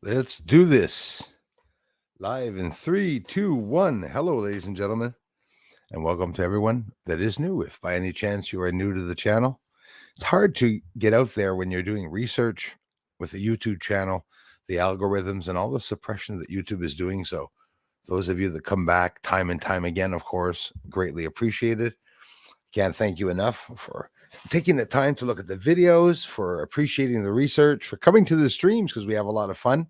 Let's do this. Live in three, two, one. Hello, ladies and gentlemen, and welcome to everyone that is new. If by any chance you are new to the channel, it's hard to get out there when you're doing research with a YouTube channel, the algorithms, and all the suppression that YouTube is doing. So, those of you that come back time and time again, of course, greatly appreciated. Can't thank you enough for taking the time to look at the videos, for appreciating the research, for coming to the streams because we have a lot of fun.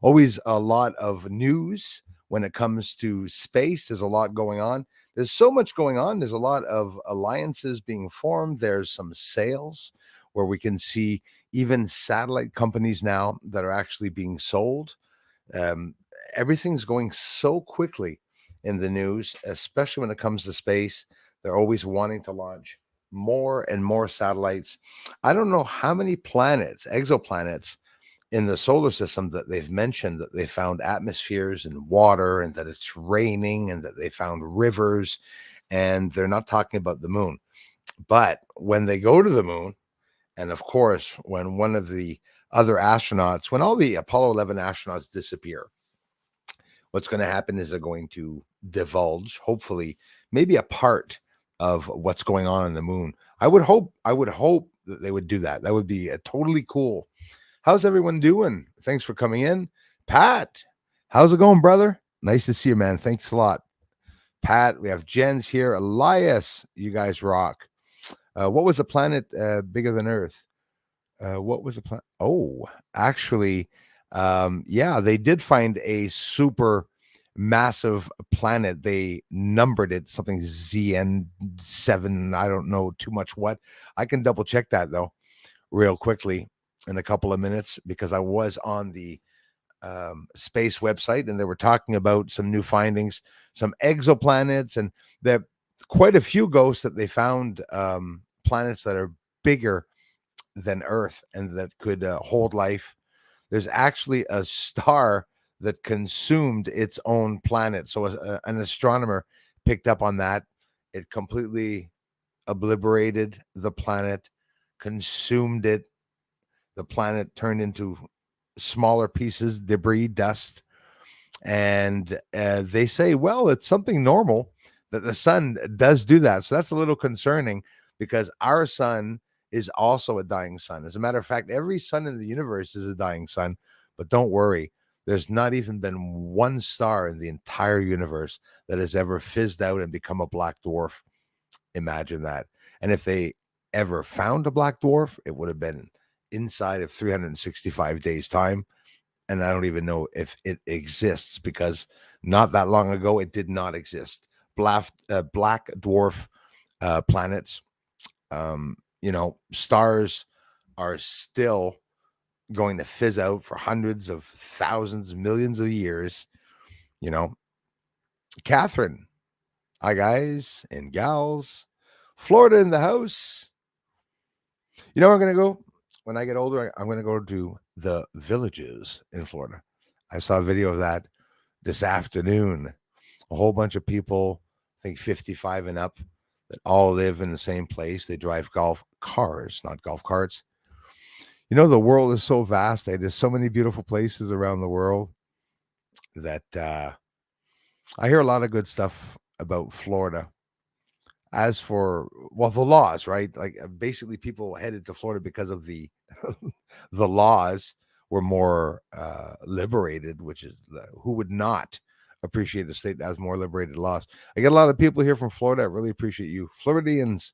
Always a lot of news when it comes to space. There's a lot going on. There's so much going on. There's a lot of alliances being formed. There's some sales where we can see even satellite companies now that are actually being sold. Um, Everything's going so quickly in the news, especially when it comes to space. They're always wanting to launch more and more satellites. I don't know how many planets, exoplanets, in the solar system that they've mentioned that they found atmospheres and water and that it's raining and that they found rivers, and they're not talking about the moon. But when they go to the moon, and of course when one of the other astronauts, when all the Apollo 11 astronauts disappear, what's going to happen is they're going to divulge, hopefully, maybe a part of what's going on the moon. I would hope that they would do that. That would be a totally cool. How's everyone doing? Thanks for coming in. Pat, how's it going, brother? Nice to see you, man. Thanks a lot. Pat, we have Jens here. Elias, you guys rock. What was the planet bigger than Earth? What was the planet? Oh, actually, yeah, they did find a super massive planet. They numbered it something ZN7. I don't know too much what. I can double check that though, real quickly in a couple of minutes because I was on the space website and they were talking about some new findings, some exoplanets, and there quite a few ghosts that they found, planets that are bigger than Earth and that could hold life. There's actually a star that consumed its own planet. So an astronomer picked up on that. It completely obliterated the planet, consumed it. The planet turned into smaller pieces, debris, dust. And they say, well, it's something normal that the sun does do that. So that's a little concerning because our sun is also a dying sun. As a matter of fact, every sun in the universe is a dying sun. But don't worry, there's not even been one star in the entire universe that has ever fizzed out and become a black dwarf. Imagine that. And if they ever found a black dwarf, it would have been inside of 365 days' time. And I don't even know if it exists because not that long ago it did not exist. Black dwarf planets, stars are still going to fizz out for hundreds of thousands, millions of years. You know, Catherine, hi guys and gals, Florida in the house. You know where I'm going to go when I get older? I'm going to go to the villages in Florida. I saw a video of that this afternoon. A whole bunch of people, I think 55 and up, that all live in the same place. They drive golf cars, not golf carts. You know, the world is so vast. There's so many beautiful places around the world that I hear a lot of good stuff about Florida. As for, well, the laws, right? Like basically people headed to Florida because of the the laws were more liberated, which is who would not appreciate a state that has more liberated laws. I get a lot of people here from Florida. I really appreciate you Floridians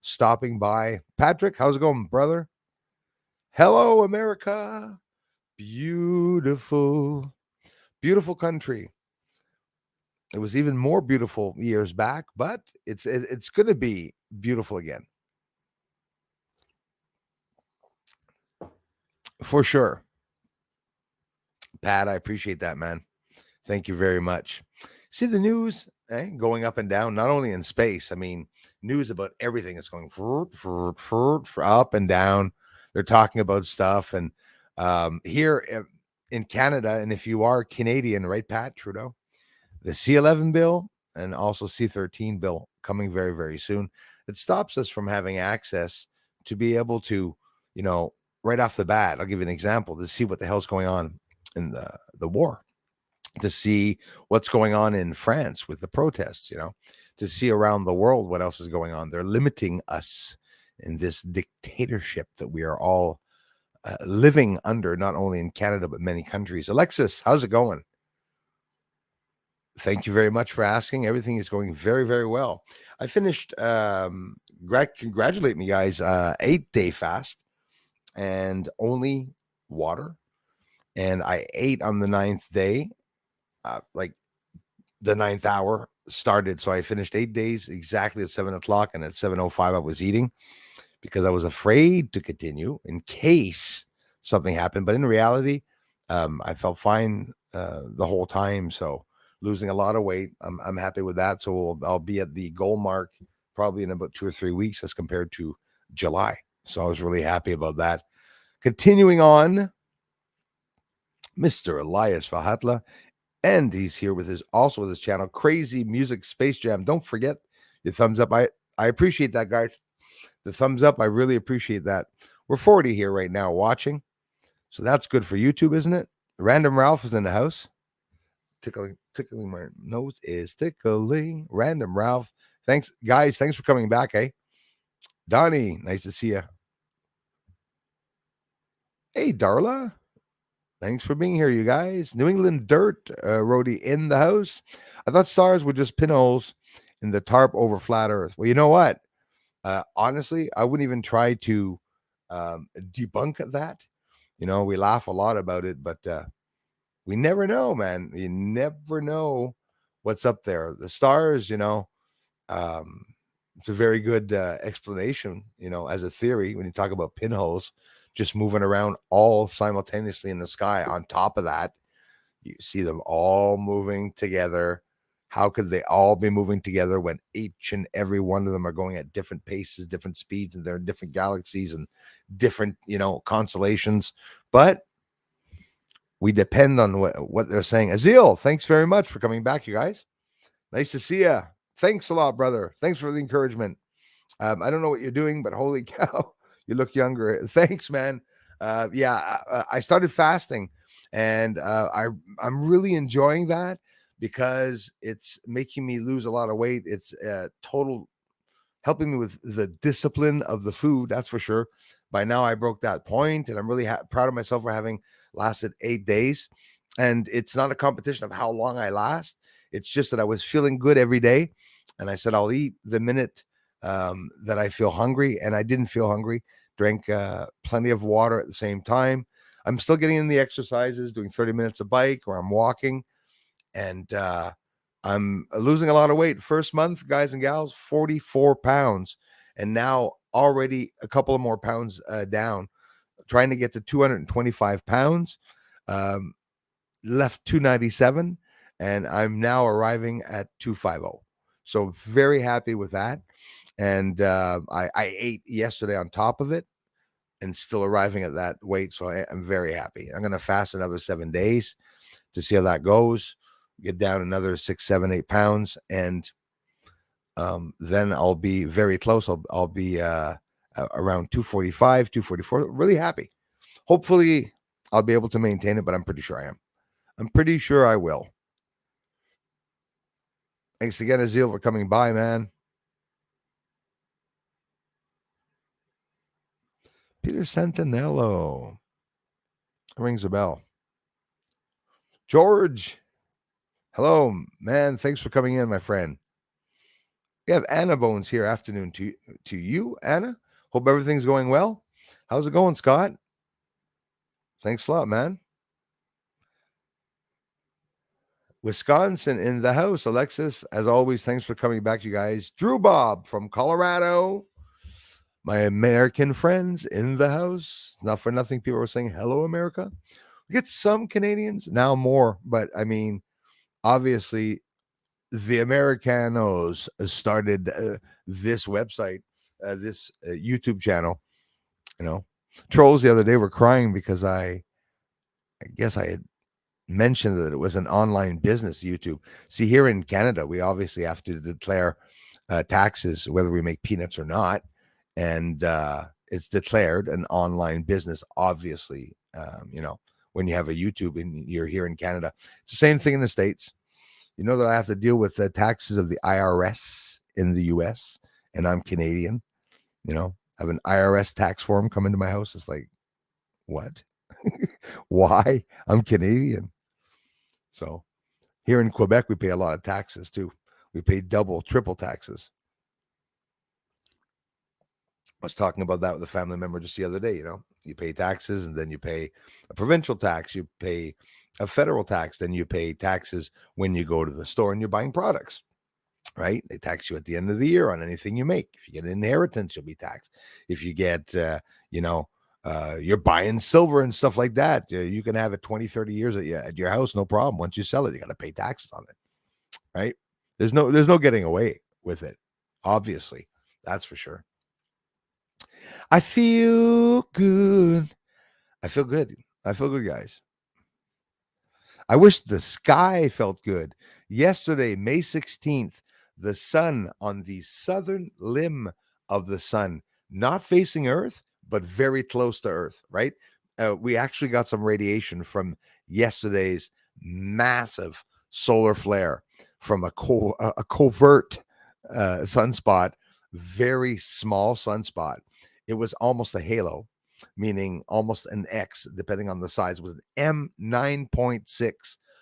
stopping by. Patrick, how's it going, brother? Hello, America. Beautiful, beautiful country. It was even more beautiful years back, but it's going to be beautiful again for sure. Pat, I appreciate that, man. Thank you very much. See the news going up and down, not only in space. I mean, news about everything is going up and down. They're talking about stuff, and here in Canada, and if you are Canadian, right, Pat Trudeau, the C11 bill and also C13 bill coming very, very soon. It stops us from having access to be able to, right off the bat, I'll give you an example to see what the hell's going on the war, to see what's going on in France with the protests, to see around the world what else is going on. They're limiting us in this dictatorship that we are all living under, not only in Canada, but many countries. Alexis, how's it going? Thank you very much for asking. Everything is going very, very well. I finished, congratulate me, guys, 8-day fast and only water. And I ate on the 9th day, like the 9th hour started. So I finished 8 days exactly at 7 o'clock. And at 7:05, I was eating because I was afraid to continue in case something happened. But in reality, I felt fine the whole time. So losing a lot of weight, I'm happy with that. So I'll be at the goal mark probably in about 2 or 3 weeks as compared to July. So I was really happy about that. Continuing on, Mr. Elias Valhatla, and he's here with his channel, Crazy Music Space Jam. Don't forget your thumbs up. I appreciate that, guys. The thumbs up, I really appreciate that. We're 40 here right now watching, so that's good for YouTube, isn't it? Random Ralph is in the house. Tickling my nose is tickling. Random Ralph. Thanks, guys. Thanks for coming back, eh? Donnie, nice to see you. Hey, Darla. Thanks for being here, you guys. New England Dirt, roadie in the house. I thought stars were just pinholes in the tarp over flat Earth. Well, you know what? Honestly, I wouldn't even try to debunk that. We laugh a lot about it, but we never know, man. You never know what's up there. The stars, it's a very good explanation, as a theory when you talk about pinholes just moving around all simultaneously in the sky. On top of that, you see them all moving together. How could they all be moving together when each and every one of them are going at different paces, different speeds, and they're in different galaxies and different, constellations? But we depend on what they're saying. Azil, thanks very much for coming back, you guys. Nice to see you. Thanks a lot, brother. Thanks for the encouragement. I don't know what you're doing, but holy cow, you look younger. Thanks, man. I started fasting, and I'm really enjoying that because it's making me lose a lot of weight. It's total helping me with the discipline of the food, that's for sure. By now, I broke that point, and I'm really proud of myself for having lasted 8 days. And it's not a competition of how long I last. It's just that I was feeling good every day, and I said I'll eat the minute that I feel hungry, and I didn't feel hungry. Drank plenty of water at the same time. I'm still getting in the exercises, doing 30 minutes of bike, or I'm walking, and I'm losing a lot of weight. First month, guys and gals, 44 pounds, and now already a couple of more pounds down, trying to get to 225 pounds. Left 297, and I'm now arriving at 250. So very happy with that. And I ate yesterday on top of it and still arriving at that weight. So I'm very happy. I'm going to fast another 7 days to see how that goes, get down another 6, 7, 8 pounds. And then I'll be very close. I'll be around 245, 244. Really happy. Hopefully I'll be able to maintain it, but I'm pretty sure I am. I'm pretty sure I will. Thanks again, Azil, for coming by, man. Peter Santinello. Rings a bell. George. Hello, man. Thanks for coming in, my friend. We have Anna Bones here. Afternoon to you, Anna. Hope everything's going well. How's it going, Scott? Thanks a lot, man. Wisconsin in the house. Alexis, as always, thanks for coming back, you guys. Drew Bob from Colorado. My American friends in the house. Not for nothing, people are saying, hello, America. We get some Canadians, now more. But, I mean, obviously, the Americanos started this website, this YouTube channel. Trolls the other day were crying because I guess I had mentioned that it was an online business, YouTube. See, here in Canada, we obviously have to declare taxes, whether we make peanuts or not. And it's declared an online business, obviously, when when you have a YouTube and you're here in Canada. It's the same thing in the States. You know that I have to deal with the taxes of the IRS in the US, and I'm Canadian. I have an IRS tax form come into my house. It's like, what? Why? I'm Canadian. So here in Quebec, we pay a lot of taxes too. We pay double, triple taxes. I was talking about that with a family member just the other day. You pay taxes, and then you pay a provincial tax, you pay a federal tax, then you pay taxes when you go to the store and you're buying products, right? They tax you at the end of the year on anything you make. If you get an inheritance, you'll be taxed. If you get, you're buying silver and stuff like that, you can have it 20, 30 years at your house, no problem. Once you sell it, you got to pay taxes on it, right? There's no getting away with it, obviously. That's for sure. I feel good. I feel good. I feel good, guys. I wish the sky felt good. Yesterday, May 16th, the sun on the southern limb of the sun, not facing Earth, but very close to Earth, right? We actually got some radiation from yesterday's massive solar flare from a covert sunspot, very small sunspot. It was almost a halo, meaning almost an X, depending on the size. It was an M9.6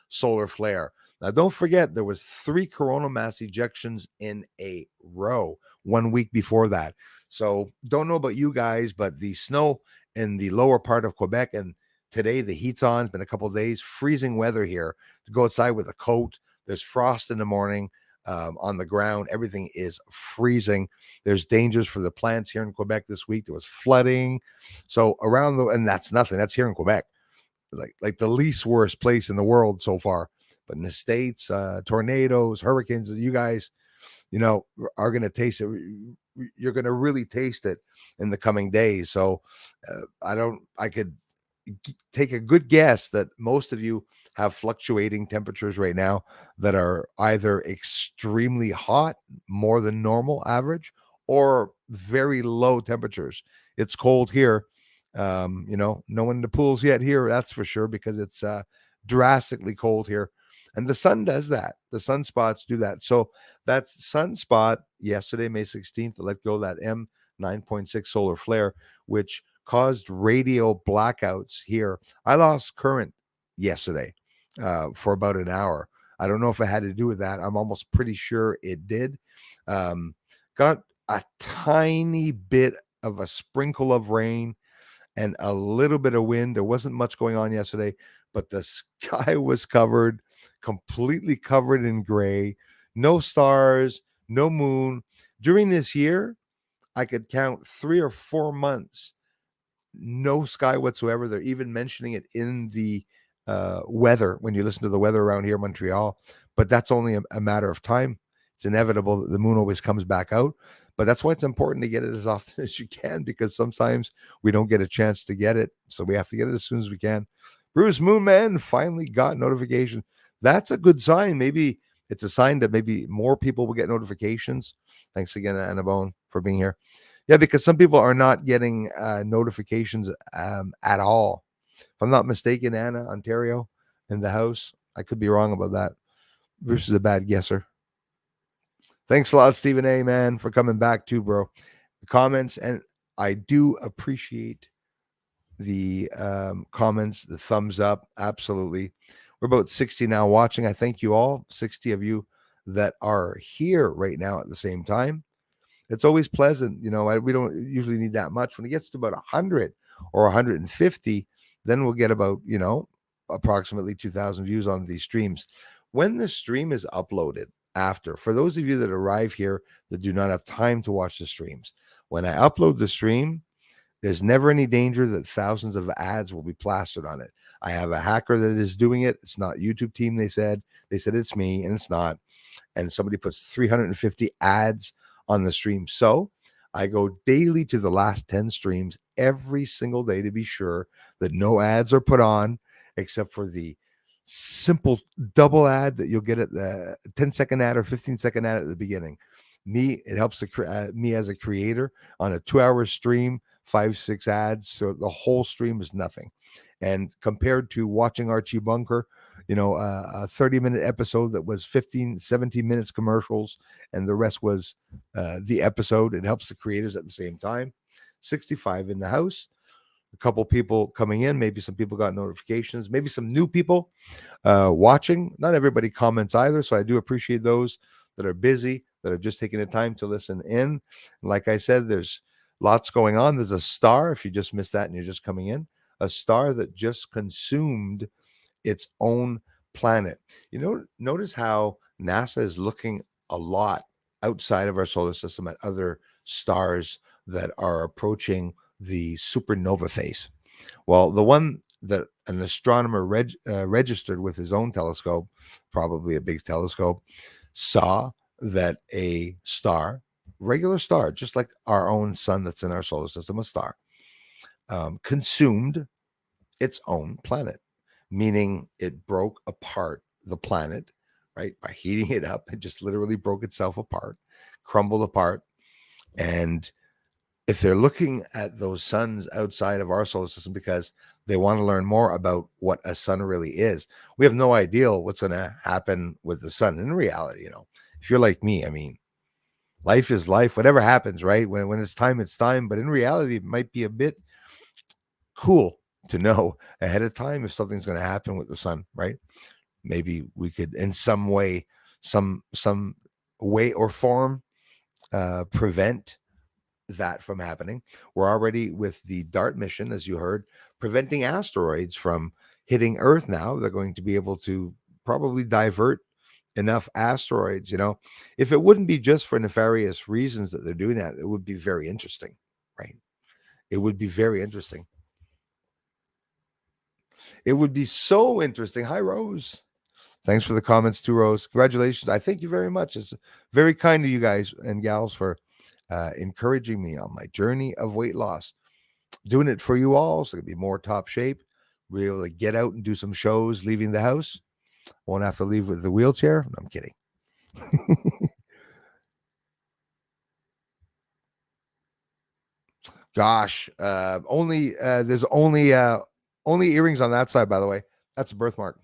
solar flare. Now, don't forget, there was 3 coronal mass ejections in a row 1 week before that. So don't know about you guys, but the snow in the lower part of Quebec, and today the heat's on. It's been a couple of days, freezing weather here to go outside with a coat. There's frost in the morning. On the ground, everything is freezing. There's dangers for the plants here in Quebec this week. There was flooding. So and that's nothing. That's here in Quebec, like the least worst place in the world so far. But in the States, tornadoes, hurricanes, you guys, are going to taste it. You're going to really taste it in the coming days. So I could take a good guess that most of you have fluctuating temperatures right now that are either extremely hot, more than normal average, or very low temperatures. It's cold here. No one in the pools yet here, that's for sure, because it's drastically cold here. And the sun does that. The sunspots do that. So that sunspot yesterday, May 16th, let go that M9.6 solar flare, which caused radio blackouts here. I lost current yesterday for about an hour. I don't know if it had to do with that. I'm almost pretty sure it did. Got a tiny bit of a sprinkle of rain and a little bit of wind. There wasn't much going on yesterday, but the sky was completely covered in gray. No stars, no moon. During this year, I could count 3 or 4 months, no sky whatsoever. They're even mentioning it in the weather when you listen to the weather around here in Montreal, but that's only a matter of time. It's inevitable that the moon always comes back out, but that's why it's important to get it as often as you can, because sometimes we don't get a chance to get it, so we have to get it as soon as we can. Bruce Moonman finally got notification. That's a good sign. Maybe it's a sign that maybe more people will get notifications. Thanks again, Annabone, for being here. Yeah, because some people are not getting notifications at all. If I'm not mistaken, Anna, Ontario, in the house. I could be wrong about that. Bruce is a bad guesser. Thanks a lot, Stephen A, man, for coming back too, bro. The comments, and I do appreciate the comments, the thumbs up. Absolutely. We're about 60 now watching. I thank you all, 60 of you that are here right now at the same time. It's always pleasant. We don't usually need that much. When it gets to about 100 or 150, then we'll get about, approximately 2,000 views on these streams. When the stream is uploaded after, for those of you that arrive here that do not have time to watch the streams, when I upload the stream, there's never any danger that thousands of ads will be plastered on it. I have a hacker that is doing it. It's not YouTube team, they said. They said it's me, and it's not. And somebody puts 350 ads on the stream. So I go daily to the last 10 streams every single day to be sure that no ads are put on, except for the simple double ad that you'll get at the 10-second ad or 15-second ad at the beginning. It helps me as a creator on a 2-hour stream 5, 6 ads. So the whole stream is nothing. And compared to watching Archie Bunker, a 30-minute episode that was 15, 17 minutes commercials, and the rest was the episode. It helps the creators at the same time. 65 in the house, a couple people coming in, maybe some people got notifications, maybe some new people watching. Not everybody comments either, so I do appreciate those that are busy, that are just taking the time to listen in. Like I said, there's lots going on. There's a star, if you just missed that and you're just coming in, a star that just consumed its own planet. Notice how NASA is looking a lot outside of our solar system at other stars that are approaching the supernova phase. Well, the one that an astronomer registered with his own telescope, probably a big telescope, saw that a star, regular star, just like our own sun that's in our solar system, a star, consumed its own planet, meaning it broke apart the planet, right? By heating it up, it just literally broke itself apart, crumbled apart. And if they're looking at those suns outside of our solar system because they want to learn more about what a sun really is, we have no idea what's going to happen with the sun. In reality, if you're like me, I mean, life is life. Whatever happens, right? When it's time, it's time. But in reality, it might be a bit cool to know ahead of time if something's going to happen with the sun, right? Maybe we could, in some way, some way or form, prevent that from happening. We're already with the DART mission, as you heard, preventing asteroids from hitting Earth now. They're going to be able to probably divert enough asteroids. If it wouldn't be just for nefarious reasons that they're doing that, it would be very interesting, right? It would be very interesting. It would be so interesting. Hi, Rose. Thanks for the comments too, Rose. Congratulations. I thank you very much. It's very kind of you guys and gals for encouraging me on my journey of weight loss. Doing it for you all so I can be more top shape. Be able to get out and do some shows leaving the house. Won't have to leave with the wheelchair. No, I'm kidding. Gosh, there's only earrings on that side, by the way. That's a birthmark.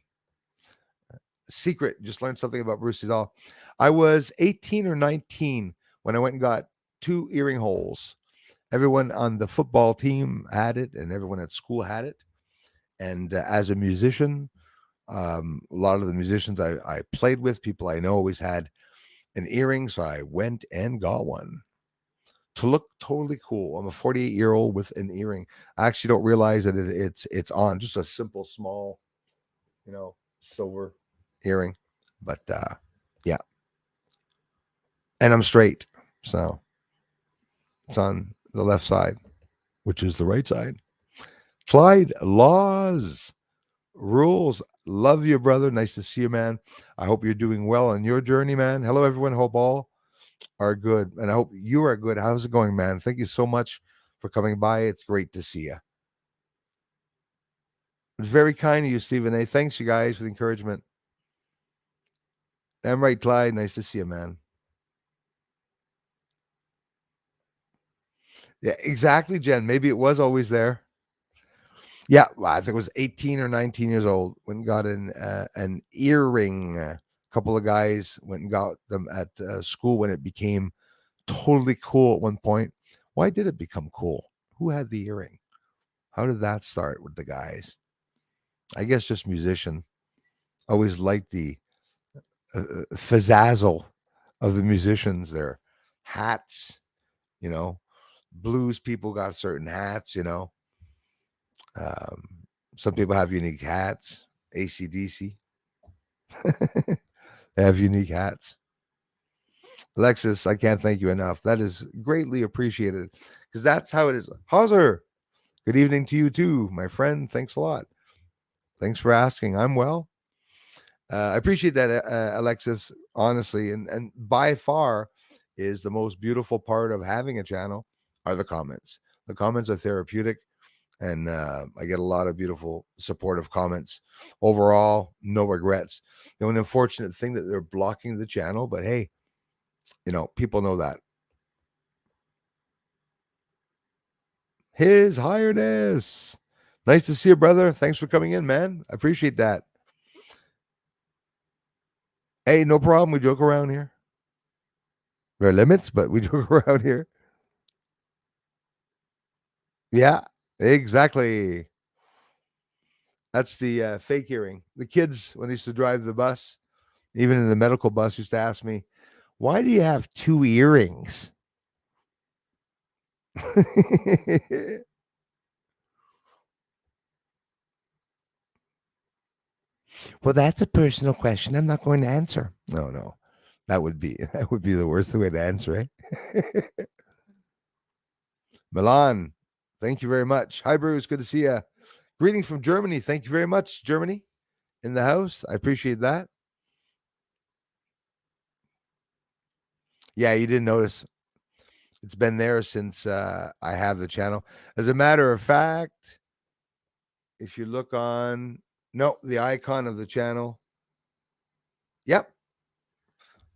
Secret. Just learned something about Bruce all. I was 18 or 19 when I went and got 2 earring holes. Everyone on the football team had it, and everyone at school had it. And as a musician, a lot of the musicians I played with, people I know, always had an earring, so I went and got one to look totally cool. I'm a 48-year-old with an earring. I actually don't realize that it's on. Just a simple, small, silver earring. But yeah. And I'm straight, so it's on the left side, which is the right side. Clyde, laws, rules. Love you, brother. Nice to see you, man. I hope you're doing well on your journey, man. Hello, everyone. Hope all are good. And I hope you are good. How's it going, man? Thank you so much for coming by. It's great to see you. It's very kind of you, Stephen A. Thanks, you guys, for the encouragement. I'm right, Clyde. Nice to see you, man. Yeah, exactly, Jen. Maybe it was always there. Yeah, well, I think it was 18 or 19 years old. Went and got an earring. A couple of guys went and got them at school when it became totally cool at one point. Why did it become cool? Who had the earring? How did that start with the guys? I guess just musician. Always liked the fizzazzle of the musicians. Their hats, blues people got certain hats, some people have unique hats. AC/DC. They have unique hats. Alexis, I can't thank you enough. That is greatly appreciated because that's how it is. Hauser, good evening to you too, my friend. Thanks a lot. Thanks for asking. I'm well. I appreciate that, Alexis, honestly. And by far is the most beautiful part of having a channel are the comments. The comments are therapeutic. And I get a lot of beautiful, supportive comments. Overall, no regrets. The only unfortunate thing that they're blocking the channel, but hey, people know that. His Highness. Nice to see you, brother. Thanks for coming in, man. I appreciate that. Hey, no problem. We joke around here. There are limits, but we joke around here. Yeah, exactly. That's the fake earring. The kids, when I used to drive the bus, even in the medical bus, used to ask me, why do you have two earrings? Well, that's a personal question. I'm not going to answer. No, no. That would be the worst way to answer, eh? Milan, thank you very much. Hi, Bruce. Good to see you. Greetings from Germany. Thank you very much, Germany, in the house. I appreciate that. Yeah, you didn't notice. It's been there since I have the channel. As a matter of fact, if you look on, no, the icon of the channel. Yep,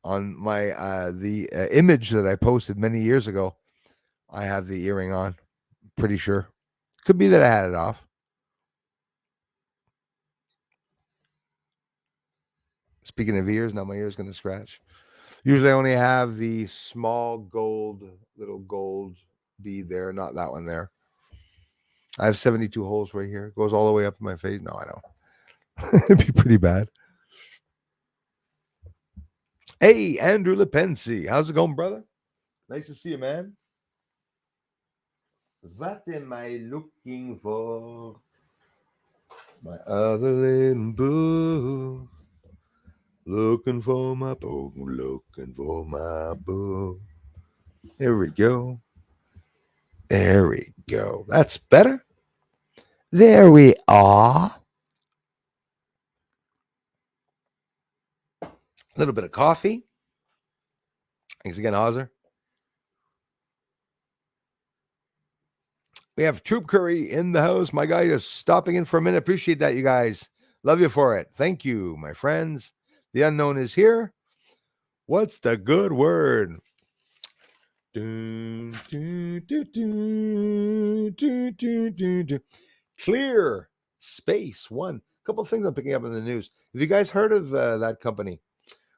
on my the image that I posted many years ago, I have the earring on. Pretty sure. Could be that I had it off. Speaking of ears, now my ear's going to scratch. Usually I only have the small little gold bead there, not that one there. I have 72 holes right here. It goes all the way up in my face. No, I don't. It'd be pretty bad. Hey, Andrew Lepensi. How's it going, brother? Nice to see you, man. What am I looking for? My other little boo. Looking for my boo. Looking for my boo. There we go. There we go. That's better. There we are. A little bit of coffee. Thanks again, Hauser. We have Troop Curry in the house. My guy is stopping in for a minute. Appreciate that, you guys. Love you for it. Thank you, my friends. The unknown is here. What's the good word? Clear Space One. A couple of things I'm picking up in the news. Have you guys heard of that company?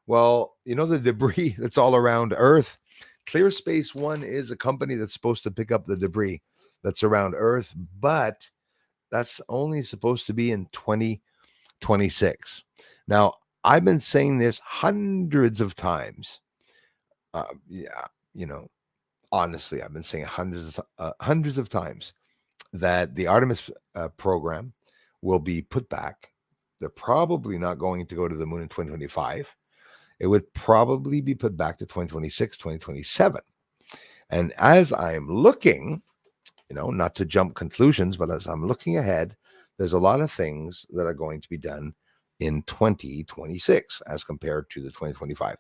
Well, you know the debris that's all around Earth. Clear Space One is a company that's supposed to pick up the debris that's around Earth, but that's only supposed to be in 2026. Now, I've been saying this hundreds of times. Yeah, you know, honestly, I've been saying hundreds of times that the Artemis program will be put back. They're probably not going to go to the moon in 2025. It would probably be put back to 2026, 2027. And as I'm looking, not to jump conclusions, but as I'm looking ahead, there's a lot of things that are going to be done in 2026 as compared to the 2025.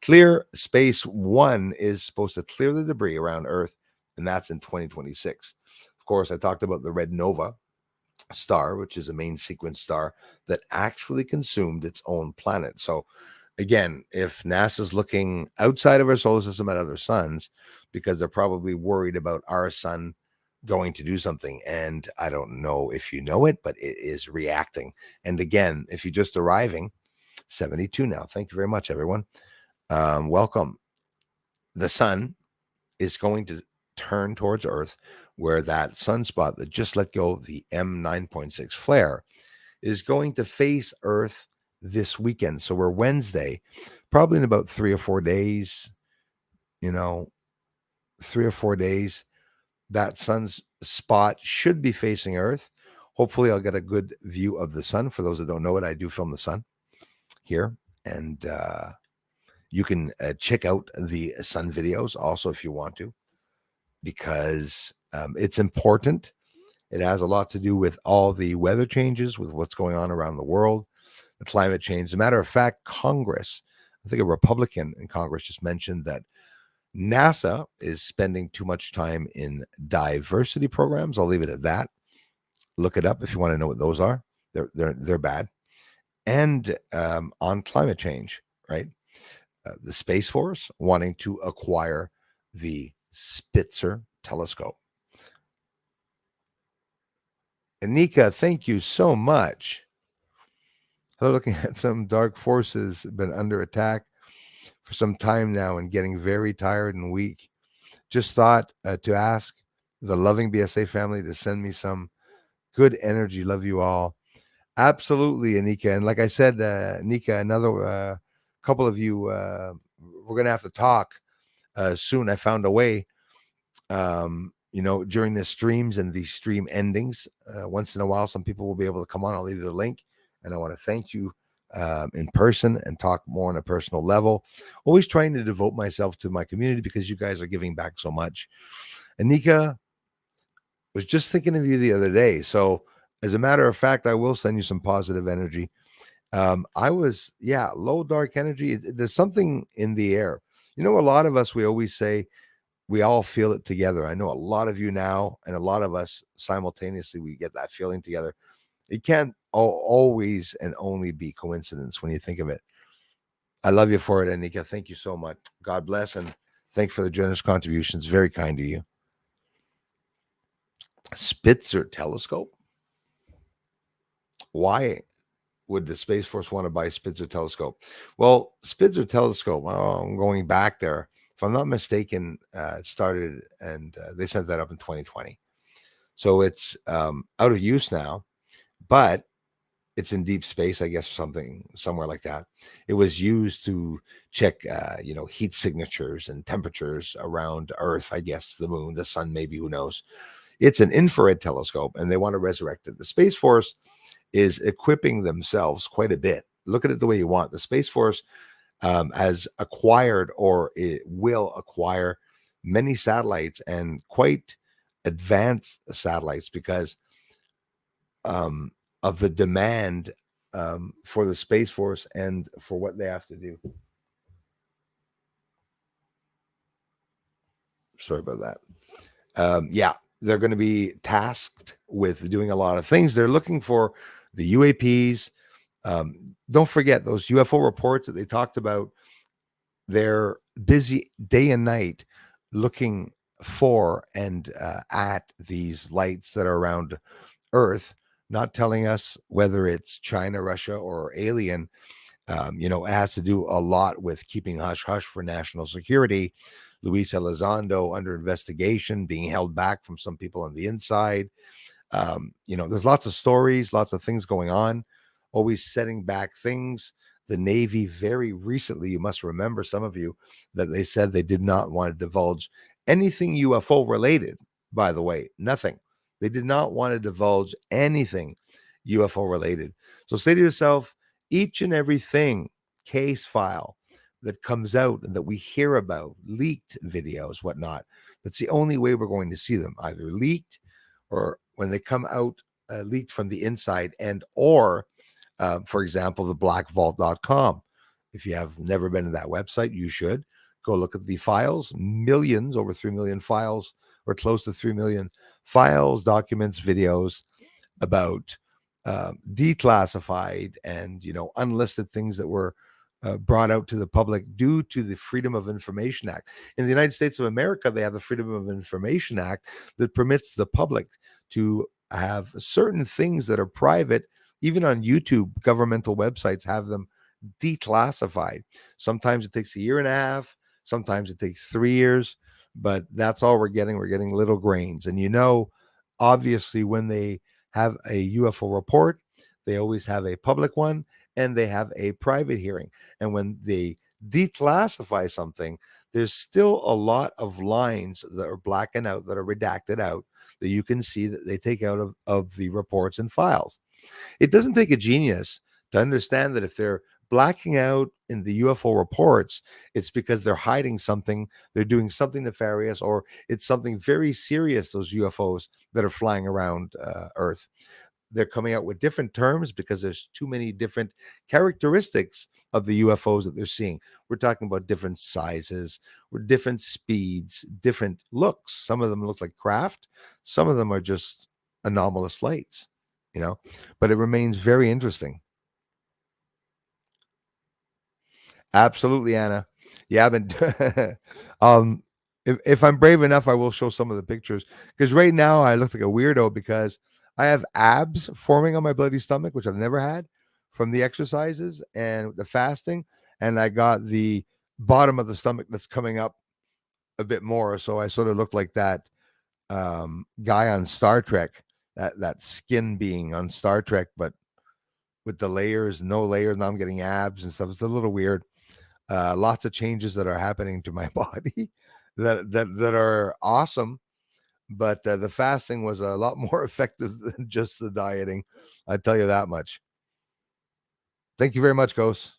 Clear Space One is supposed to clear the debris around Earth, and that's in 2026. Of course, I talked about the red nova star, which is a main sequence star that actually consumed its own planet. So again, if NASA's looking outside of our solar system at other suns, because they're probably worried about our sun going to do something. And I don't know if you know it, but it is reacting. And again, if you're just arriving, 72 now. Thank you very much, everyone. Welcome. The sun is going to turn towards Earth, where that sunspot that just let go of the M9.6 flare is going to face Earth this weekend. So we're Wednesday, probably in about 3 or 4 days, 3 or 4 days, that sun's spot should be facing Earth. Hopefully, I'll get a good view of the sun. For those that don't know it, I do film the sun here. And you can check out the sun videos also if you want to, because it's important. It has a lot to do with all the weather changes, with what's going on around the world, the climate change. As a matter of fact, Congress, I think a Republican in Congress just mentioned that NASA is spending too much time in diversity programs. I'll leave it at that. Look it up if you want to know what those are. They're bad. And on climate change, right? The Space Force wanting to acquire the Spitzer telescope. Anika, thank you so much. Hello, looking at some dark forces been under attack for some time now and getting very tired and weak. Just thought to ask the loving BSA family to send me some good energy. Love you all. Absolutely, Anika. And like I said, Anika, another couple of you, we're going to have to talk soon. I found a way, during the streams and the stream endings. Once in a while, some people will be able to come on. I'll leave you the link. And I want to thank you in person and talk more on a personal level. Always trying to devote myself to my community because you guys are giving back so much. Anika, was just thinking of you the other day. So, as a matter of fact, I will send you some positive energy. I was, low dark energy. There's something in the air. A lot of us, we always say we all feel it together. I know a lot of you now, and a lot of us simultaneously, we get that feeling together. It can't always and only be coincidence when you think of it. I love you for it, Anika. Thank you so much. God bless, and thank you for the generous contributions. Very kind to you. Spitzer telescope? Why would the Space Force want to buy Spitzer telescope? Well, Spitzer telescope, I'm going back there. If I'm not mistaken, it started and they sent that up in 2020. So it's out of use now, but it's in deep space, I guess, somewhere like that. It was used to check, heat signatures and temperatures around Earth, I guess, the moon, the sun, maybe, who knows. It's an infrared telescope, and they want to resurrect it. The Space Force is equipping themselves quite a bit. Look at it the way you want. The Space Force has acquired, or it will acquire, many satellites, and quite advanced satellites, because of the demand for the Space Force and for what they have to do. Sorry about that. They're going to be tasked with doing a lot of things. They're looking for the UAPs. Don't forget those UFO reports that they talked about. They're busy day and night looking for and at these lights that are around Earth, not telling us whether it's China, Russia, or alien. It has to do a lot with keeping hush hush for national security. Luis Elizondo under investigation, being held back from some people on the inside. There's lots of stories, lots of things going on, always setting back things. The Navy very recently, you must remember, some of you, that they said they did not want to divulge anything UFO related, by the way, nothing. They did not want to divulge anything UFO related. So say to yourself, each and everything, case file that comes out and that we hear about, leaked videos, whatnot, that's the only way we're going to see them, either leaked or when they come out leaked from the inside, and or for example, the blackvault.com. If you have never been to that website, you should go look at the files. Millions, over 3 million files, or close to 3 million files, documents, videos about declassified and unlisted things that were brought out to the public due to the Freedom of Information Act. In the United States of America, they have the Freedom of Information Act that permits the public to have certain things that are private. Even on YouTube, governmental websites have them declassified. Sometimes it takes a year and a half, sometimes it takes 3 years, but that's all we're getting. We're getting little grains. And obviously, when they have a UFO report, they always have a public one and they have a private hearing. And when they declassify something, there's still a lot of lines that are blackened out, that are redacted out, that you can see that they take out of the reports and files. It doesn't take a genius to understand that if they're blacking out in the UFO reports, it's because they're hiding something, they're doing something nefarious, or it's something very serious, those UFOs that are flying around Earth. They're coming out with different terms because there's too many different characteristics of the UFOs that they're seeing. We're talking about different sizes, with different speeds, different looks. Some of them look like craft, some of them are just anomalous lights, but it remains very interesting. Absolutely, Anna. Yeah, I've been if I'm brave enough, I will show some of the pictures, because right now I look like a weirdo because I have abs forming on my bloody stomach, which I've never had from the exercises and the fasting. And I got the bottom of the stomach that's coming up a bit more. So I sort of look like that guy on Star Trek, that skin being on Star Trek, but with the layers, no layers. Now I'm getting abs and stuff. It's a little weird. Lots of changes that are happening to my body that are awesome. But the fasting was a lot more effective than just the dieting. I tell you that much. Thank you very much, Ghost.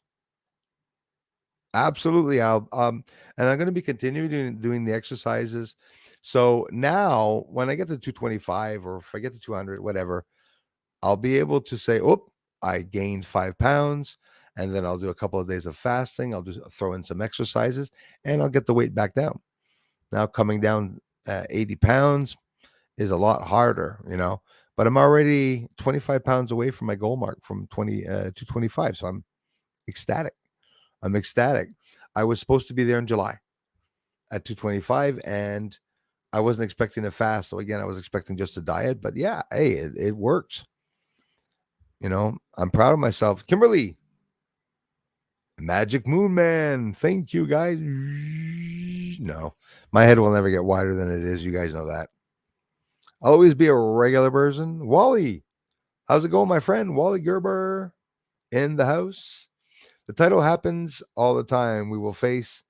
Absolutely, Al. And I'm going to be continuing doing the exercises. So now, when I get to 225 or if I get to 200, whatever, I'll be able to say, "Oh, I gained 5 pounds," and then I'll do a couple of days of fasting. I'll just throw in some exercises, and I'll get the weight back down. Now, coming down 80 pounds is a lot harder. But I'm already 25 pounds away from my goal mark from 20 to 25. So I'm ecstatic. I'm ecstatic. I was supposed to be there in July at 225, and I wasn't expecting a fast. So again, I was expecting just a diet. But yeah, hey, it works. I'm proud of myself. Kimberly, Magic Moon Man. Thank you, guys. No, my head will never get wider than it is. You guys know that. I'll always be a regular person. Wally, how's it going, my friend? Wally Gerber in the house. The title happens all the time. We will face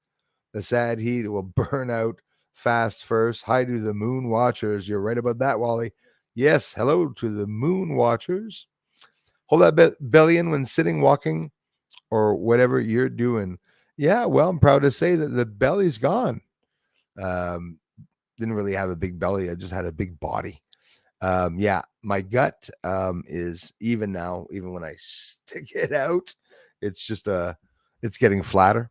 the sad heat. It will burn out fast first. Hi to the moon watchers. You're right about that, Wally. Yes, hello to the moon watchers. Hold that belly in when sitting, walking, or whatever you're doing. Yeah, well, I'm proud to say that the belly's gone. Um, didn't really have a big belly. I just had a big body. Yeah, my gut is even now. Even when I stick it out, it's just it's getting flatter,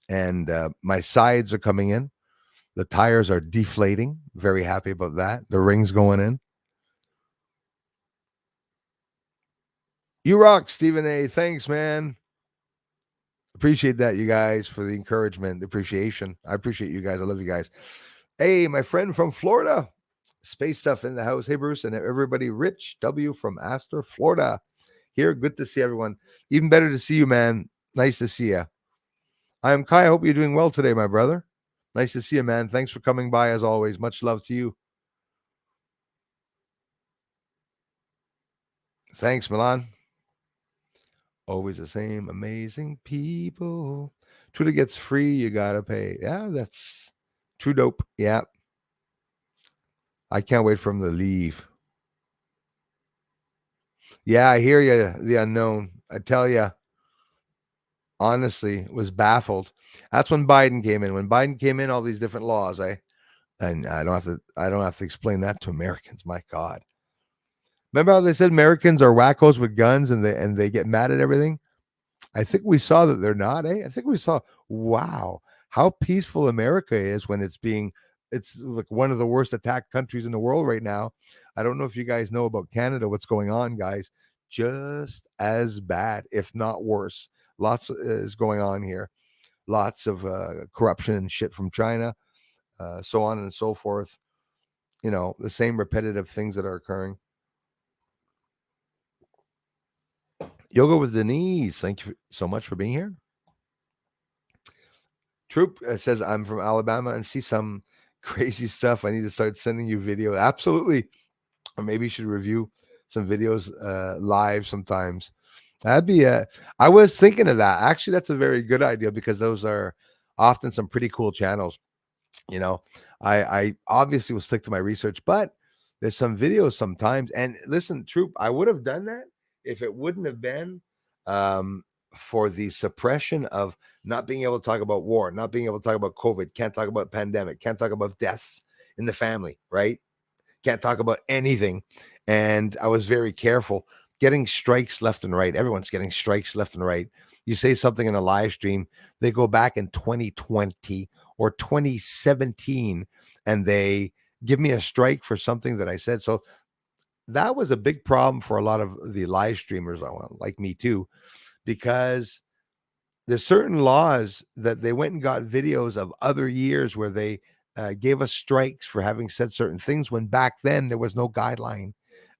and my sides are coming in. The tires are deflating. Very happy about that. The ring's going in. You rock, Stephen A. Thanks, man. Appreciate that, you guys, for the encouragement, the appreciation. I appreciate you guys. I love you guys. Hey, my friend from Florida, space stuff in the house. Hey, Bruce, and everybody. Rich W from Astor, Florida. Here, good to see everyone. Even better to see you, man. Nice to see you. I'm Kai. I hope you're doing well today, my brother. Nice to see you, man. Thanks for coming by as always. Much love to you. Thanks, Milan. Always the same amazing people. Twitter gets free, you gotta pay. Yeah, that's true dope. Yeah. I can't wait for him to leave. Yeah, I hear you, the unknown. I tell you, honestly, was baffled. That's when Biden came in. When Biden came in, all these different laws, and I don't have to explain that to Americans. My God. Remember how they said Americans are wackos with guns and they get mad at everything? I think we saw that they're not, eh? I think we saw, wow, how peaceful America is when it's like one of the worst attacked countries in the world right now. I don't know if you guys know about Canada, what's going on, guys. Just as bad, if not worse. Lots is going on here. Lots of corruption and shit from China, so on and so forth. The same repetitive things that are occurring. Yoga with Denise, thank you so much for being here. Troop says, I'm from Alabama and see some crazy stuff. I need to start sending you video. Absolutely. Or maybe you should review some videos live sometimes. That'd be I was thinking of that. Actually, that's a very good idea because those are often some pretty cool channels. I obviously will stick to my research, but there's some videos sometimes. And listen, Troop, I would have done that if it wouldn't have been for the suppression of not being able to talk about war, not being able to talk about COVID, can't talk about pandemic, can't talk about deaths in the family, right? Can't talk about anything. And I was very careful getting strikes left and right. Everyone's getting strikes left and right. You say something in a live stream, they go back in 2020 or 2017 and they give me a strike for something that I said. So that was a big problem for a lot of the live streamers, like me too, because there's certain laws that they went and got videos of other years where they gave us strikes for having said certain things when back then there was no guideline.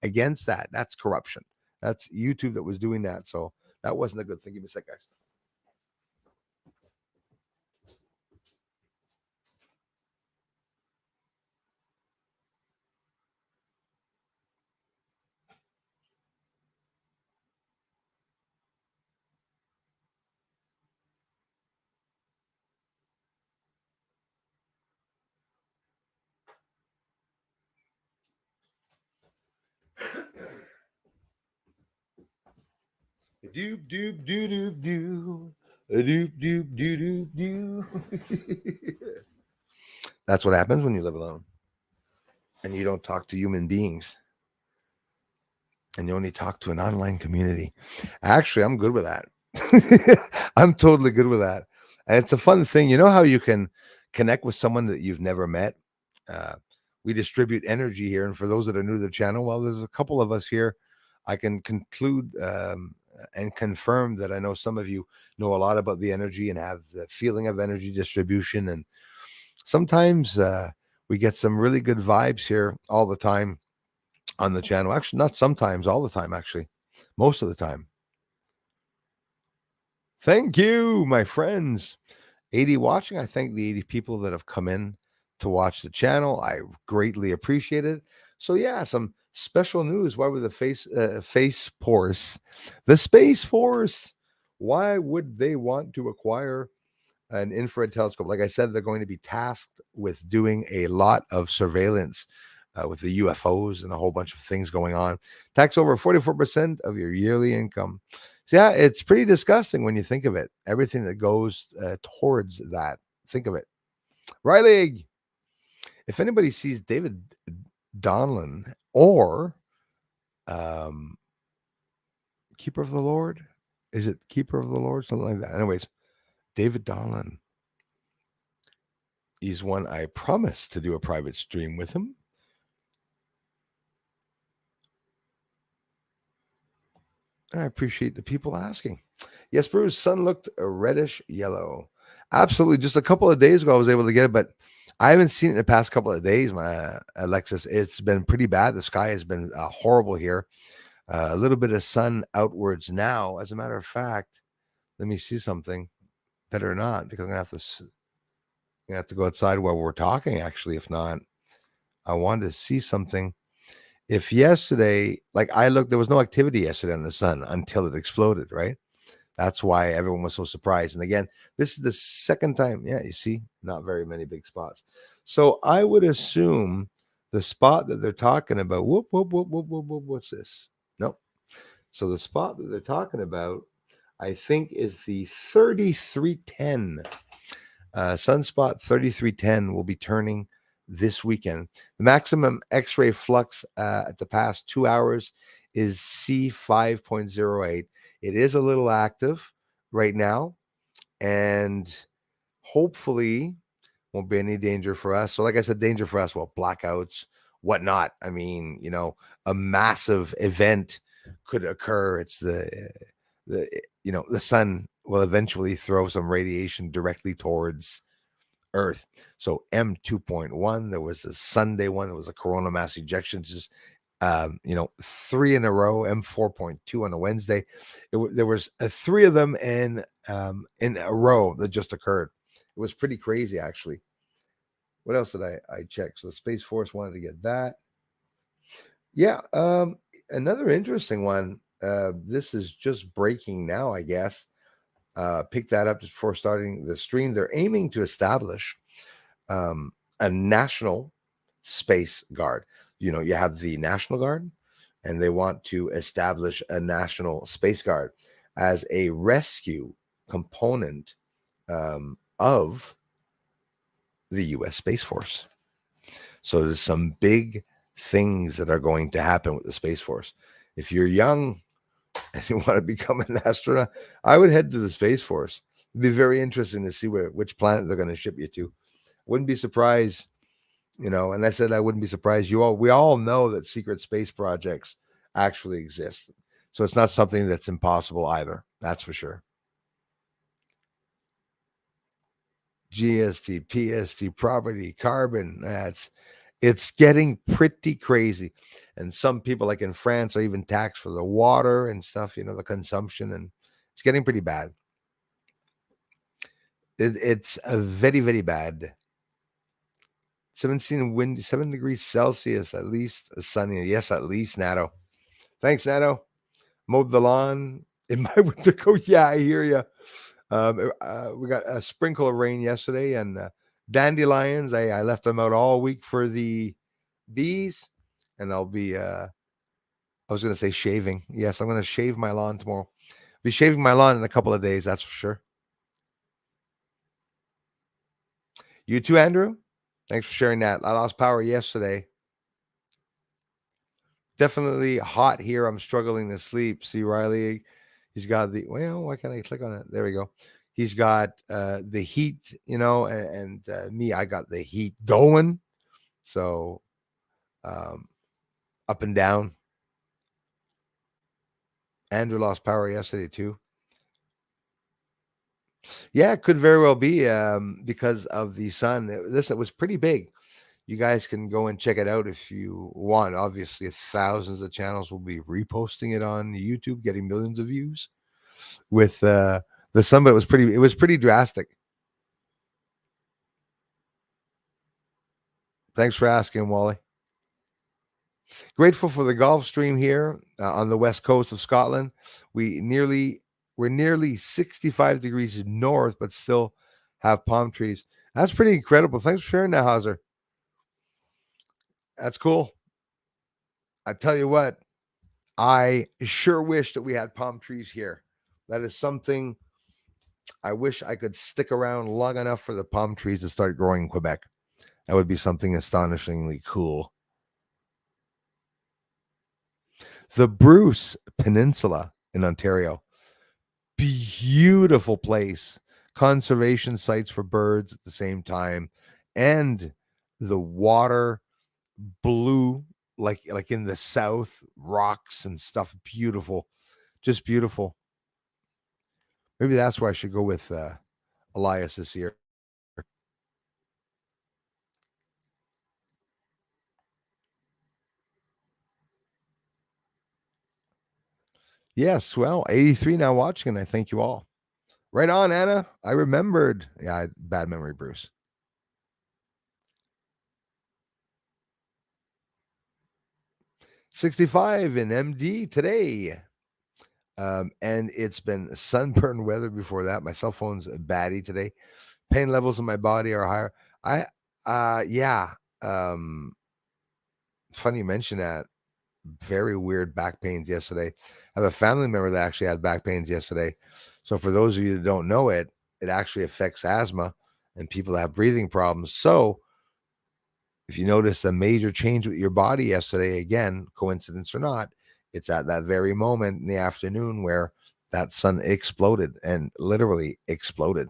against that. That's corruption. That's YouTube that was doing that. So that wasn't a good thing. Give me a sec, guys. Doop doop doo doop doo. Doop doop doo doop doo. That's what happens when you live alone and you don't talk to human beings and you only talk to an online community. Actually, I'm good with that. I'm totally good with that. And it's a fun thing. You know how you can connect with someone that you've never met? Uh, we distribute energy here. And for those that are new to the channel, well, there's a couple of us here. I can conclude and confirm that I know some of you know a lot about the energy and have the feeling of energy distribution. And sometimes we get some really good vibes here all the time on the channel. Actually, not sometimes, all the time, actually, most of the time. Thank you, my friends. 80 watching. I thank the 80 people that have come in to watch the channel. I greatly appreciate it. So yeah, some special news. Why would the Space Force, the Space Force, why would they want to acquire an infrared telescope? Like I said, they're going to be tasked with doing a lot of surveillance with the UFOs and a whole bunch of things going on. Tax over 44% of your yearly income. So yeah, it's pretty disgusting when you think of it. Everything that goes towards that. Think of it. Riley, if anybody sees David Donlin or Keeper of the Lord, is it Keeper of the Lord? Something like that. Anyways, David Donlin. He's one I promised to do a private stream with him. I appreciate the people asking. Yes, Bruce, sun looked a reddish yellow. Absolutely. Just a couple of days ago, I was able to get it, but I haven't seen it in the past couple of days, my Alexis. It's been pretty bad. The sky has been horrible here. A little bit of sun outwards now. As a matter of fact, let me see something. Better not, because I'm gonna have to go outside while we're talking. Actually, if not, I wanted to see something. If yesterday, like I looked, there was no activity yesterday in the sun until it exploded, right? That's why everyone was so surprised. And again, this is the second time. Yeah, you see, not very many big spots. So I would assume the spot that they're talking about, what's this? Nope. So the spot that they're talking about, I think, is the 3310. Sunspot 3310 will be turning this weekend. The maximum X-ray flux at the past 2 hours is C5.08. It is a little active right now, and hopefully won't be any danger for us. So like I said, danger for us, well, blackouts, whatnot. I mean, a massive event could occur. It's the sun will eventually throw some radiation directly towards Earth. So M2.1, there was a Sunday one, there was a corona mass ejections, just 3 in a row. M4.2 on a Wednesday. There was 3 of them in a row that just occurred. It was pretty crazy, actually. What else did I check? So the Space Force wanted to get that. Yeah, another interesting one. This is just breaking now, I guess. Pick that up just before starting the stream. They're aiming to establish a national space guard. You have the National Guard, and they want to establish a national space guard as a rescue component of the U.S. Space Force. So there's some big things that are going to happen with the Space Force. If you're young and you want to become an astronaut, I would head to the Space Force. It'd be very interesting to see which planet they're going to ship you to. Wouldn't be surprised, and I said I wouldn't be surprised. We all know that secret space projects actually exist. So it's not something that's impossible either. That's for sure. GST, PST, property, carbon. It's getting pretty crazy. And some people, like in France, are even taxed for the water and stuff, the consumption, and it's getting pretty bad. It's a very, very bad. 17 wind, 7 degrees Celsius, at least sunny. Yes, at least, Nato. Thanks, Nato. Mowed the lawn in my winter coat. Yeah, I hear you. We got a sprinkle of rain yesterday, and dandelions. I left them out all week for the bees, and I'll be. I was going to say shaving. Yes, I'm going to shave my lawn tomorrow. Be shaving my lawn in a couple of days. That's for sure. You too, Andrew. Thanks for sharing that. I lost power yesterday. Definitely hot here. I'm struggling to sleep. See, Riley, he's got the. Well, why can't I click on it? There we go. He's got the heat, and me, I got the heat going. So up and down. Andrew lost power yesterday too. Yeah, it could very well be because of the sun. Listen, it was pretty big. You guys can go and check it out if you want. Obviously, thousands of channels will be reposting it on YouTube, getting millions of views with the sun. But it was pretty drastic. Thanks for asking, Wally. Grateful for the Gulf Stream here on the west coast of Scotland. We're nearly 65 degrees north, but still have palm trees. That's pretty incredible. Thanks for sharing that, Hauser. That's cool. I tell you what, I sure wish that we had palm trees here. That is something I wish I could stick around long enough for the palm trees to start growing in Quebec. That would be something astonishingly cool. The Bruce Peninsula in Ontario. Beautiful place. Conservation sites for birds at the same time. And the water blue, like in the south, rocks and stuff. Beautiful. Just beautiful. Maybe that's where I should go with Elias this year. Yes, well, 83 now watching, and I thank you all. Right on, Anna. I remembered. Yeah, I had bad memory, Bruce. 65 in MD today. And it's been sunburn weather before that. My cell phone's batty today. Pain levels in my body are higher. Yeah. Funny you mention that. Very weird back pains yesterday. I have a family member that actually had back pains yesterday. So for those of you that don't know it, it actually affects asthma and people that have breathing problems. So if you notice a major change with your body yesterday, again, coincidence or not, it's at that very moment in the afternoon where that sun exploded and literally exploded.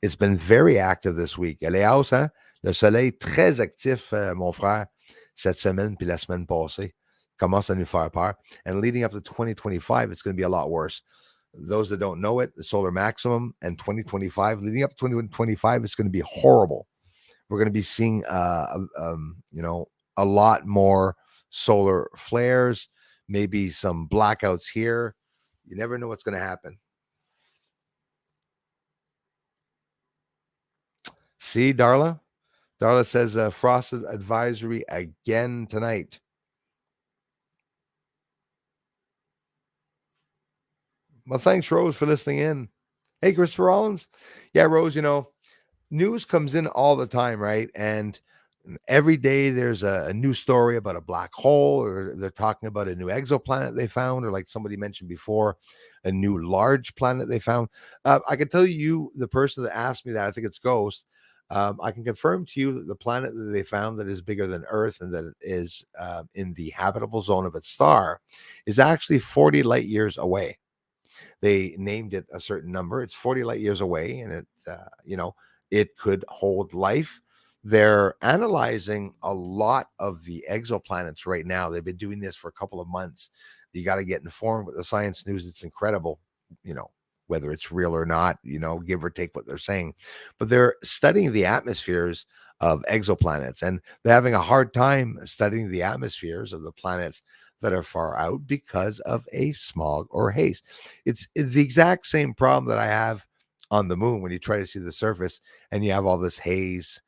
It's been very active this week. Elle est hausse, hein? Le soleil très actif, mon frère, cette semaine puis la semaine passée. Commence à nous faire peur. And leading up to 2025, it's going to be a lot worse. Those that don't know it, the solar maximum and 2025, leading up to 2025, it's going to be horrible. We're going to be seeing, a lot more solar flares, maybe some blackouts here. You never know what's going to happen. See, Darla? Darla says frosted advisory again tonight. Well, thanks, Rose, for listening in. Hey, Christopher Rollins. Yeah, Rose, news comes in all the time, right? And every day there's a new story about a black hole, or they're talking about a new exoplanet they found, or like somebody mentioned before, a new large planet they found. I can tell you, the person that asked me that, I think it's Ghost. I can confirm to you that the planet that they found that is bigger than Earth and that it is in the habitable zone of its star is actually 40 light years away. They named it a certain number. It's 40 light years away, and it could hold life. They're analyzing a lot of the exoplanets right now. They've been doing this for a couple of months. You got to get informed with the science news. It's incredible, whether it's real or not, give or take what they're saying. But they're studying the atmospheres of exoplanets, and they're having a hard time studying the atmospheres of the planets that are far out because of a smog or haze. It's the exact same problem that I have on the moon when you try to see the surface and you have all this haze,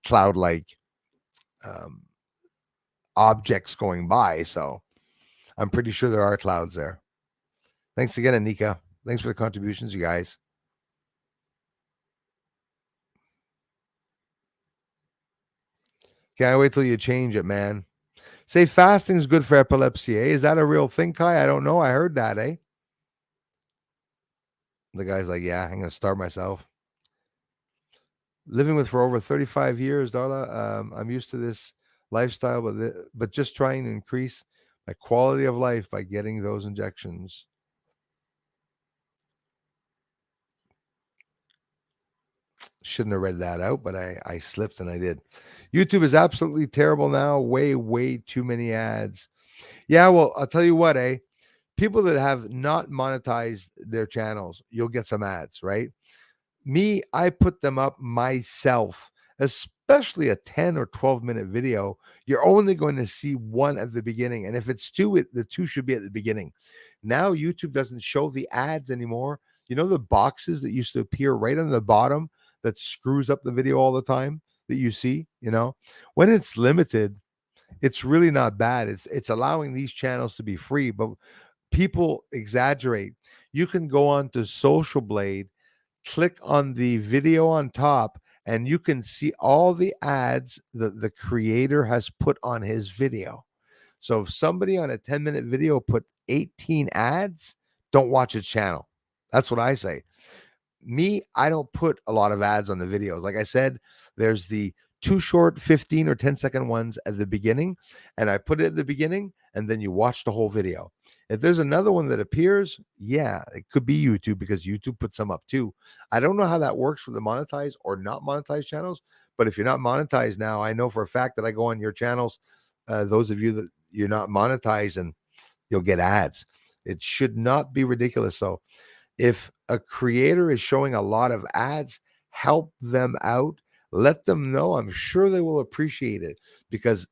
cloud-like um, objects going by. So I'm pretty sure there are clouds there. Thanks again, Anika. Thanks for the contributions, you guys. Can't wait till you change it, man. Say fasting's good for epilepsy, eh? Is that a real thing, Kai? I don't know. I heard that, eh? The guy's like, yeah, I'm gonna starve myself. Living with for over 35 years, Darla. I'm used to this lifestyle, but just trying to increase my quality of life by getting those injections. Shouldn't have read that out, but I slipped and I did. YouTube is absolutely terrible now. Way too many ads. Yeah, well, I'll tell you what, eh? People that have not monetized their channels, you'll get some ads, right? Me, I put them up myself, especially a 10 or 12-minute video. You're only going to see one at the beginning. And if it's two, the two should be at the beginning. Now, YouTube doesn't show the ads anymore. You know, the boxes that used to appear right on the bottom that screws up the video all the time that you see, when it's limited, it's really not bad. It's allowing these channels to be free, but people exaggerate. You can go on to Social Blade, click on the video on top, and you can see all the ads that the creator has put on his video. So if somebody on a 10-minute video put 18 ads, don't watch his channel. That's what I say. Me, I don't put a lot of ads on the videos. Like I said, there's the two short 15 or 10-second ones at the beginning, and I put it at the beginning, and then you watch the whole video. If there's another one that appears, yeah, it could be YouTube because YouTube puts some up too. I don't know how that works with the monetized or not monetized channels, but if you're not monetized now, I know for a fact that I go on your channels, those of you that you're not monetized, and you'll get ads. It should not be ridiculous. So if a creator is showing a lot of ads, help them out. Let them know. I'm sure they will appreciate it because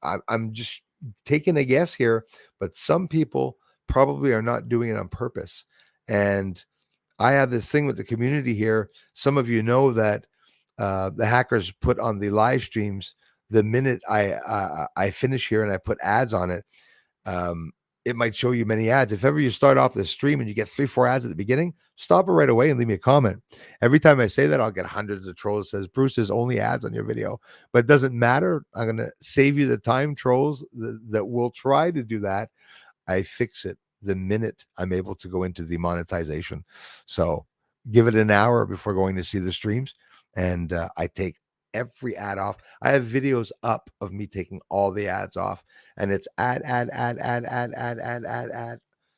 I'm just taking a guess here, but some people probably are not doing it on purpose. And I have this thing with the community here. Some of you know that the hackers put on the live streams the minute I finish here and I put ads on it. It might show you many ads. If ever you start off the stream and you get 3-4 ads at the beginning, stop it right away and leave me a comment. Every time I say that, I'll get hundreds of trolls that says, Bruce, there's only ads on your video. But it doesn't matter. I'm going to save you the time, trolls, that will try to do that. I fix it the minute I'm able to go into the monetization. So give it an hour before going to see the streams. And I take every ad off. I have videos up of me taking all the ads off, and it's ad,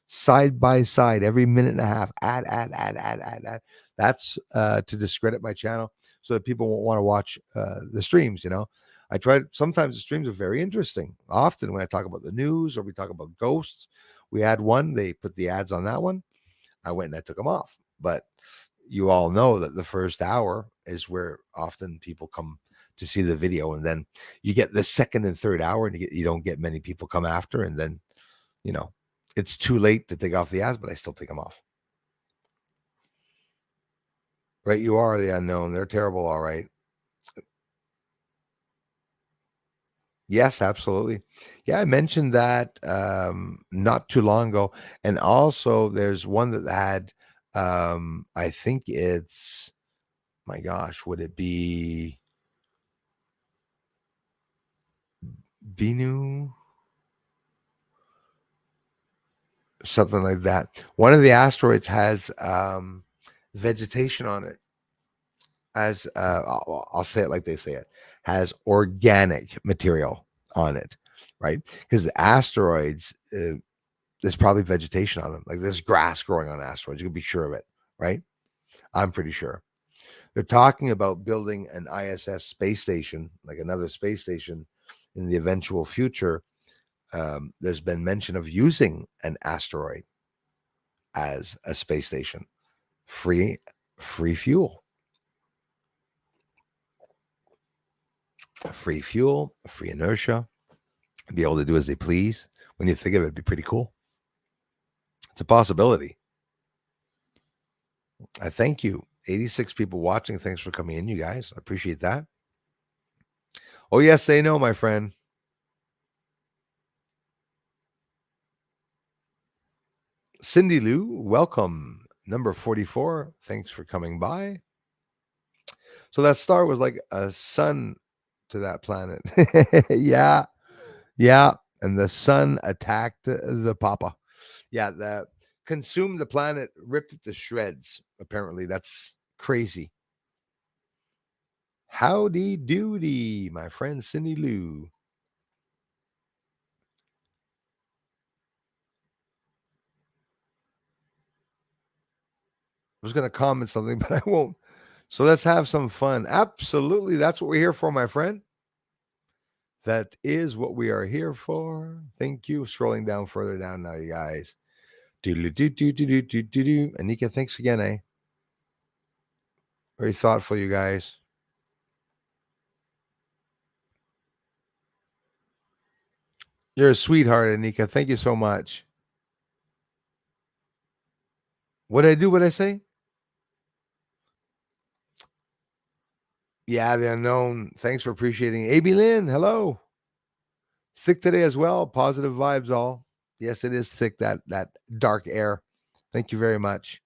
side by side, every minute and a half, ad. That's to discredit my channel so that people won't want to watch the streams. I tried. Sometimes the streams are very interesting. Often when I talk about the news or we talk about ghosts, we had one, they put the ads on that one. I went and I took them off. But you all know that the first hour is where often people come to see the video, and then you get the second and third hour, and you don't get many people come after, and then it's too late to take off the ads, but I still take them off. Right? You are the unknown. They're terrible, all right. Yes, absolutely. Yeah, I mentioned that not too long ago, and also there's one that had I think it's, my gosh, would it be Binu? Something like that. One of the asteroids has vegetation on it, as I'll say it like they say it, has organic material on it, right? Because the asteroids, there's probably vegetation on them. Like there's grass growing on asteroids. You can be sure of it, right? I'm pretty sure. They're talking about building an ISS space station, like another space station in the eventual future. There's been mention of using an asteroid as a space station. Free fuel. free fuel, free inertia, be able to do as they please. When you think of it, it'd be pretty cool. It's a possibility. I thank you. 86 people watching. Thanks for coming in, you guys. I appreciate that. Oh, yes, they know, my friend. Cindy Lou, welcome. Number 44. Thanks for coming by. So that star was like a sun to that planet. Yeah. Yeah. And the sun attacked the papa. Yeah. That consumed the planet, ripped it to shreds. Apparently, that's crazy. Howdy doody, my friend Cindy Lou. I was going to comment something, but I won't. So let's have some fun. Absolutely. That's what we're here for, my friend. That is what we are here for. Thank you. Scrolling down further down now, you guys. Anika, thanks again, eh? Very thoughtful, you guys. You're a sweetheart, Anika. Thank you so much. What did I do? What did I say? Yeah, the unknown. Thanks for appreciating. AB Lynn, hello. Thick today as well. Positive vibes all. Yes, it is thick, that dark air. Thank you very much.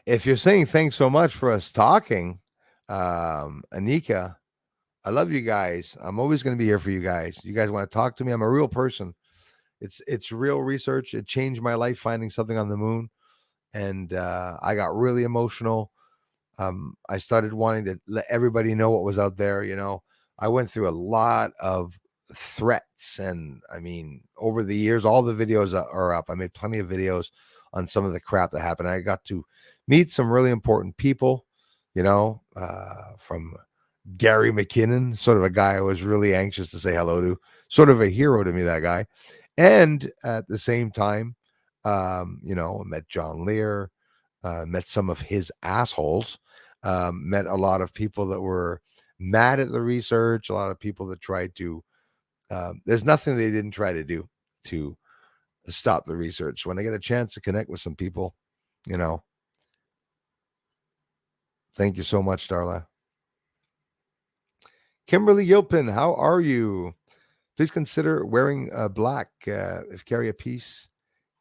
If you're saying thanks so much for us talking, Anika, I love you guys. I'm always going to be here for you guys. You guys want to talk to me? I'm a real person. It's real research. It changed my life finding something on the moon, and I got really emotional. I started wanting to let everybody know what was out there. I went through a lot of threats, and I mean, over the years, all the videos are up. I made plenty of videos on some of the crap that happened. I got to meet some really important people, from Gary McKinnon, sort of a guy I was really anxious to say hello to, sort of a hero to me, that guy. And at the same time, met John Lear, met some of his assholes, met a lot of people that were mad at the research, a lot of people that tried to, there's nothing they didn't try to do to stop the research. When I get a chance to connect with some people, thank you so much, Darla. Kimberly Gilpin, how are you? Please consider wearing black if carry a piece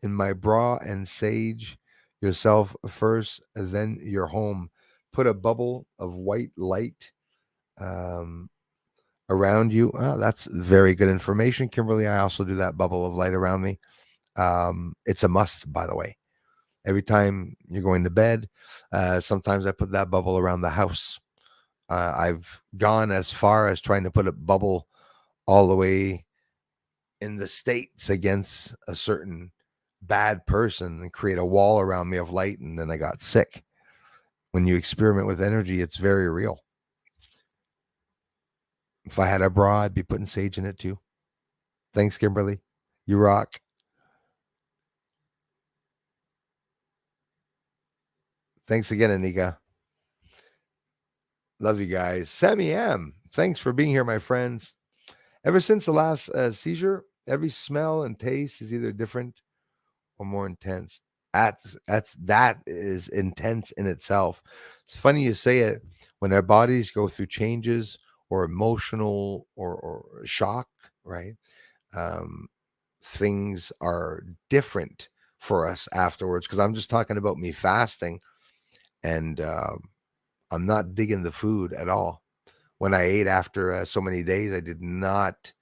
in my bra and sage yourself first, then your home. Put a bubble of white light around you. Oh, that's very good information, Kimberly. I also do that bubble of light around me. It's a must, by the way. Every time you're going to bed, sometimes I put that bubble around the house. I've gone as far as trying to put a bubble all the way in the States against a certain bad person and create a wall around me of light, and then I got sick. When you experiment with energy, it's very real. If I had a bra, I'd be putting sage in it too. Thanks, Kimberly. You rock. Thanks again, Anika. Love you guys. Sammy M, thanks for being here, my friends. Ever since the last seizure, every smell and taste is either different or more intense. That is intense in itself. It's funny you say it. When our bodies go through changes or emotional or shock, right? Um, things are different for us afterwards. Because I'm just talking about me fasting, and I'm not digging the food at all. When I ate after so many days, I did not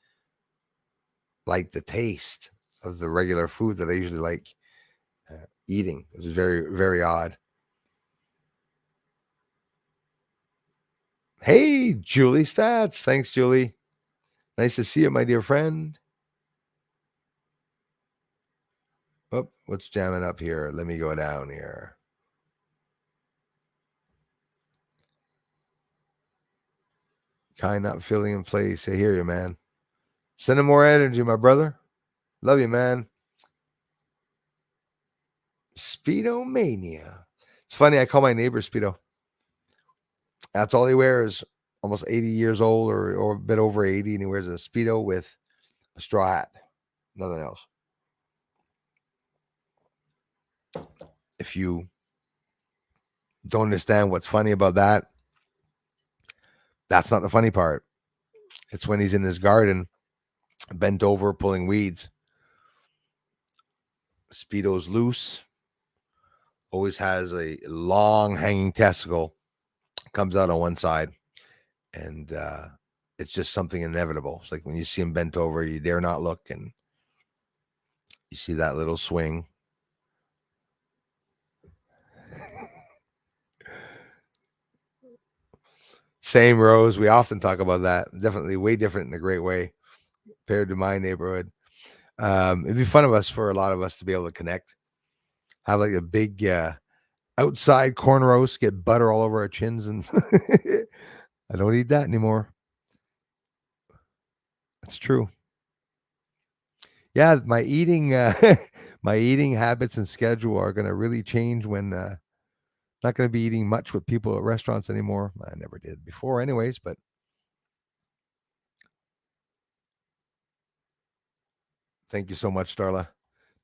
like the taste of the regular food that I usually like eating. It was very, very odd. Hey, Julie Stats. Thanks, Julie. Nice to see you, my dear friend. Oh, what's jamming up here? Let me go down here. Kind not feeling in place. I hear you, man. Sending more energy, my brother. Love you, man. Speedo Mania. It's funny, I call my neighbor Speedo. That's all he wears. Almost 80 years old or a bit over 80, and he wears a Speedo with a straw hat. Nothing else. If you don't understand what's funny about that, that's not the funny part. It's when he's in his garden, bent over, pulling weeds. Speedo's loose. Always has a long hanging testicle. Comes out on one side. And it's just something inevitable. It's like when you see him bent over, you dare not look, and you see that little swing. Same, Rose. We often talk about that. Definitely way different in a great way compared to my neighborhood. It'd be fun for a lot of us to be able to connect. Have like a big outside corn roast, get butter all over our chins, and I don't eat that anymore. That's true. Yeah, my eating my eating habits and schedule are going to really change when not going to be eating much with people at restaurants anymore. I never did before anyways, but thank you so much, Darla.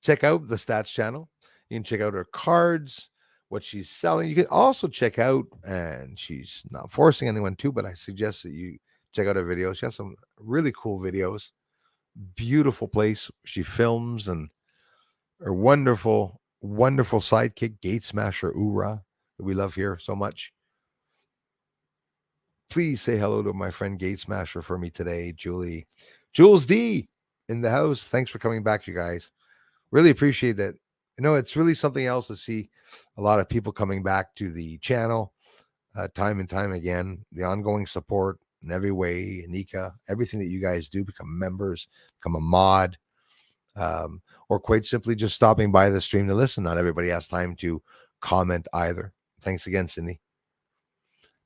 Check out the stats channel. You can check out her cards, what she's selling. You can also check out, and she's not forcing anyone to, but I suggest that you check out her videos. She has some really cool videos. Beautiful place. She films, and her wonderful, wonderful sidekick, Gate Smasher Ura, that we love here so much. Please say hello to my friend Gate Smasher for me today, Julie. Jules D in the house. Thanks for coming back, you guys. Really appreciate that. It's really something else to see a lot of people coming back to the channel time and time again. The ongoing support in every way, Anika, everything that you guys do, become members, become a mod, or quite simply just stopping by the stream to listen. Not everybody has time to comment either. Thanks again, Cindy.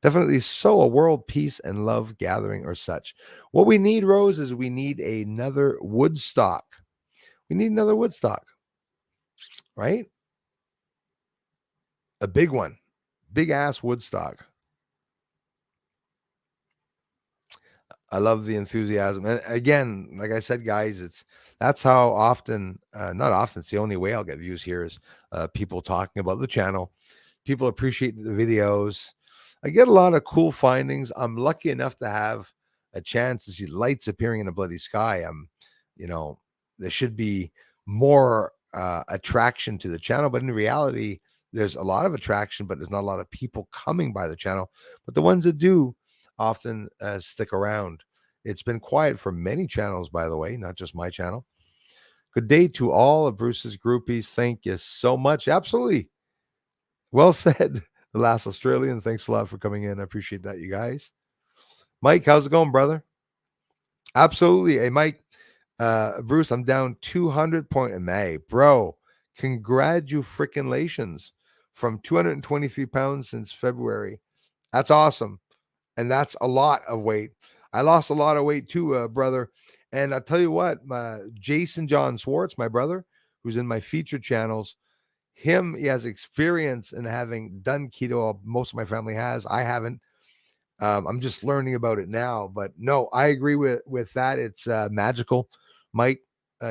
Definitely sow a world peace and love gathering or such. What we need, Rose, is we need another Woodstock. We need another Woodstock, right? A big one, big ass Woodstock. I love the enthusiasm. And again, like I said, guys, that's how often, not often, it's the only way I'll get views here is people talking about the channel. People appreciate the videos. I get a lot of cool findings. I'm lucky enough to have a chance to see lights appearing in a bloody sky. There should be more attraction to the channel, but in reality, there's a lot of attraction, but there's not a lot of people coming by the channel. But the ones that do often stick around. It's been quiet for many channels, by the way, not just my channel. Good day to all of Bruce's groupies. Thank you so much. Absolutely. Well said. The last Australian. Thanks a lot for coming in. I appreciate that, you guys. Mike, how's it going, brother? Absolutely. Hey, Mike, Bruce, I'm down 200 point in May. Bro, congratulations from 223 pounds since February. That's awesome. And that's a lot of weight. I lost a lot of weight too, brother. And I'll tell you what, Jason John Swartz, my brother, who's in my featured channels, he has experience in having done keto. Most of my family has. I haven't. I'm just learning about it now. But no, I agree with that. It's magical. Mike,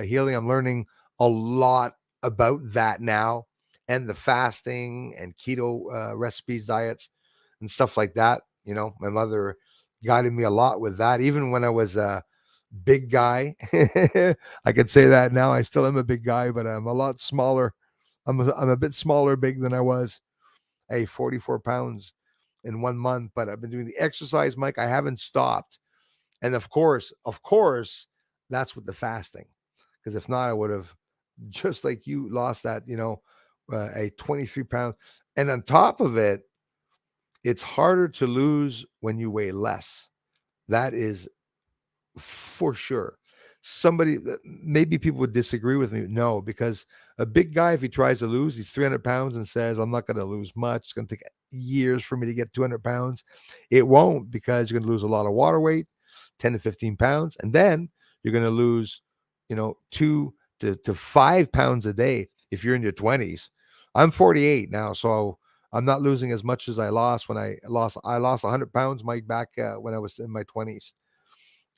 healing, I'm learning a lot about that now, and the fasting and keto recipes, diets, and stuff like that. My mother guided me a lot with that. Even when I was a big guy, I could say that now. I still am a big guy, but I'm a lot smaller. I'm a bit smaller big than I was. 44 pounds in 1 month, but I've been doing the exercise, Mike. I haven't stopped. And of course, that's with the fasting. Because if not, I would have, just like you, lost that, a 23 pounds. And on top of it, it's harder to lose when you weigh less. That is for sure. Maybe people would disagree with me. No, because a big guy, if he tries to lose, he's 300 pounds and says, I'm not going to lose much. It's going to take years for me to get 200 pounds. It won't, because you're going to lose a lot of water weight, 10 to 15 pounds. And then you're going to lose, 2 to 5 pounds a day if you're in your 20s. I'm 48 now, so I'm not losing as much as I lost when I lost 100 pounds, Mike, back when I was in my 20s,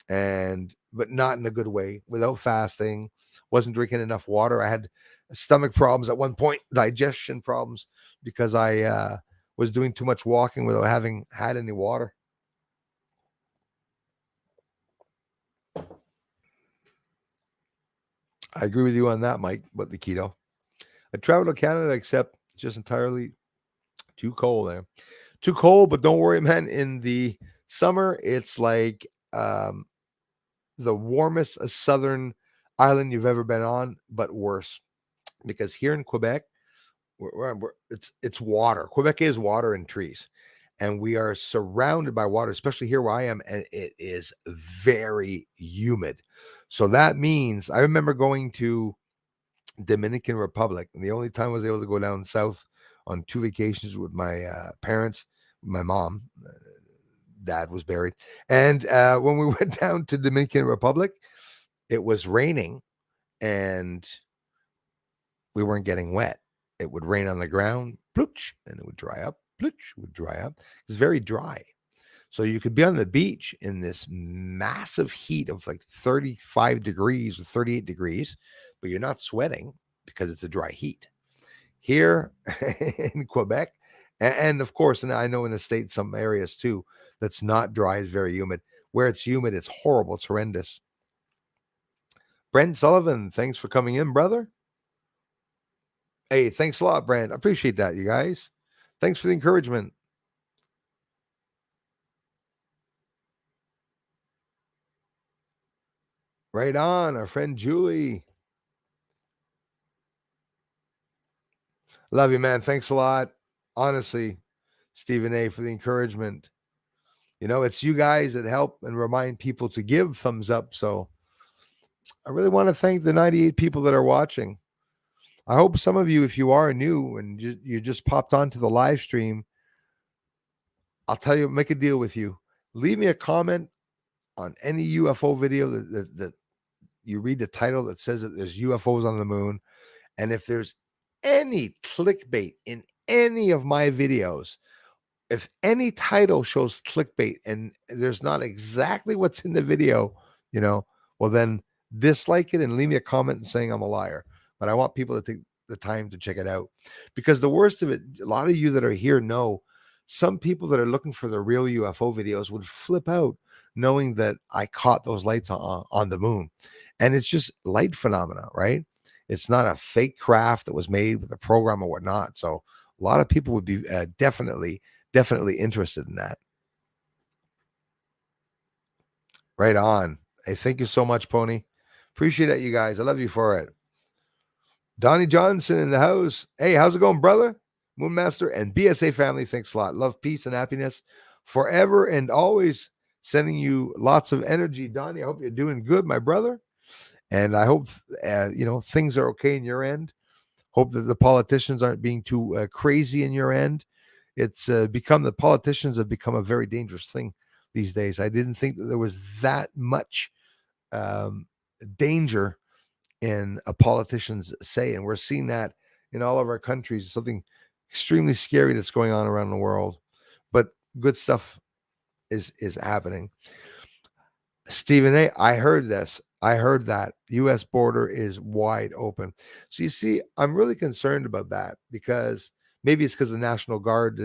and but not in a good way. Without fasting, wasn't drinking enough water. I had stomach problems at one point, digestion problems, because I was doing too much walking without having had any water. I agree with you on that, Mike, about the keto. I traveled to Canada, except just entirely too cold there. Too cold, but don't worry, man. In the summer, it's like the warmest southern island you've ever been on, but worse. Because here in Quebec, it's water. Quebec is water and trees, and we are surrounded by water, especially here where I am, and it is very humid. So that means I remember going to Dominican Republic, and the only time I was able to go down south on 2 vacations with my parents, my mom, dad was buried, and when we went down to Dominican Republic, it was raining, and we weren't getting wet. It would rain on the ground, plooch, and it would dry up, plooch, would dry up. It's very dry. So you could be on the beach in this massive heat of like 35 degrees or 38 degrees, but you're not sweating because it's a dry heat. Here in Quebec, and of course, and I know in the States, some areas too, that's not dry, is very humid. Where it's humid, it's horrible, it's horrendous. Brent Sullivan, thanks for coming in, brother. Hey, thanks a lot, Brent. I appreciate that, you guys. Thanks for the encouragement. Right on, our friend Julie. Love you, man. Thanks a lot. Honestly, Stephen A, for the encouragement. You know, it's you guys that help and remind people to give thumbs up. So I really want to thank the 98 people that are watching. I hope some of you, if you are new and you just popped onto the live stream, I'll tell you, make a deal with you. Leave me a comment on any UFO video that you read the title that says that there's UFOs on the moon. And if there's any clickbait in any of my videos, if any title shows clickbait and there's not exactly what's in the video, well, then dislike it and leave me a comment and saying I'm a liar. But I want people to take the time to check it out, because the worst of it, a lot of you that are here know some people that are looking for the real UFO videos would flip out knowing that I caught those lights on the moon. And it's just light phenomena, right? It's not a fake craft that was made with a program or whatnot. So a lot of people would be definitely interested in that. Right on. Hey, thank you so much, Pony. Appreciate it, you guys. I love you for it. Donnie Johnson in the house. Hey, how's it going, brother? Moonmaster and BSA family, thanks a lot. Love, peace, and happiness forever and always. Sending you lots of energy, Donnie. I hope you're doing good, my brother. And I hope, things are okay in your end. Hope that the politicians aren't being too crazy in your end. It's the politicians have become a very dangerous thing these days. I didn't think that there was that much danger in a politician's say, and we're seeing that in all of our countries. Something extremely scary that's going on around the world, but good stuff is happening. Stephen A, I heard this. I heard that U.S. border is wide open. So you see, I'm really concerned about that, because maybe it's because the National Guard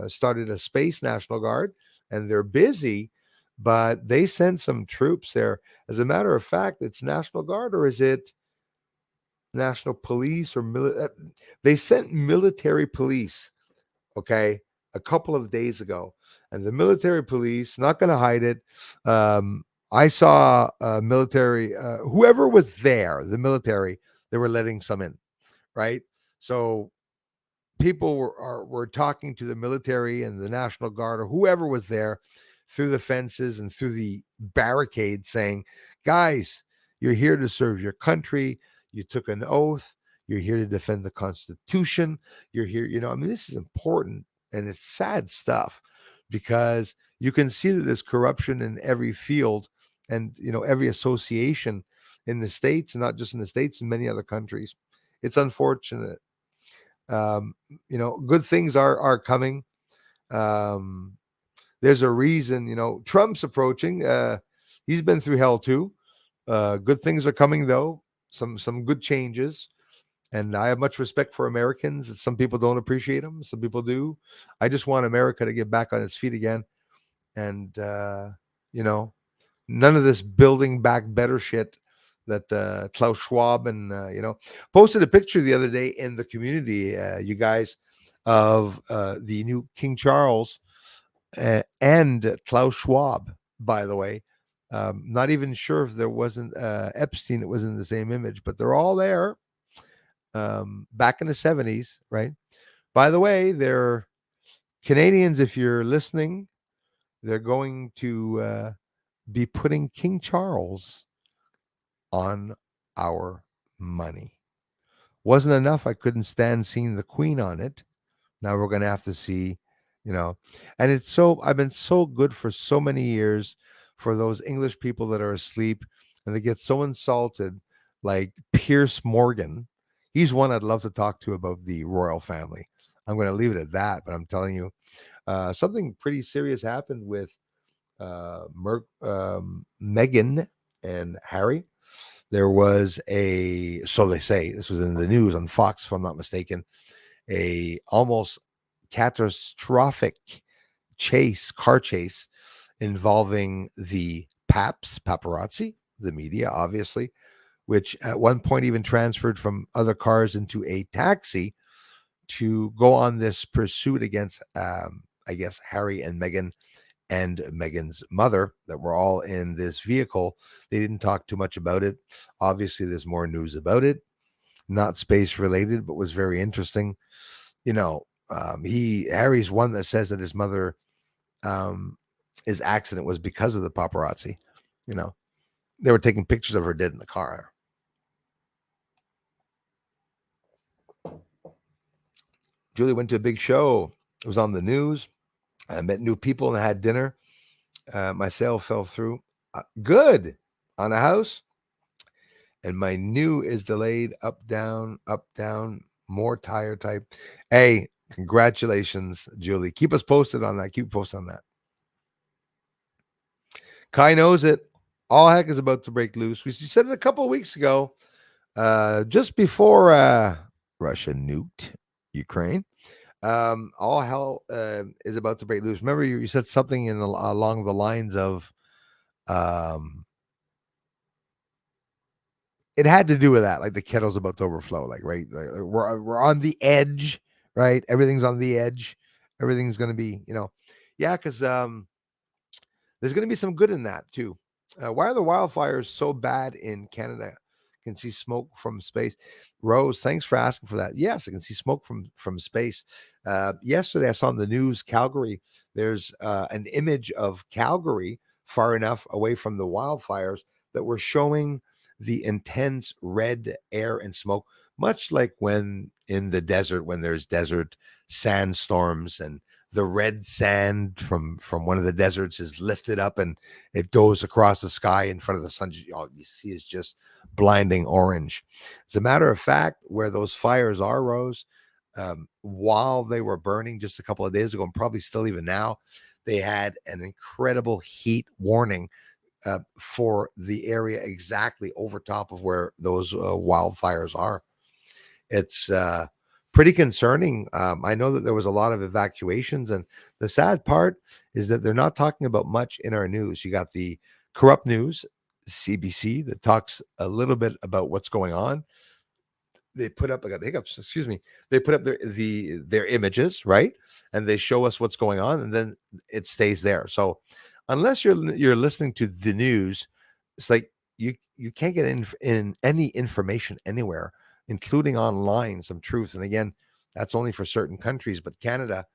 started a space National Guard and they're busy, but they sent some troops there. As a matter of fact, it's National Guard, or is it National Police or they sent military police, okay, a couple of days ago. And the military police, not going to hide it. I saw military, whoever was there, the military, they were letting some in, right? So people were talking to the military and the National Guard or whoever was there through the fences and through the barricade, saying, guys, you're here to serve your country. You took an oath. You're here to defend the Constitution. You're here, this is important, and it's sad stuff, because you can see that there's corruption in every field and, every association in the States, and not just in the States, in many other countries. It's unfortunate. Um, good things are coming. Um, there's a reason, Trump's approaching. He's been through hell too. Good things are coming though. Some good changes. And I have much respect for Americans. Some people don't appreciate them. Some people do. I just want America to get back on its feet again. And, you know, none of this building back better shit that Klaus Schwab and, posted a picture the other day in the community, you guys, of the new King Charles and Klaus Schwab, by the way. Not even sure if there wasn't Epstein, it was in the same image, but they're all there back in the 70s, right? By the way, they're Canadians, if you're listening, they're going to be putting King Charles on our money. Wasn't enough. I couldn't stand seeing the Queen on it. Now we're going to have to see, and I've been so good for so many years for those English people that are asleep and they get so insulted, like Pierce Morgan. He's one I'd love to talk to about the royal family. I'm going to leave it at that, but I'm telling you, something pretty serious happened with Meghan and Harry. There was so they say, this was in the news on Fox, if I'm not mistaken, a almost catastrophic car chase involving the paparazzi, the media, obviously, which at one point even transferred from other cars into a taxi to go on this pursuit against, I guess, Harry and Meghan and Meghan's mother, that were all in this vehicle. They didn't talk too much about it. Obviously, there's more news about it, not space related, but was very interesting. Harry's one that says that his mother, his accident was because of the paparazzi. They were taking pictures of her dead in the car. Julie went to a big show. It was on the news. I met new people and I had dinner. My sale fell through. Good on a house. And my new is delayed, up, down, more tire type. Hey, congratulations, Julie. Keep us posted on that. Keep posted on that. Kai knows it. All heck is about to break loose. We said it a couple of weeks ago, just before Russia nuked Ukraine. All hell is about to break loose. Remember, you said something along the lines of, it had to do with that, like the kettle's about to overflow, like, right? Like, we're on the edge, right? Everything's on the edge. Everything's going to be, yeah, because there's going to be some good in that too. Why are the wildfires so bad in Canada? Can see smoke from space. Rose, thanks for asking for that. Yes, I can see smoke from space. Yesterday, I saw on the news Calgary. There's an image of Calgary far enough away from the wildfires that we're showing the intense red air and smoke, much like when in the desert, when there's desert sandstorms and the red sand from one of the deserts is lifted up and it goes across the sky in front of the sun. All you see is just blinding orange. As a matter of fact, where those fires are, Rose, while they were burning just a couple of days ago, and probably still even now, they had an incredible heat warning for the area exactly over top of where those wildfires are. It's pretty concerning. I know that there was a lot of evacuations, and the sad part is that they're not talking about much in our news. You got the corrupt news, CBC, that talks a little bit about what's going on. They put up, I got hiccups, excuse me. They put up their images, right? And they show us what's going on, and then it stays there. So unless you're listening to the news, it's like you can't get in any information anywhere, including online, some truth. And again, that's only for certain countries, but Canada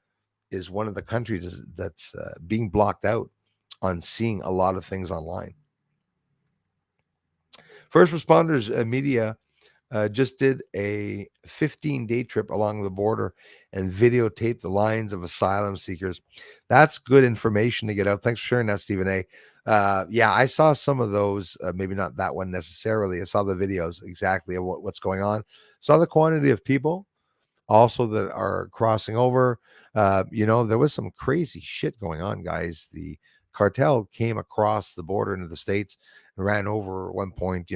is one of the countries that's being blocked out on seeing a lot of things online. First responders media just did a 15-day trip along the border and videotaped the lines of asylum seekers. That's good information to get out. Thanks for sharing that, Stephen A. Yeah, I saw some of those, maybe not that one necessarily. I saw the videos exactly of what's going on. Saw the quantity of people. also that are crossing over. There was some crazy shit going on, guys. The cartel came across the border into the States and ran over at one point,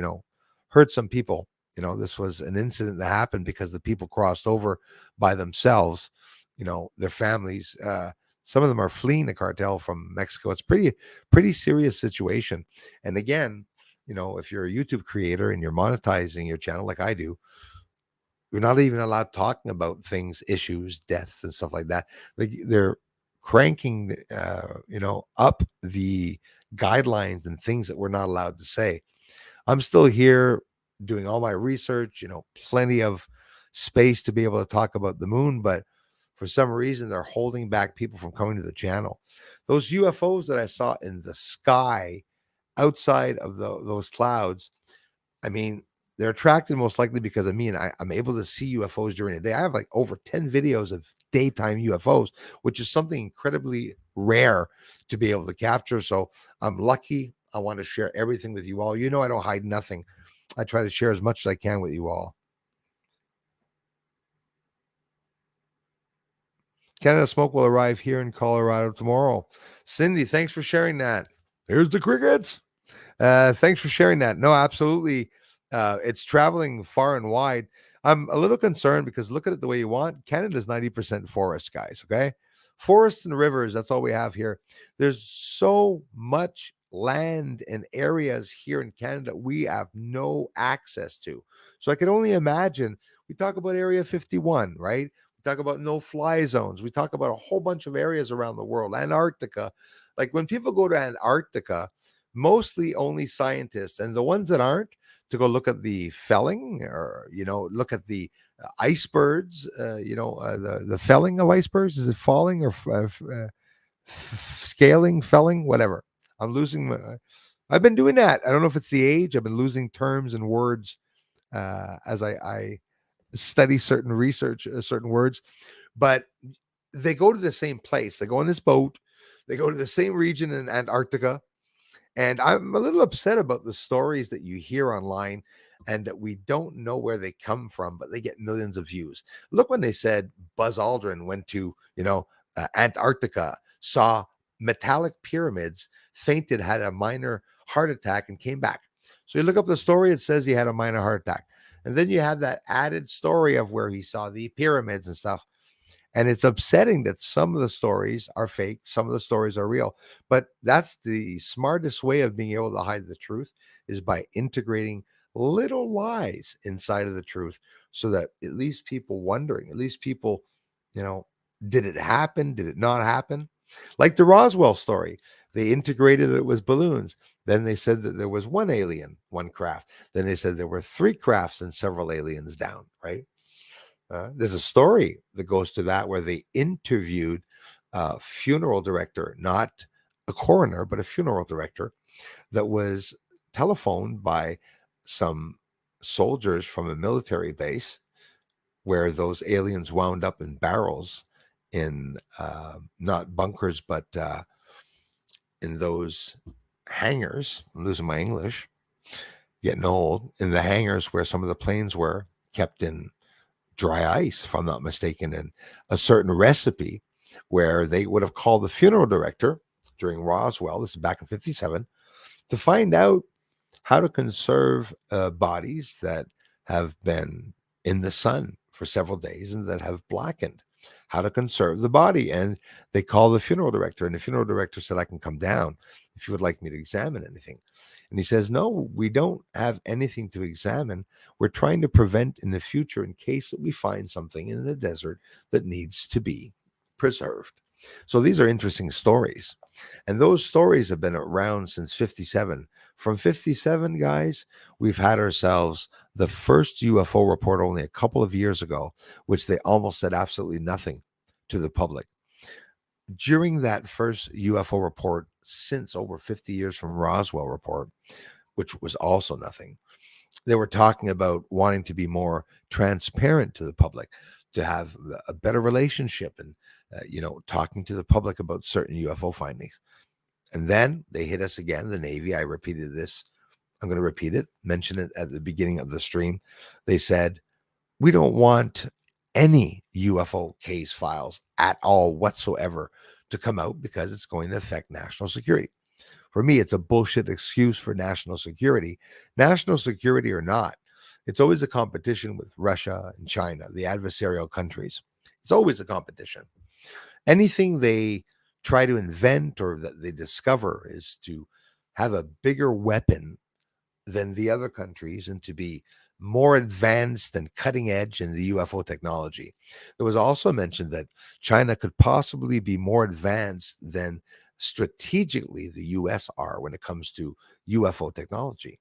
hurt some people. This was an incident that happened because the people crossed over by themselves, their families. Some of them are fleeing the cartel from Mexico. It's pretty serious situation. And again, if you're a YouTube creator and you're monetizing your channel like I do, you're not even allowed talking about things, issues, deaths, and stuff like that. They're cranking, up the guidelines and things that we're not allowed to say. I'm still here doing all my research, plenty of space to be able to talk about the moon, but for some reason they're holding back people from coming to the channel. Those UFOs that I saw in the sky outside of those clouds, I mean, they're attracted most likely because of me, and I'm able to see UFOs during the day. I have like over 10 videos of daytime UFOs, which is something incredibly rare to be able to capture. So I'm lucky. I want to share everything with you all. I don't hide nothing. I try to share as much as I can with you all. Canada Smoke will arrive here in Colorado tomorrow. Cindy, thanks for sharing that. Here's the crickets. Thanks for sharing that. No, absolutely. It's traveling far and wide. I'm a little concerned because look at it the way you want. Canada's 90% forest, guys. Okay. Forests and rivers. That's all we have here. There's so much land and areas here in Canada we have no access to. So I can only imagine. We talk about Area 51, right? We talk about no fly zones. We talk about a whole bunch of areas around the world. Antarctica. Like when people go to Antarctica, mostly only scientists and the ones that aren't to go look at the felling or look at the icebergs, the felling of icebergs. Is it falling or scaling, felling, whatever? I've been doing that. I don't know if it's the age. I've been losing terms and words as I study certain research, certain words. But they go to the same place. They go on this boat. They go to the same region in Antarctica. And I'm a little upset about the stories that you hear online and that we don't know where they come from, but they get millions of views. Look, when they said Buzz Aldrin went to, Antarctica, saw metallic pyramids, fainted, had a minor heart attack, and came back. So you look up the story, it says he had a minor heart attack. And then you have that added story of where he saw the pyramids and stuff. And it's upsetting that some of the stories are fake, some of the stories are real. But that's the smartest way of being able to hide the truth is by integrating little lies inside of the truth so that at least people wondering, at least people, did it happen? Did it not happen? Like the Roswell story, they integrated that it was balloons. Then they said that there was one alien, one craft. Then they said there were three crafts and several aliens down, right? There's a story that goes to that where they interviewed a funeral director, not a coroner, but a funeral director that was telephoned by some soldiers from a military base where those aliens wound up in barrels in not bunkers, but in those hangars. I'm losing my English, getting old. In the hangars where some of the planes were kept in dry ice, if I'm not mistaken, and a certain recipe where they would have called the funeral director during Roswell, this is back in 57, to find out how to conserve bodies that have been in the sun for several days and that have blackened, how to conserve the body. And they called the funeral director, and the funeral director said, I can come down if you would like me to examine anything. And he says, no, we don't have anything to examine. We're trying to prevent in the future in case that we find something in the desert that needs to be preserved. So these are interesting stories. And those stories have been around since 57. From 57, guys, we've had ourselves the first UFO report only a couple of years ago, which they almost said absolutely nothing to the public. During that first UFO report, since over 50 years from Roswell report, which was also nothing, they were talking about wanting to be more transparent to the public, to have a better relationship and, talking to the public about certain UFO findings. And then they hit us again, the Navy. I repeated this. I'm going to repeat it, mention it at the beginning of the stream. They said, we don't want any UFO case files at all whatsoever to come out because it's going to affect national security. For me, it's a bullshit excuse for national security. National security or not, it's always a competition with Russia and China, the adversarial countries. It's always a competition. Anything they try to invent or that they discover is to have a bigger weapon than the other countries and to be more advanced and cutting edge in the UFO technology. It was also mentioned that China could possibly be more advanced than strategically the US are when it comes to UFO technology.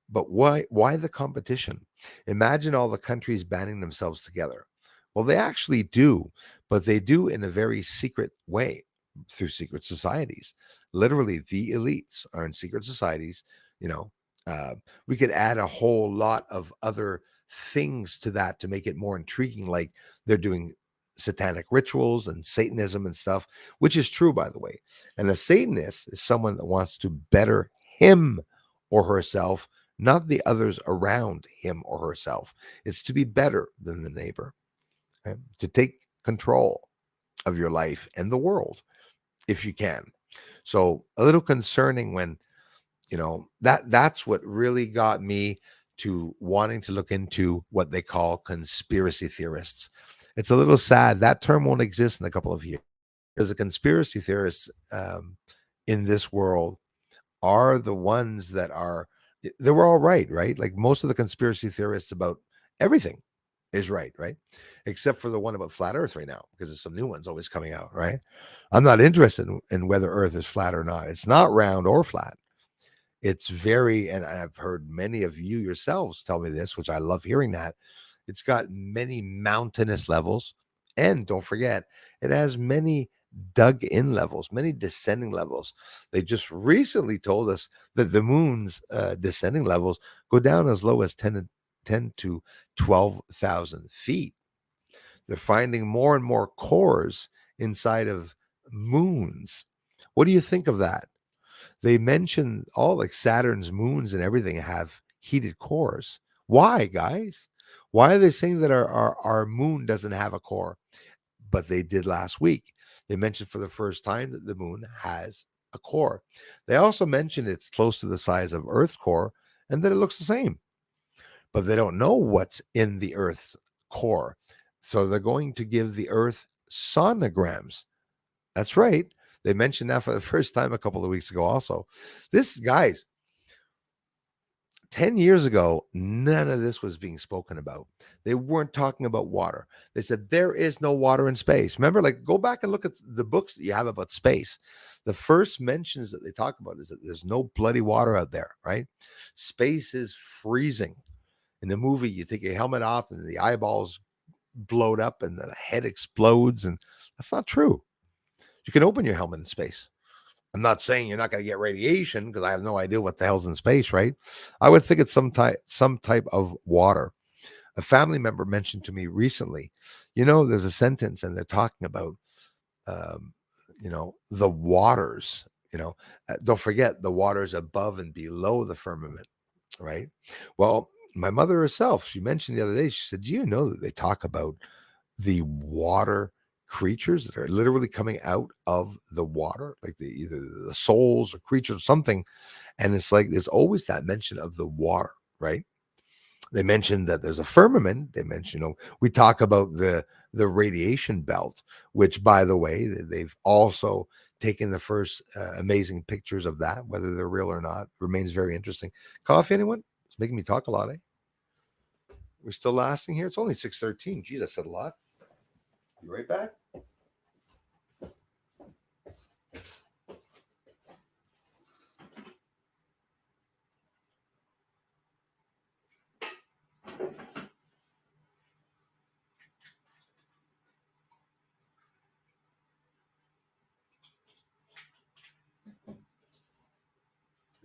But why the competition? Imagine all the countries banding themselves together. Well, they actually do, but they do in a very secret way through secret societies. Literally, the elites are in secret societies. You know, uh, we could add a whole lot of other things to that to make it more intriguing, like they're doing satanic rituals and Satanism and stuff, which is true, by the way. And a Satanist is someone that wants to better him or herself, not the others around him or herself. It's to be better than the neighbor, okay? To take control of your life and the world if you can. So a little concerning when, that's what really got me to wanting to look into what they call conspiracy theorists. It's a little sad that term won't exist in a couple of years because the conspiracy theorists in this world are the ones that are they were all right? Like most of the conspiracy theorists about everything is right? Except for the one about flat Earth right now, because there's some new ones always coming out, right? I'm not interested in whether Earth is flat or not. It's not round or flat. It's very, and I've heard many of you yourselves tell me this, which I love hearing that. It's got many mountainous levels. And don't forget, it has many dug in levels, many descending levels. They just recently told us that the moon's descending levels go down as low as 10 to 12,000 feet. They're finding more and more cores inside of moons. What do you think of that? They mention all like Saturn's moons and everything have heated cores. Why, guys? Why are they saying that our moon doesn't have a core? But they did last week. They mentioned for the first time that the moon has a core. They also mentioned it's close to the size of Earth's core and that it looks the same. But they don't know what's in the Earth's core. So they're going to give the Earth sonograms. That's right. They mentioned that for the first time a couple of weeks ago also. This, guys, 10 years ago, none of this was being spoken about. They weren't talking about water. They said there is no water in space. Remember, like go back and look at the books that you have about space. The first mentions that they talk about is that there's no bloody water out there, right? Space is freezing. In the movie, you take your helmet off and the eyeballs blowed up and the head explodes. And that's not true. You can open your helmet in space. I'm not saying you're not going to get radiation because I have no idea what the hell's in space, right? I would think it's some type of water. A family member mentioned to me recently, there's a sentence and they're talking about, um, the waters. Don't forget the waters above and below the firmament, right? Well, my mother herself, she mentioned the other day, she said, "Do you know that they talk about the water creatures that are literally coming out of the water, like either the souls or creatures or something?" And it's like there's always that mention of the water, right? They mentioned that there's a firmament. They mentioned, we talk about the radiation belt, which, by the way, they've also taken the first amazing pictures of that. Whether they're real or not remains very interesting. Coffee, anyone? It's making me talk a lot, eh? We're still lasting here. It's only 6:13. Geez, I said a lot. You right back?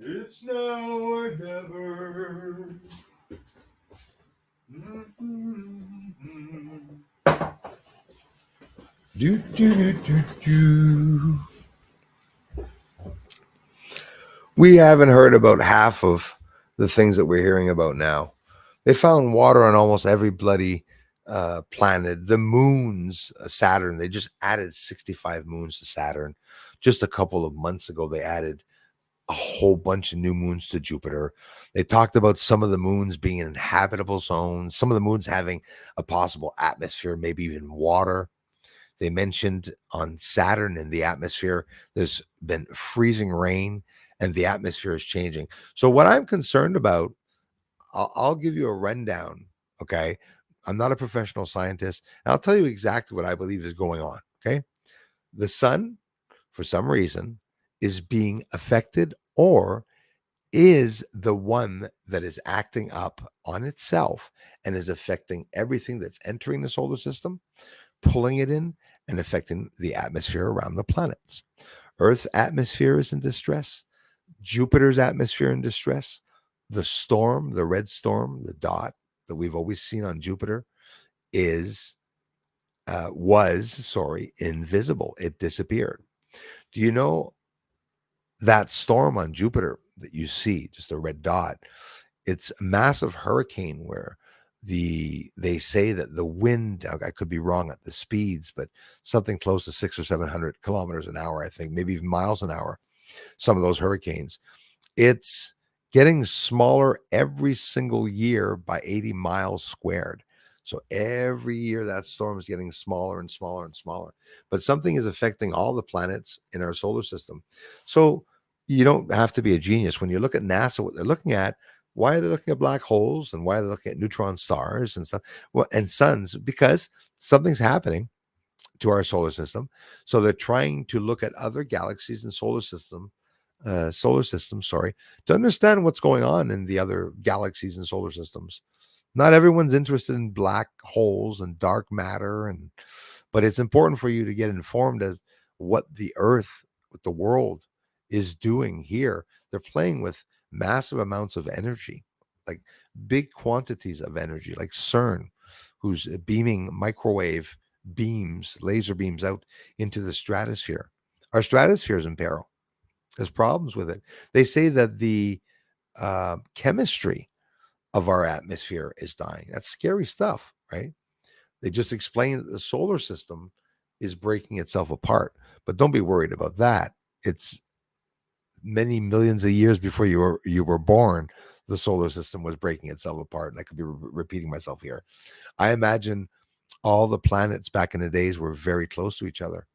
It's now or never. Do, do, do, do, do. We haven't heard about half of the things that we're hearing about now. They found water on almost every bloody planet, the moons, Saturn. They just added 65 moons to Saturn. Just a couple of months ago, they added a whole bunch of new moons to Jupiter. They talked about some of the moons being in inhabitable zones, some of the moons having a possible atmosphere, maybe even water. They mentioned on Saturn in the atmosphere, there's been freezing rain and the atmosphere is changing. So, what I'm concerned about, I'll give you a rundown. Okay. I'm not a professional scientist. And I'll tell you exactly what I believe is going on. Okay. The sun, for some reason, is being affected or is the one that is acting up on itself and is affecting everything that's entering the solar system, pulling it in, and affecting the atmosphere around the planets. Earth's atmosphere is in distress. Jupiter's atmosphere in distress. The storm, the red storm, the dot that we've always seen on Jupiter is was invisible. It disappeared. Do you know that storm on Jupiter that you see, just a red dot? It's a massive hurricane where they say that the wind, I could be wrong at the speeds, but something close to 600 or 700 kilometers an hour, I think, maybe even miles an hour. Some of those hurricanes, it's getting smaller every single year by 80 miles squared. So every year that storm is getting smaller and smaller and smaller. But something is affecting all the planets in our solar system. So you don't have to be a genius. When you look at NASA, what they're looking at, why are they looking at black holes and why are they looking at neutron stars and stuff? Well, and suns, because something's happening to our solar system. So they're trying to look at other galaxies and solar systems, to understand what's going on in the other galaxies and solar systems. Not everyone's interested in black holes and dark matter, but it's important for you to get informed as what the Earth, what the world is doing here. They're playing with massive amounts of energy, like big quantities of energy, like CERN, who's beaming microwave beams, laser beams out into the stratosphere. Our stratosphere is in peril. There's problems with it. They say that the chemistry of our atmosphere is dying. That's scary stuff, right? They just explained that the solar system is breaking itself apart. But don't be worried about that. It's many millions of years before you were born, the solar system was breaking itself apart. And I could be repeating myself here. I imagine all the planets back in the days were very close to each other.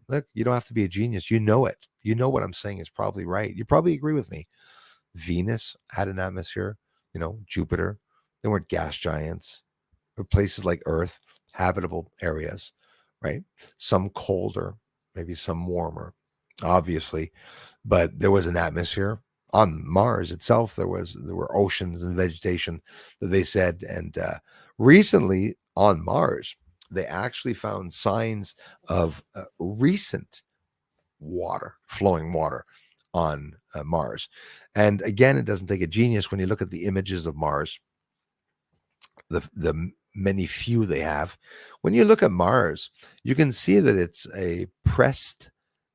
Look, you don't have to be a genius. You know it. You know what I'm saying is probably right. You probably agree with me. Venus had an atmosphere, Jupiter. They weren't gas giants. Or places like Earth, habitable areas, right? Some colder, maybe some warmer, obviously, but there was an atmosphere. On Mars itself, there were oceans and vegetation that they said. And recently on Mars, they actually found signs of recent flowing water on Mars. And again, it doesn't take a genius when you look at the images of Mars, the many few they have. When you look at Mars, you can see that it's a pressed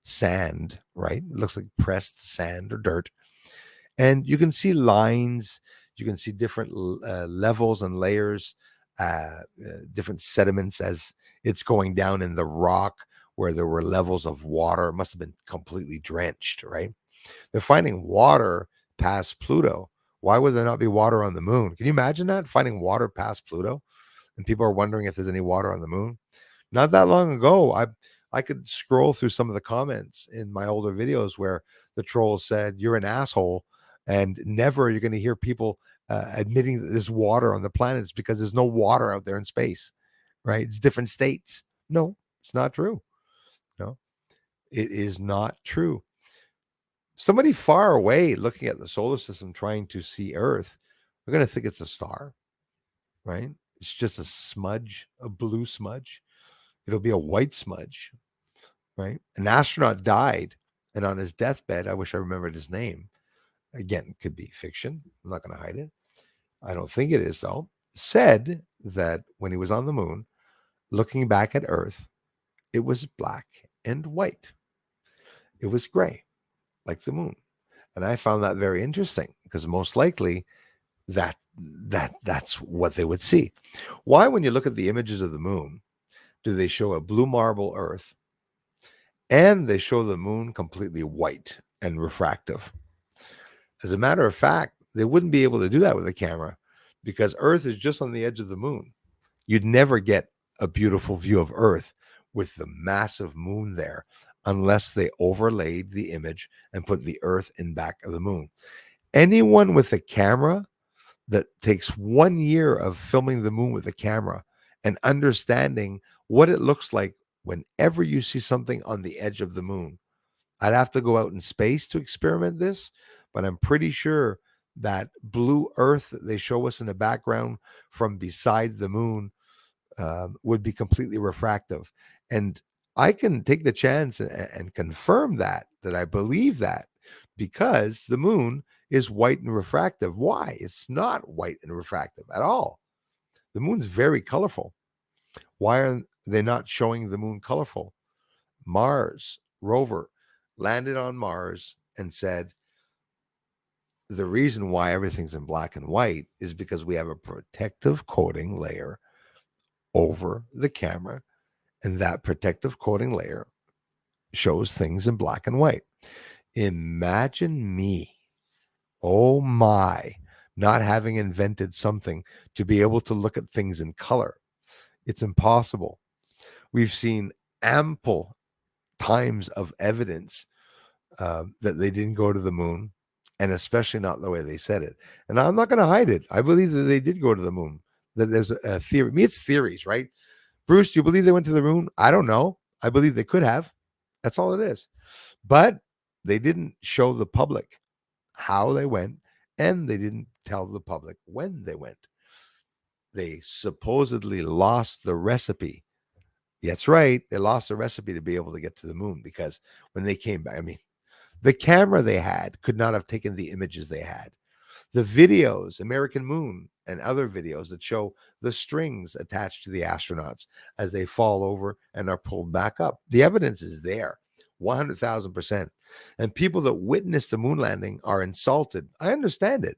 sand, right? It looks like pressed sand or dirt. And you can see lines, you can see different levels and layers, different sediments as it's going down in the rock where there were levels of water. It must have been completely drenched, right? They're finding water past Pluto. Why would there not be water on the moon? Can you imagine that? Finding water past Pluto? And people are wondering if there's any water on the moon. Not that long ago, I could scroll through some of the comments in my older videos where the trolls said, "You're an asshole," and never are you going to hear people admitting that there's water on the planets because there's no water out there in space, right? It's different states. No, it's not true. No, it is not true. Somebody far away looking at the solar system trying to see Earth, they're going to think it's a star, right? It's just a smudge, a blue smudge. It'll be a white smudge, right? An astronaut died, and on his deathbed, I wish I remembered his name. Again, it could be fiction. I'm not going to hide it. I don't think it is, though. Said that when he was on the moon, looking back at Earth, it was black and white. It was gray, like the moon. And I found that very interesting because most likely that's what they would see. Why, when you look at the images of the moon, do they show a blue marble Earth and they show the moon completely white and refractive? As a matter of fact, they wouldn't be able to do that with a camera because Earth is just on the edge of the moon. You'd never get a beautiful view of Earth with the massive moon there unless they overlaid the image and put the Earth in back of the moon. Anyone with a camera that takes 1 year of filming the moon with a camera and understanding what it looks like whenever you see something on the edge of the moon. I'd have to go out in space to experiment this, but I'm pretty sure that blue Earth that they show us in the background from beside the moon would be completely refractive. And I can take the chance and confirm that I believe that because the moon is white and refractive. Why? It's not white and refractive at all. The moon's very colorful. Why are they not showing the moon colorful? Mars rover landed on Mars and said, the reason why everything's in black and white is because we have a protective coating layer over the camera, and that protective coating layer shows things in black and white. Imagine me, oh my, not having invented something to be able to look at things in color. It's impossible. We've seen ample times of evidence that they didn't go to the moon, and especially not the way they said it. And I'm not going to hide it. I believe that they did go to the moon. That there's a theory. Me, it's theories, right? Bruce, do you believe they went to the moon? I don't know. I believe they could have. That's all it is. But they didn't show the public how they went, and they didn't tell the public when they went. They supposedly lost the recipe. That's right. They lost the recipe to be able to get to the moon because when they came back, I mean, the camera they had could not have taken the images they had. The videos, American Moon and other videos that show the strings attached to the astronauts as they fall over and are pulled back up. The evidence is there, 100,000%. And people that witnessed the moon landing are insulted. I understand it,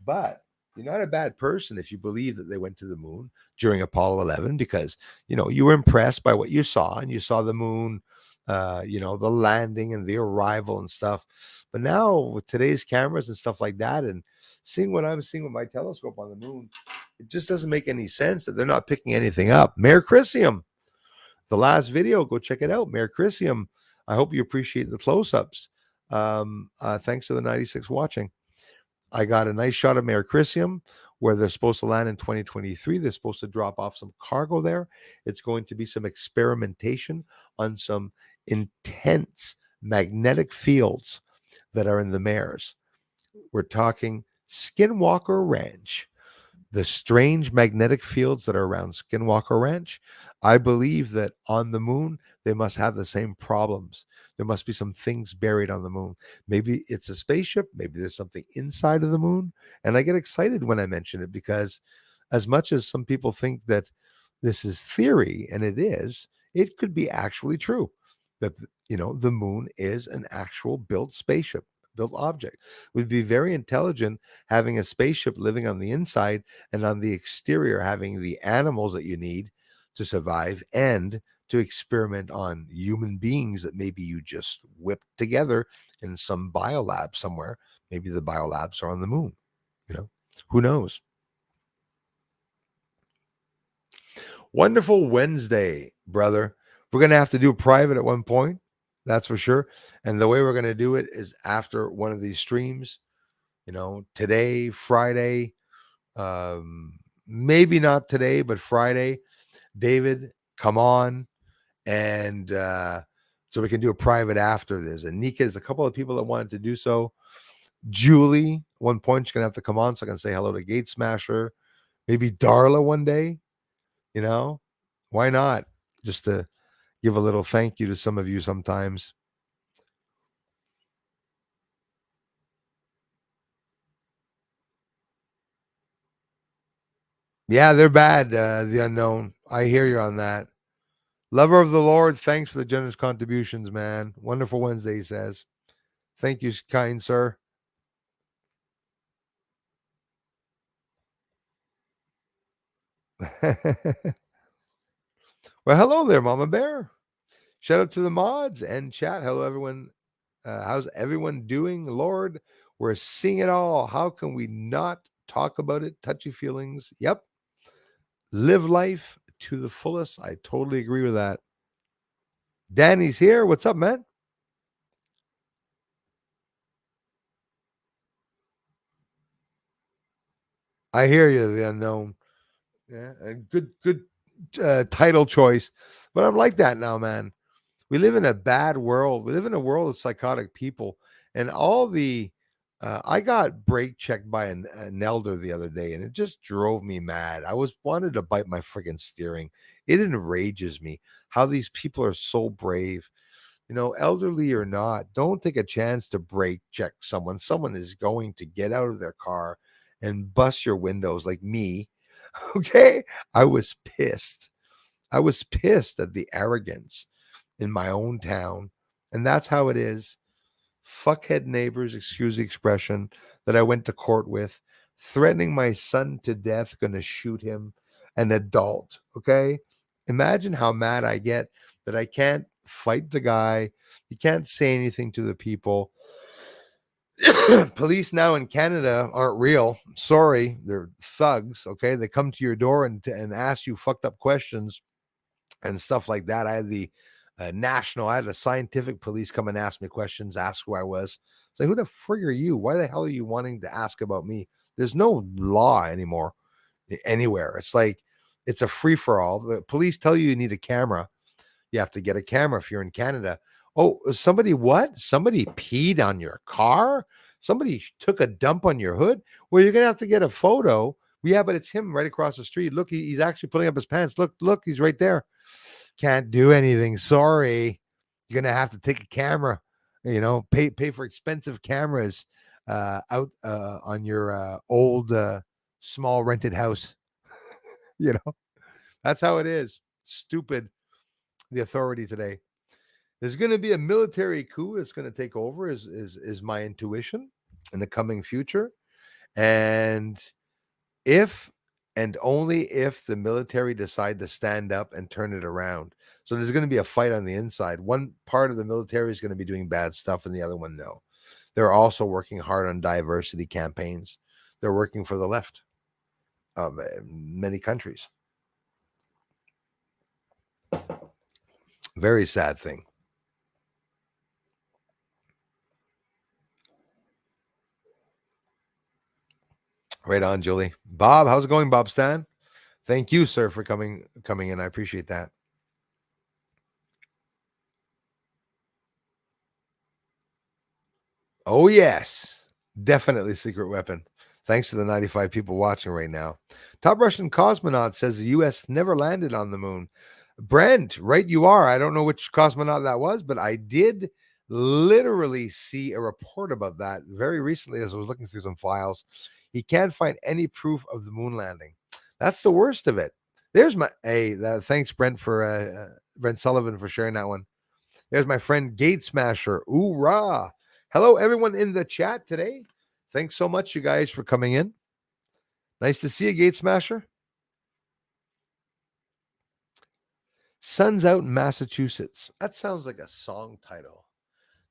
but you're not a bad person if you believe that they went to the moon during Apollo 11 because, you were impressed by what you saw and you saw the moon, the landing and the arrival and stuff. But now with today's cameras and stuff like that, and seeing what I'm seeing with my telescope on the moon, it just doesn't make any sense that they're not picking anything up. Mayor Christium, the last video, go check it out. Mayor Christium, I hope you appreciate the close-ups. Thanks to the 96 watching. I got a nice shot of Mayor Christium where they're supposed to land in 2023. They're supposed to drop off some cargo there. It's going to be some experimentation on some intense magnetic fields that are in the mares. We're talking Skinwalker Ranch, the strange magnetic fields that are around Skinwalker Ranch. I believe that on the moon, they must have the same problems. There must be some things buried on the moon. Maybe it's a spaceship. Maybe there's something inside of the moon. And I get excited when I mention it because as much as some people think that this is theory, and it could be actually true that, the moon is an actual built spaceship, built object. It would be very intelligent having a spaceship living on the inside and on the exterior having the animals that you need to survive and to experiment on human beings that maybe you just whipped together in some biolab somewhere. Maybe the biolabs are on the moon. Who knows? Wonderful Wednesday, brother. We're going to have to do private at one point. That's for sure. And the way we're going to do it is after one of these streams, today, Friday, maybe not today, but Friday. David, come on. And so we can do a private after this. And Nika, there's a couple of people that wanted to do so. Julie, at one point, she's going to have to come on so I can say hello to Gate Smasher. Maybe Darla one day, why not? Just to give a little thank you to some of you sometimes. Yeah, they're bad, the unknown. I hear you on that. Lover of the Lord, thanks for the generous contributions, man. Wonderful Wednesday, he says. Thank you, kind sir. Well, hello there, Mama Bear. Shout out to the mods and chat. Hello, everyone. How's everyone doing? Lord, we're seeing it all. How can we not talk about it? Touchy feelings. Yep. Live life to the fullest. I totally agree with that. Danny's here. What's up, man? I hear you, the unknown. Yeah, a good title choice. But I'm like that now, man. We live in a bad world. We live in a world of psychotic people, and all the. I got brake checked by an elder the other day, and it just drove me mad. I was wanted to bite my friggin' steering. It enrages me how these people are so brave. You know, elderly or not, don't take a chance to brake check someone. Someone is going to get out of their car and bust your windows like me. Okay. I was pissed. I was pissed at the arrogance in my own town. And that's how it is. Fuckhead neighbors, excuse the expression, that I went to court with, threatening my son to death, going to shoot him, an adult. Okay. Imagine how mad I get that I can't fight the guy. You can't say anything to the people. Police now in Canada aren't real. Sorry, they're thugs. Okay. They come to your door and ask you fucked up questions and stuff like that. I had the I had a scientific police come and ask me questions, ask who I was. Say, who the frig are you? Why the hell are you wanting to ask about me? There's no law anymore anywhere. It's like it's a free for all. The police tell you need a camera. You have to get a camera if you're in Canada. Oh, somebody what? Somebody peed on your car? Somebody took a dump on your hood? Well, you're gonna have to get a photo. Yeah, but it's him right across the street. Look, he's actually pulling up his pants. Look, he's right there. Can't do anything. Sorry. You're gonna have to take a camera. Pay for expensive cameras out on your old small rented house. you know, that's how it is. Stupid. The authority today. There's going to be a military coup that's going to take over. Is my intuition in the coming future, and if and only if the military decide to stand up and turn it around. So there's going to be a fight on the inside. One part of the military is going to be doing bad stuff, and the other one no. They're also working hard on diversity campaigns. They're working for the left of many countries. Very sad thing. Right on, Julie. Bob, how's it going, Bob Stan? Thank you, sir, for coming in. I appreciate that. Oh yes, definitely secret weapon. Thanks to the 95 people watching right now. Top Russian cosmonaut says the U.S. never landed on the moon. Brent, right you are. I don't know which cosmonaut that was, but I did literally see a report about that very recently as I was looking through some files. He can't find any proof of the moon landing. That's the worst of it. There's my thanks Brent for Brent Sullivan for sharing that one. There's my friend Gate Smasher. Oorah. Hello, everyone in the chat today. Thanks so much, you guys, for coming in. Nice to see you, Gate Smasher. Sun's out in Massachusetts. That sounds like a song title.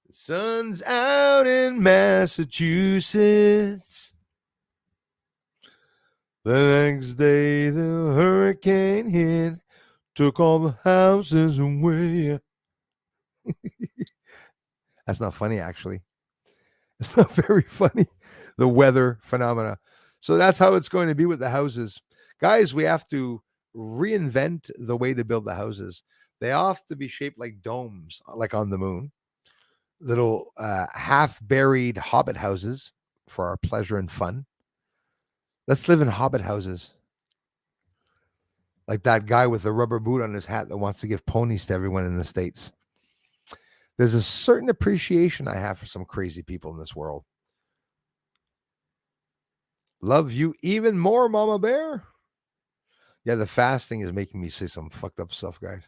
The sun's out in Massachusetts. The next day, the hurricane hit, took all the houses away. That's not funny, actually. It's not very funny. The weather phenomena. So that's how it's going to be with the houses. Guys, we have to reinvent the way to build the houses. They have to be shaped like domes, like on the moon. Little half-buried hobbit houses for our pleasure and fun. Let's live in hobbit houses. Like that guy with the rubber boot on his hat that wants to give ponies to everyone in the States. There's a certain appreciation I have for some crazy people in this world. Love you even more, Mama Bear. Yeah, the fasting is making me say some fucked up stuff, guys.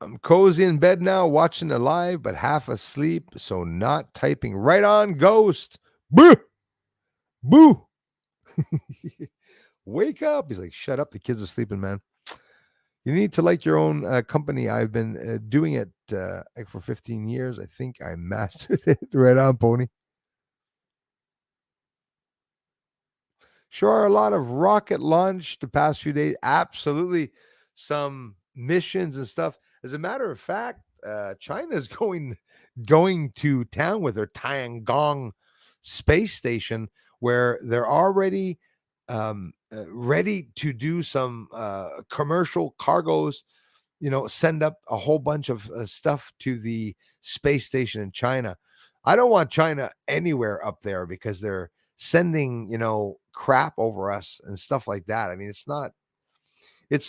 I'm cozy in bed now, watching it live, but half asleep, so not typing. Right on, Ghost. Boo! Boo! Wake up. He's like, shut up. The kids are sleeping, man. You need to like your own company. I've been doing it like for 15 years. I think I mastered it. Right on, Pony. Sure are a lot of rocket launch the past few days. Absolutely. Some missions and stuff. As a matter of fact, China's going to town with their Tiangong space station, where they're already ready to do some commercial cargoes, send up a whole bunch of stuff to the space station in China. I don't want China anywhere up there because they're sending, crap over us and stuff like that. I mean, it's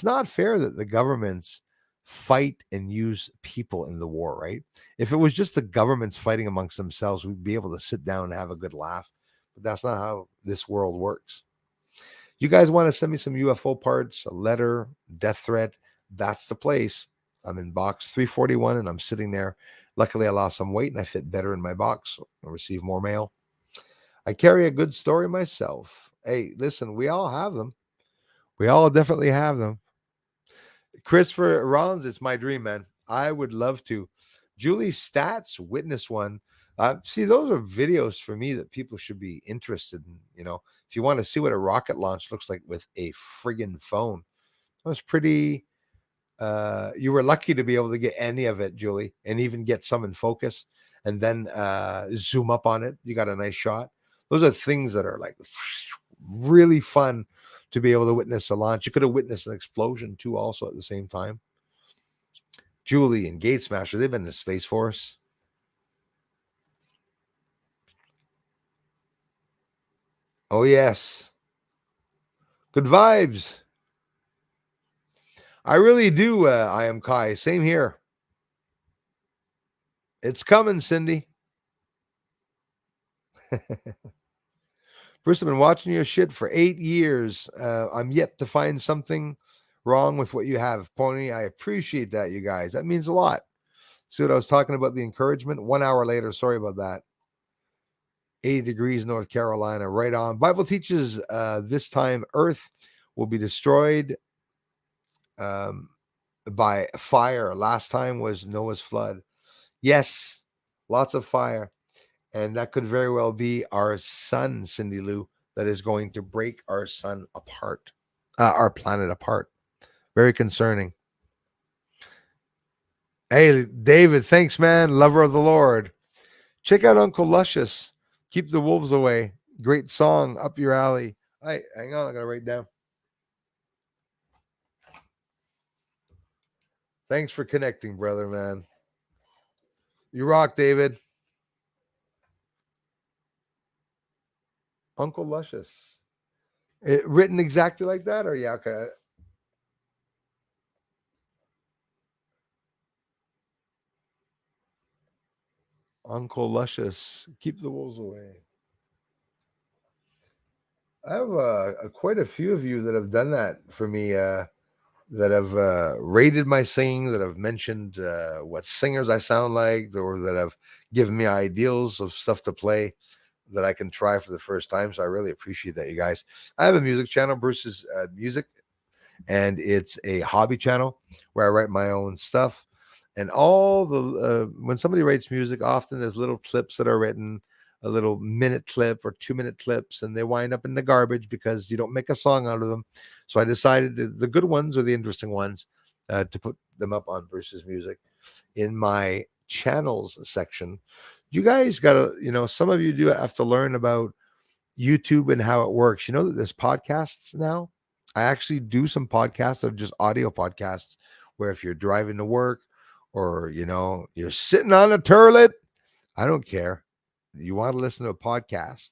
not fair that the governments fight and use people in the war, right? If it was just the governments fighting amongst themselves, we'd be able to sit down and have a good laugh. But that's not how this world works. You guys want to send me some UFO parts, a letter, death threat? That's the place. I'm in box 341 and I'm sitting there. Luckily, I lost some weight and I fit better in my box. I receive more mail. I carry a good story myself. Hey, listen, we all have them. We all definitely have them. Christopher Rollins, it's my dream, man. I would love to. Julie Stats, witness one. See, those are videos for me that people should be interested in. If you want to see what a rocket launch looks like with a friggin' phone, that was pretty. You were lucky to be able to get any of it, Julie, and even get some in focus and then zoom up on it. You got a nice shot. Those are things that are like really fun to be able to witness a launch. You could have witnessed an explosion too, also at the same time. Julie and Gate Smasher, they've been in the Space Force. Oh, yes. Good vibes. I really do. I am Kai. Same here. It's coming, Cindy. Bruce, I've been watching your shit for 8 years. I'm yet to find something wrong with what you have, Pony. I appreciate that, you guys. That means a lot. See what I was talking about, the encouragement? 1 hour later, sorry about that. 80 degrees, North Carolina, right on. Bible teaches this time Earth will be destroyed by fire. Last time was Noah's flood. Yes, lots of fire. And that could very well be our sun, Cindy Lou, that is going to break our sun apart, our planet apart. Very concerning. Hey, David, thanks, man. Lover of the Lord. Check out Uncle Luscious. Keep the wolves away. Great song up your alley. Hey, hang on. I got to write down. Thanks for connecting, brother, man. You rock, David. Uncle Luscious. Written exactly like that? Or yeah, okay. Uncle Luscious. Keep the wolves away. I have quite a few of you that have done that for me, that have rated my singing, that have mentioned what singers I sound like, or that have given me ideals of stuff to play that I can try for the first time. So I really appreciate that, you guys. I have a music channel, Bruce's Music, and it's a hobby channel where I write my own stuff. And all the when somebody writes music, often there's little clips that are written, a little minute clip or 2 minute clips, and they wind up in the garbage because you don't make a song out of them. So I decided the good ones or the interesting ones to put them up on Bruce's Music in my channels section. You guys got to, some of you do have to learn about YouTube and how it works. You know that there's podcasts now. I actually do some podcasts of just audio podcasts where if you're driving to work or you're sitting on a toilet, I don't care. You want to listen to a podcast,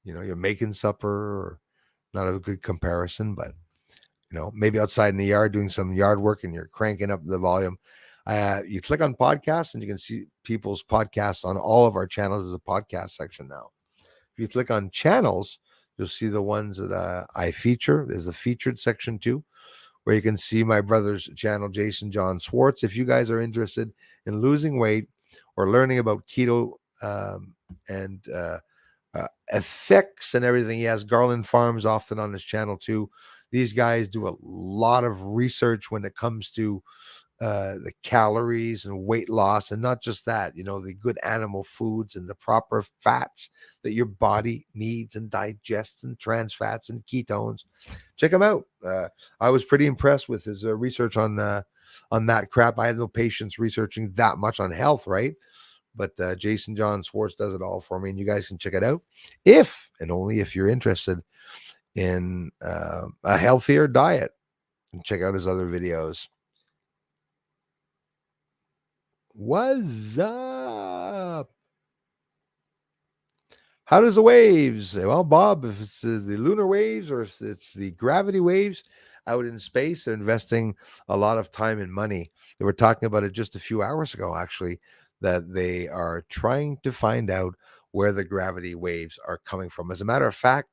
you're making supper, or not a good comparison, but maybe outside in the yard doing some yard work and you're cranking up the volume. You click on podcasts and you can see people's podcasts on all of our channels. As a podcast section now. If you click on channels, you'll see the ones that I feature. There's a featured section too, where you can see my brother's channel, Jason John Swartz. If you guys are interested in losing weight or learning about keto and effects and everything. He has Garland Farms often on his channel too. These guys do a lot of research when it comes to the calories and weight loss, and not just that, the good animal foods and the proper fats that your body needs and digests, and trans fats and ketones. Check him out. I was pretty impressed with his research on that crap. I have no patience researching that much on health, right? But Jason John Schwartz does it all for me, and you guys can check it out if and only if you're interested in a healthier diet, and check out his other videos. What's up? How does the waves? Well, Bob, if it's the lunar waves or if it's the gravity waves out in space, they're investing a lot of time and money. They were talking about it just a few hours ago, actually, that they are trying to find out where the gravity waves are coming from. As a matter of fact,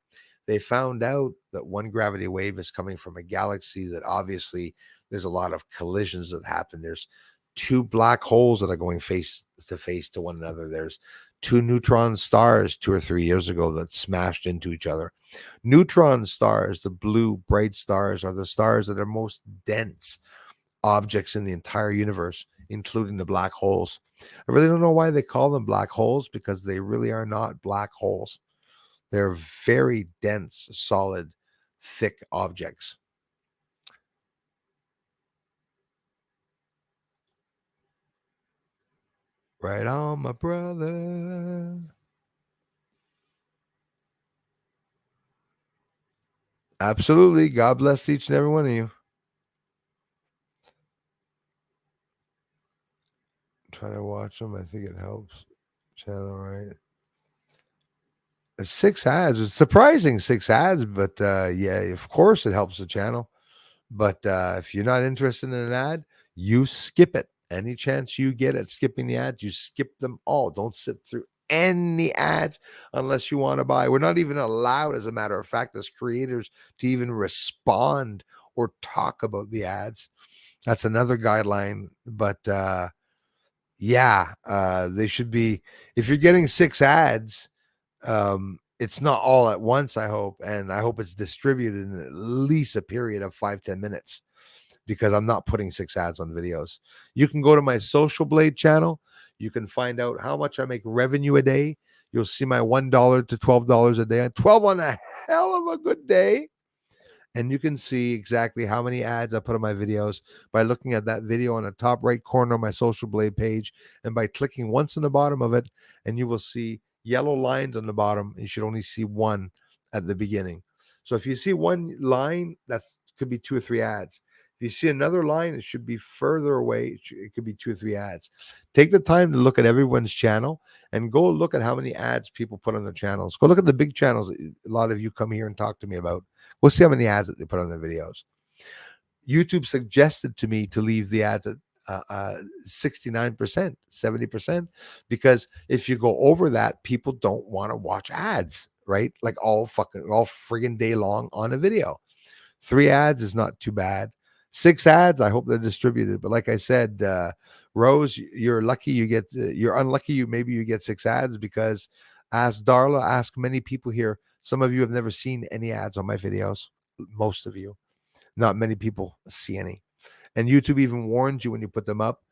they found out that one gravity wave is coming from a galaxy that obviously there's a lot of collisions that happen. There's two black holes that are going face to one another. There's two neutron stars 2 or 3 years ago that smashed into each other. Neutron stars, the blue bright stars, are the stars that are most dense objects in the entire universe, including the black holes. I really don't know why they call them black holes, because they really are not black holes. They're very dense, solid, thick objects. Right on, my brother. Absolutely. God bless each and every one of you. Try to watch them. I think it helps. Channel, right? 6 ads. It's surprising 6 ads, but yeah, of course it helps the channel. But if you're not interested in an ad, you skip it. Any chance you get at skipping the ads, you skip them all. Don't sit through any ads unless you want to buy. We're not even allowed, as a matter of fact, as creators, to even respond or talk about the ads. That's another guideline. But yeah, they should be. If you're getting 6 ads, it's not all at once, I hope, and I hope it's distributed in at least a period of 5-10 minutes, because I'm not putting 6 ads on videos. You can go to my Social Blade channel. You can find out how much I make revenue a day. You'll see my $1 to $12 a day. 12 on a hell of a good day. And you can see exactly how many ads I put on my videos by looking at that video on the top right corner of my Social Blade page, and by clicking once on the bottom of it, and you will see yellow lines on the bottom. You should only see one at the beginning. So if you see one line, that could be 2 or 3 ads. If you see another line, it should be further away. It could be 2 or 3 ads. Take the time to look at everyone's channel and go look at how many ads people put on their channels. Go look at the big channels that a lot of you come here and talk to me about. We'll see how many ads that they put on their videos. YouTube suggested to me to leave the ads at 69%, 70%, because if you go over that, people don't want to watch ads, right? Like all friggin' day long on a video. 3 ads is not too bad. 6 ads, I hope they're distributed. But like I said, Rose, you're lucky you get, you're unlucky maybe you get 6 ads, because ask Darla, ask many people here. Some of you have never seen any ads on my videos. Most of you, not many people see any. And YouTube even warns you when you put them up.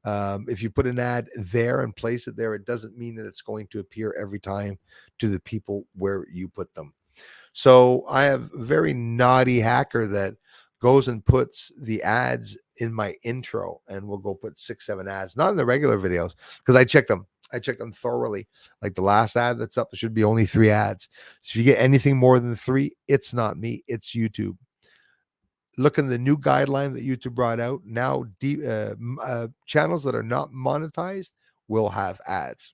If you put an ad there and place it there, it doesn't mean that it's going to appear every time to the people where you put them. So I have a very naughty hacker that goes and puts the ads in my intro, and we'll go put 6-7 ads, not in the regular videos, because I checked them. I checked them thoroughly. Like the last ad that's up, there should be only 3 ads. So if you get anything more than 3, it's not me, it's YouTube. Look in the new guideline that YouTube brought out. Now, channels that are not monetized will have ads.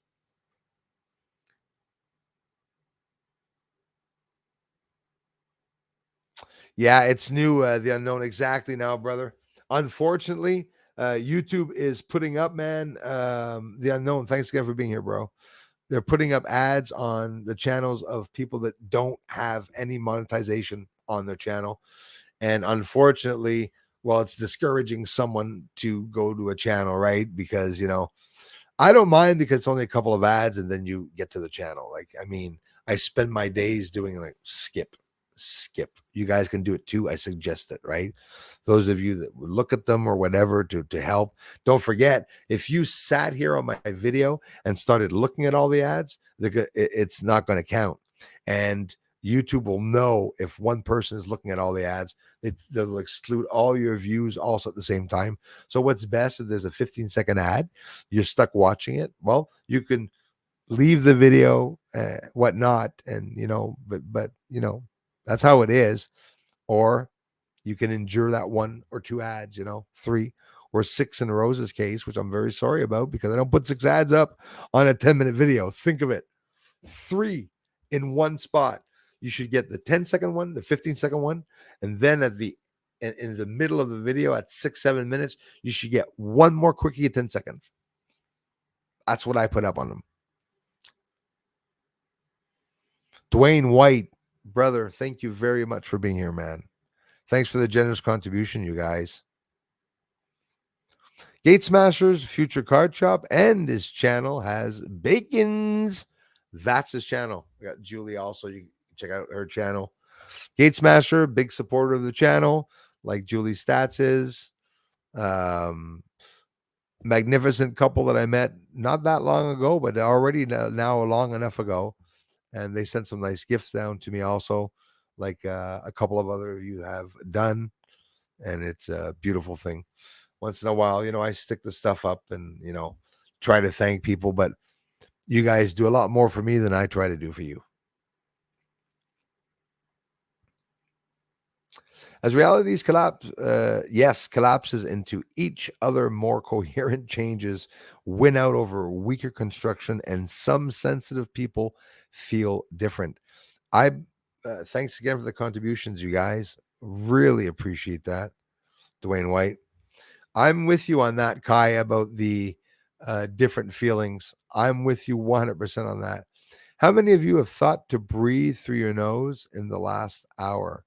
Yeah, it's new, the unknown exactly now, brother. Unfortunately, YouTube is putting up, man, the unknown. Thanks again for being here, bro. They're putting up ads on the channels of people that don't have any monetization on their channel. And unfortunately, well, it's discouraging someone to go to a channel, right? Because, I don't mind, because it's only a couple of ads and then you get to the channel. Like, I mean, I spend my days doing like skip. You guys can do it too. I suggest it, right? Those of you that would look at them or whatever to help. Don't forget, if you sat here on my video and started looking at all the ads, it's not going to count. And YouTube will know if one person is looking at all the ads, they'll exclude all your views also at the same time. So what's best, if there's a 15-second ad, you're stuck watching it, well, you can leave the video, whatnot, and but that's how it is. Or you can endure that one or two ads, 3 or 6 in Rose's case, which I'm very sorry about, because I don't put 6 ads up on a 10-minute video. Think of it, 3 in one spot. You should get the 10-second one, the 15-second one, and then in the middle of the video at 6-7 minutes, you should get one more quickie at 10 seconds. That's what I put up on them. Dwayne White, brother, thank you very much for being here, man. Thanks for the generous contribution, you guys. Gate Smashers, Future Card Shop, and his channel has Bacons. That's his channel. We got Julie also. You can check out her channel. Gate Smasher, big supporter of the channel, like Julie's stats is. Magnificent couple that I met not that long ago, but already now long enough ago. And they sent some nice gifts down to me also, like a couple of other of you have done. And it's a beautiful thing. Once in a while, I stick the stuff up and, try to thank people, but you guys do a lot more for me than I try to do for you. As realities collapses into each other, more coherent changes win out over weaker construction, and some sensitive people feel different. Thanks again for the contributions, you guys. Really appreciate that, Dwayne White. I'm with you on that, Kai, about the different feelings. I'm with you 100% on that. How many of you have thought to breathe through your nose in the last hour?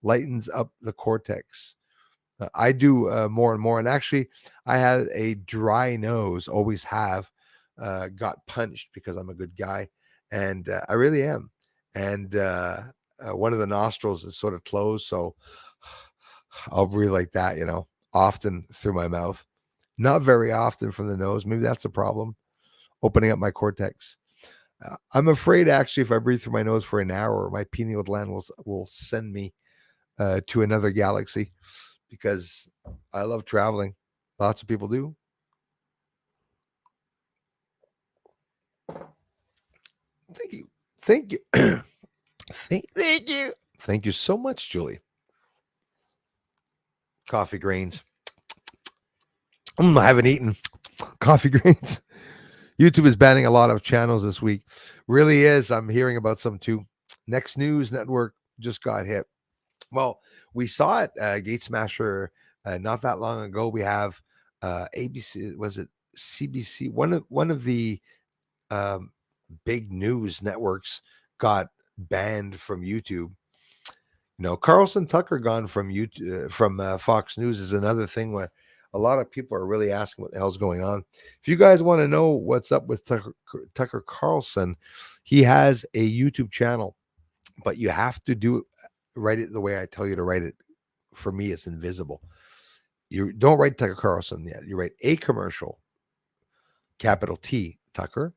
Lightens up the cortex. I do more and more. And actually, I had a dry nose, always have, got punched because I'm a good guy. And I really am. And one of the nostrils is sort of closed. So I'll breathe like that, often through my mouth. Not very often from the nose. Maybe that's a problem. Opening up my cortex. I'm afraid, actually, if I breathe through my nose for an hour, my pineal gland will send me to another galaxy, because I love traveling. Lots of people do. Thank you. Thank you. Thank you. Thank you so much, Julie. Coffee grains. I haven't eaten coffee grains. YouTube is banning a lot of channels this week. Really is. I'm hearing about some too. Next News Network just got hit. Well, we saw it, Gate Smasher, not that long ago. We have ABC, was it CBC? One of the big news networks got banned from YouTube. Carlson Tucker gone from YouTube, from Fox News is another thing where a lot of people are really asking what the hell's going on. If you guys want to know what's up with Tucker Carlson, he has a YouTube channel, but you have to write it the way I tell you to write it. For me, it's invisible. You don't write Tucker Carlson yet. You write a commercial, capital T, Tucker,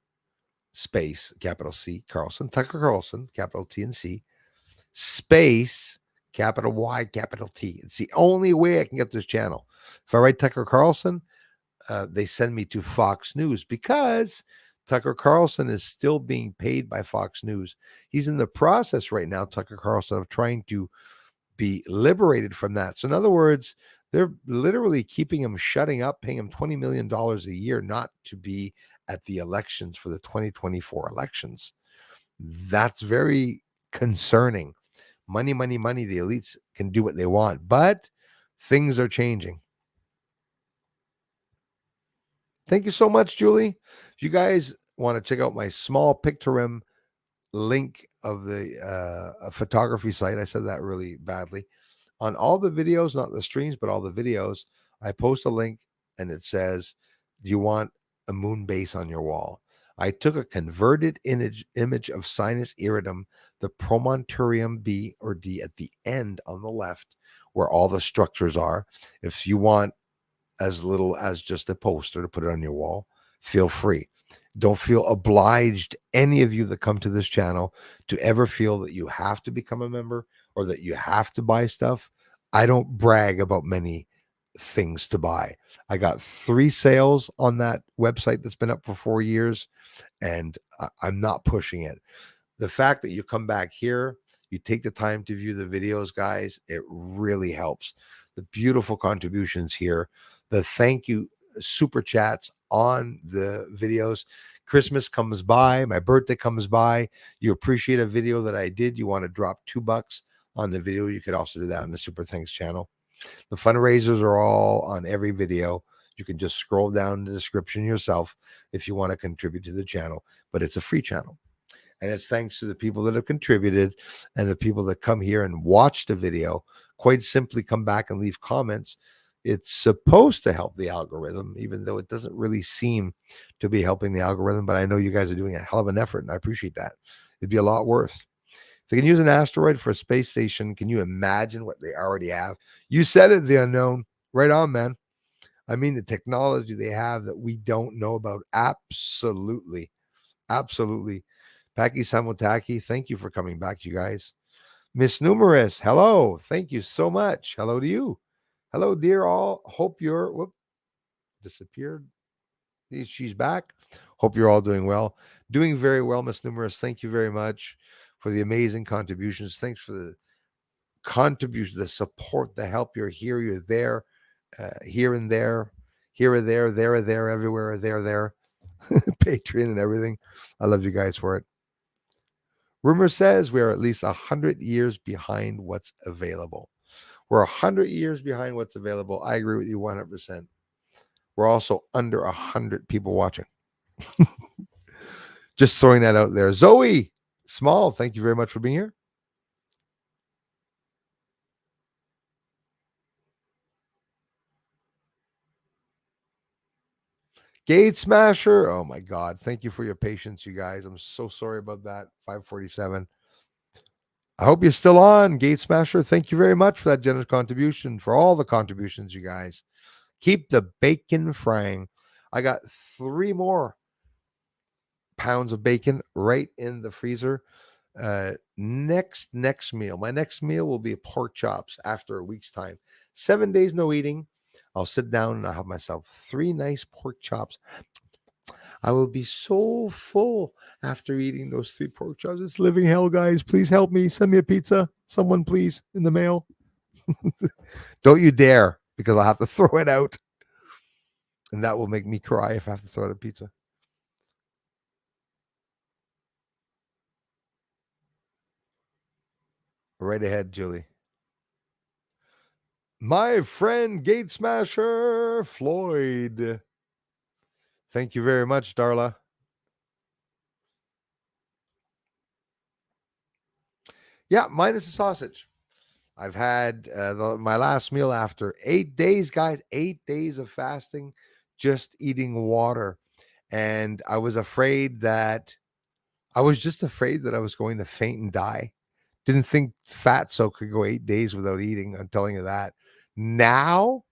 space, capital C, Carlson, Tucker Carlson, capital T and C, space, capital Y, capital T. It's the only way I can get this channel. If I write Tucker Carlson, they send me to Fox News, because Tucker Carlson is still being paid by Fox News. He's in the process right now, Tucker Carlson, of trying to be liberated from that. So in other words, they're literally keeping him, shutting up, paying him $20 million a year not to be at the elections for the 2024 elections. That's very concerning. Money, money, money. The elites can do what they want, but things are changing. Thank you so much, Julie. If you guys want to check out my small pictogram link of the photography site, I said that really badly. On all the videos, not the streams, but all the videos, I post a link and it says, do you want a moon base on your wall? I took a converted image of sinus iridum, the promontorium B or D at the end on the left, where all the structures are. If you want as little as just a poster to put it on your wall, feel free. Don't feel obliged, any of you that come to this channel, to ever feel that you have to become a member or that you have to buy stuff. I don't brag about many things to buy. I got 3 sales on that website that's been up for 4 years, and I'm not pushing it. The fact that you come back here, you take the time to view the videos, guys, it really helps. The beautiful contributions here, the thank you super chats on the videos. Christmas comes by, my birthday comes by, you appreciate a video that I did, you want to drop $2 on the video, you could also do that on the super thanks channel. The fundraisers are all on every video. You can just scroll down the description yourself if you want to contribute to the channel, but it's a free channel. And it's thanks to the people that have contributed and the people that come here and watch the video. Quite simply come back and leave comments. It's supposed to help the algorithm, even though it doesn't really seem to be helping the algorithm. But I know you guys are doing a hell of an effort, and I appreciate that. It'd be a lot worse. If they can use an asteroid for a space station, can you imagine what they already have? You said it, the unknown. Right on, man. I mean, the technology they have that we don't know about. Absolutely. Absolutely. Paki Samotaki, thank you for coming back, you guys. Miss Numerous, hello. Thank you so much. Hello to you. Hello, dear all. Hope you're disappeared. She's back. Hope you're all doing well. Doing very well, Miss Numerous. Thank you very much for the amazing contributions. Thanks for the contribution, the support, the help. You're here, you're there, here and there, here or there, everywhere, there. Patreon and everything. I love you guys for it. Rumor says we are at least 100 years behind what's available. We're 100 years behind what's available. I agree with you 100%. We're also under 100 people watching. Just throwing that out there. Zoe Small, thank you very much for being here. Gate Smasher. Oh my God. Thank you for your patience, you guys. I'm so sorry about that. 547. I hope you're still on, Gate Smasher. Thank you very much for that generous contribution, for all the contributions, you guys. Keep the bacon frying. I got 3 more pounds of bacon right in the freezer. Next meal. My next meal will be pork chops after a week's time. 7 days no eating. I'll sit down and I'll have myself 3 nice pork chops. I will be so full after eating those 3 pork chops. It's living hell, guys. Please help me. Send me a pizza. Someone, please, in the mail. Don't you dare, because I'll have to throw it out. And that will make me cry if I have to throw out a pizza. Right ahead, Julie. My friend Gate Smasher Floyd. Thank you very much, Darla. Yeah, minus the sausage. I've had my last meal after 8 days, guys. 8 days of fasting, just eating water. And I was just afraid that I was going to faint and die. Didn't think fatso could go 8 days without eating. I'm telling you that. Now,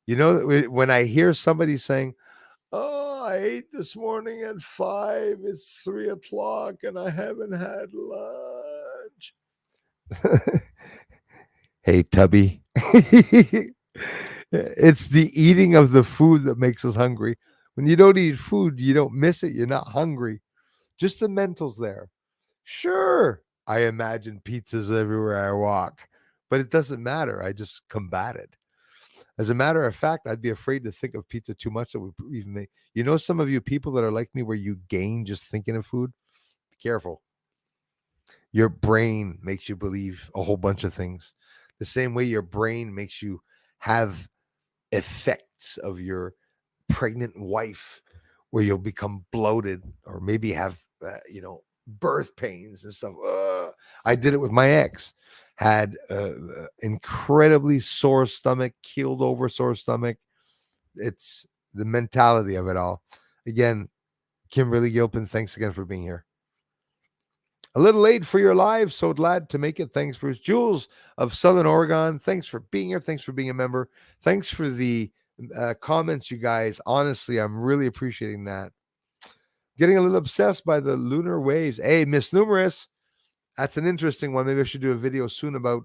you know, when I hear somebody saying, "Oh, I ate this morning at 5, it's 3 o'clock and I haven't had lunch." Hey, Tubby. It's the eating of the food that makes us hungry. When you don't eat food, you don't miss it. You're not hungry. Just the mental's there. Sure, I imagine pizzas everywhere I walk, but it doesn't matter. I just combat it. As a matter of fact, I'd be afraid to think of pizza too much that would even make, you know, some of you people that are like me where you gain just thinking of food. Be careful. Your brain makes you believe a whole bunch of things. The same way your brain makes you have effects of your pregnant wife where you'll become bloated or maybe have, birth pains and stuff. I did it with my ex. Had incredibly sore stomach, keeled over sore stomach. It's the mentality of it all. Again, Kimberly Gilpin, thanks again for being here. A little late for your live, so glad to make it. Thanks, Bruce. Jules of Southern Oregon, thanks for being here. Thanks for being a member. Thanks for the comments, you guys. Honestly, I'm really appreciating that. Getting a little obsessed by the lunar waves. Hey, Miss Numerous, that's an interesting one. Maybe I should do a video soon about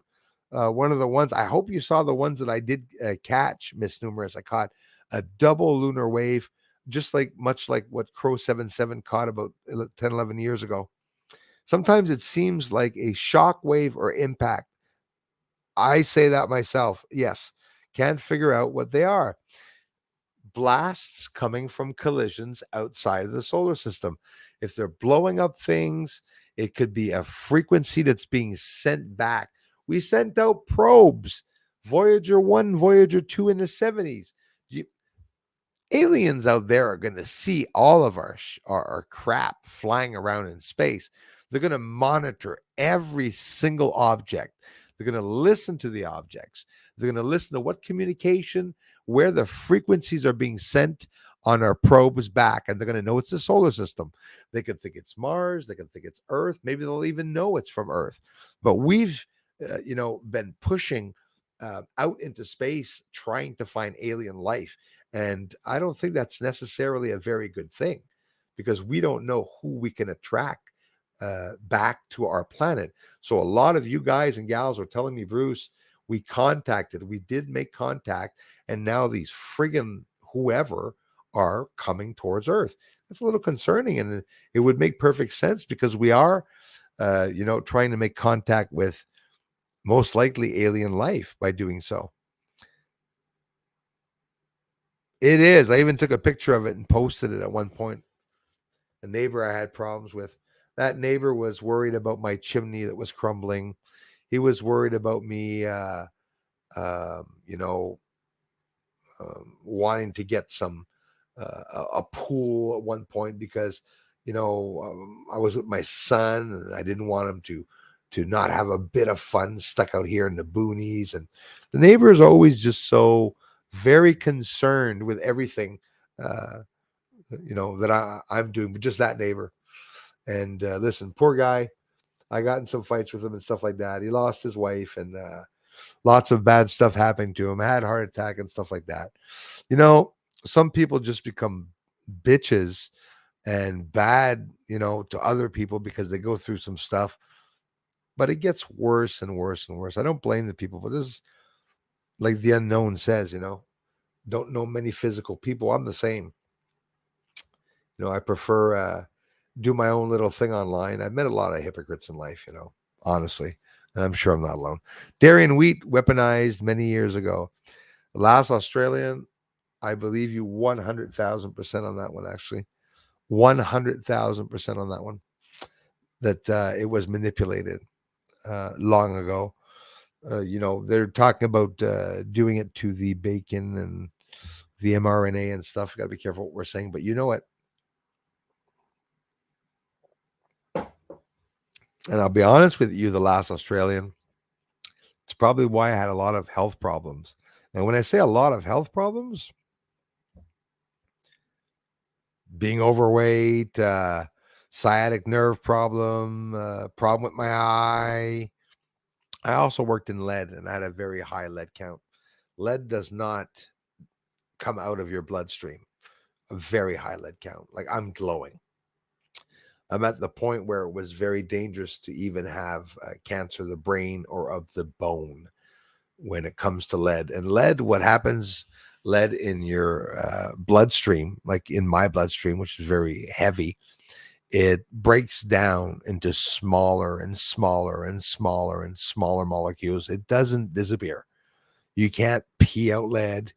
one of the ones. I hope you saw the ones that I did catch, Miss Numerous. I caught a double lunar wave, just like much like what Crow 77 caught about 10, 11 years ago. Sometimes it seems like a shock wave or impact. I say that myself. Yes. Can't figure out what they are. Blasts coming from collisions outside of the solar system. If they're blowing up things, it could be a frequency that's being sent back. We sent out probes, Voyager 1, Voyager 2 in the 70s. Aliens out there are going to see all of our crap flying around in space. They're going to monitor every single object. They're going to listen to the objects. They're going to listen to what communication, where the frequencies are being sent on our probes back, and they're going to know it's the solar system. They could think it's Mars. They could think it's Earth. Maybe they'll even know it's from Earth. But we've, been pushing out into space trying to find alien life. And I don't think that's necessarily a very good thing because we don't know who we can attract back to our planet. So a lot of you guys and gals are telling me, Bruce, we did make contact, and now these friggin' whoever are coming towards Earth. That's a little concerning, and it would make perfect sense because we are, trying to make contact with most likely alien life by doing so. It is. I even took a picture of it and posted it at one point. A neighbor I had problems with. That neighbor was worried about my chimney that was crumbling. He was worried about me, wanting to get a pool at one point because, I was with my son and I didn't want him to not have a bit of fun stuck out here in the boonies. And the neighbor is always just so very concerned with everything, that I'm doing, but just that neighbor. And listen, poor guy. I got in some fights with him and stuff like that. He lost his wife and lots of bad stuff happened to him. Had a heart attack and stuff like that. Some people just become bitches and bad, to other people because they go through some stuff. But it gets worse and worse and worse. I don't blame the people, but this is like the unknown says, don't know many physical people. I'm the same. I prefer do my own little thing online. I've met a lot of hypocrites in life, honestly. And I'm sure I'm not alone. Darian Wheat weaponized many years ago. The last Australian, I believe you 100,000% on that one, actually. 100,000% on that one. That it was manipulated long ago. They're talking about doing it to the bacon and the mRNA and stuff. Got to be careful what we're saying, but you know what? And I'll be honest with you, the last Australian, it's probably why I had a lot of health problems. And when I say a lot of health problems, being overweight, sciatic nerve problem, problem with my eye. I also worked in lead and I had a very high lead count. Lead does not come out of your bloodstream. A very high lead count. Like I'm glowing. I'm at the point where it was very dangerous to even have cancer of the brain or of the bone when it comes to lead. And lead, what happens, lead in your bloodstream, like in my bloodstream, which is very heavy, it breaks down into smaller and smaller and smaller and smaller molecules. It doesn't disappear. You can't pee out lead,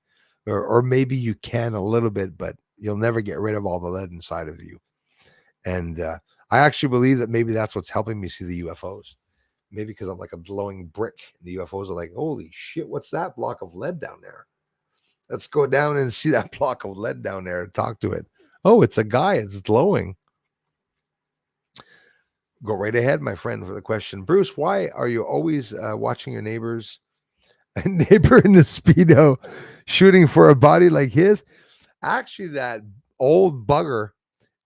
or maybe you can a little bit, but you'll never get rid of all the lead inside of you. And I actually believe that maybe that's what's helping me see the UFOs. Maybe because I'm like a glowing brick. And the UFOs are like, holy shit, what's that block of lead down there? Let's go down and see that block of lead down there and talk to it. Oh, it's a guy. It's glowing. Go right ahead, my friend, for the question. Bruce, why are you always watching your neighbor in the Speedo shooting for a body like his? Actually, that old bugger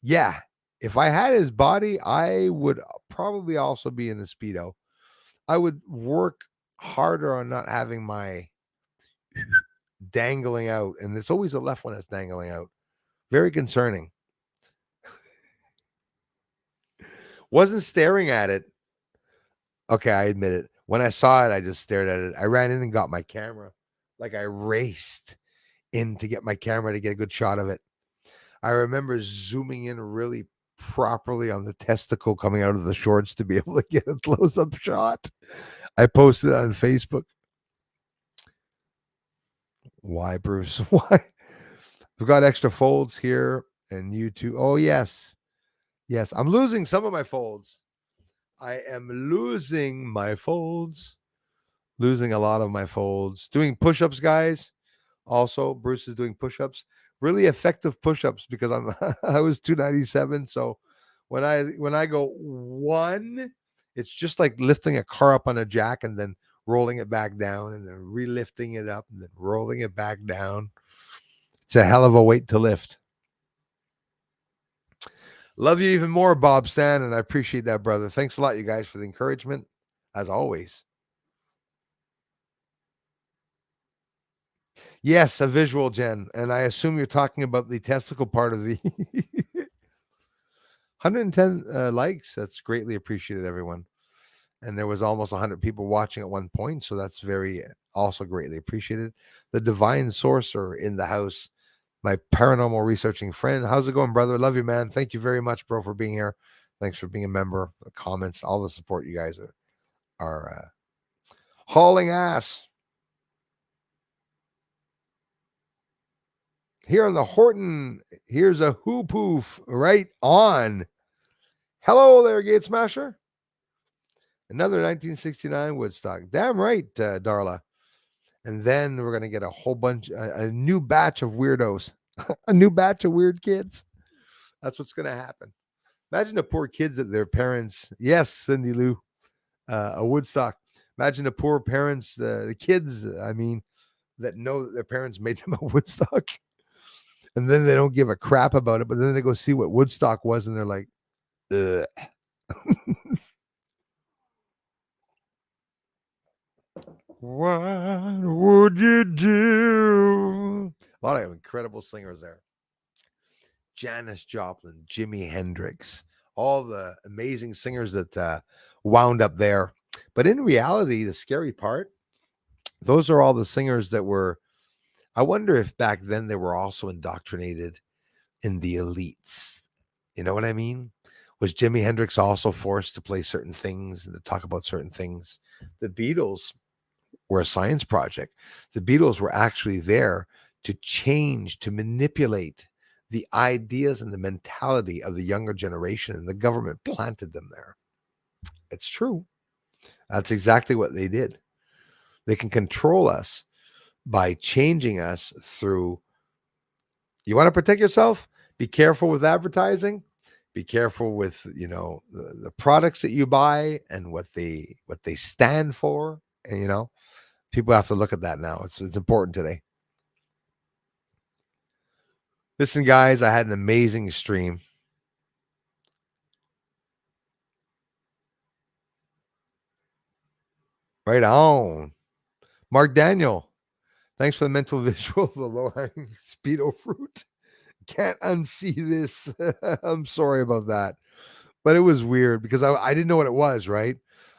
Yeah, if I had his body, I would probably also be in a Speedo. I would work harder on not having my dangling out, and it's always the left one that's dangling out. Very concerning. Wasn't staring at it. Okay, I admit it. When I saw it, I just stared at it. I ran in and got my camera. Like I raced in to get my camera to get a good shot of it. I remember zooming in really properly on the testicle coming out of the shorts to be able to get a close-up shot. I posted it on Facebook. Why, Bruce? Why? We've got extra folds here and you too. Oh, yes. Yes, I'm losing some of my folds. I am losing my folds. Losing a lot of my folds. Doing push-ups, guys. Also, Bruce is doing push-ups. Really effective push-ups because I was 297. So when I go one, it's just like lifting a car up on a jack and then rolling it back down and then relifting it up and then rolling it back down. It's a hell of a weight to lift. Love you even more, Bob Stan, and I appreciate that, brother. Thanks a lot, you guys, for the encouragement, as always. Yes, a visual, Jen, and I assume you're talking about the testicle part of the 110 likes. That's greatly appreciated, everyone. And there was almost 100 people watching at one point, so that's very also greatly appreciated. The divine sorcerer in the house, my paranormal researching friend. How's it going, brother? Love you, man. Thank you very much, bro, for being here. Thanks for being a member. The comments, all the support you guys are hauling ass. Here on the Horton, here's a hoopoof right on. Hello there, Gate Smasher. Another 1969 Woodstock. Damn right, Darla. And then we're going to get a whole bunch, a new batch of weirdos, a new batch of weird kids. That's what's going to happen. Imagine the poor kids that their parents, yes, Cindy Lou, a Woodstock. Imagine the poor parents, the kids, I mean, that know that their parents made them a Woodstock. And then they don't give a crap about it, but then they go see what Woodstock was and they're like, ugh. What would you do? A lot of incredible singers there. Janis Joplin, Jimi Hendrix, all the amazing singers that wound up there. But in reality, the scary part, those are all the singers that were, I wonder if back then they were also indoctrinated in the elites. You know what I mean? Was Jimi Hendrix also forced to play certain things and to talk about certain things? The Beatles were a science project. The Beatles were actually there to change, to manipulate the ideas and the mentality of the younger generation, and the government planted them there. It's true. That's exactly what they did. They can control us by changing us through. You want to protect yourself? Be careful with advertising. Be careful with the products that you buy and what they stand for. And people have to look at that now. It's important today. Listen, guys, I had an amazing stream. Right on. Mark Daniel, thanks for the mental visual of the low-hanging speedo fruit. Can't unsee this. I'm sorry about that. But it was weird because I didn't know what it was, right?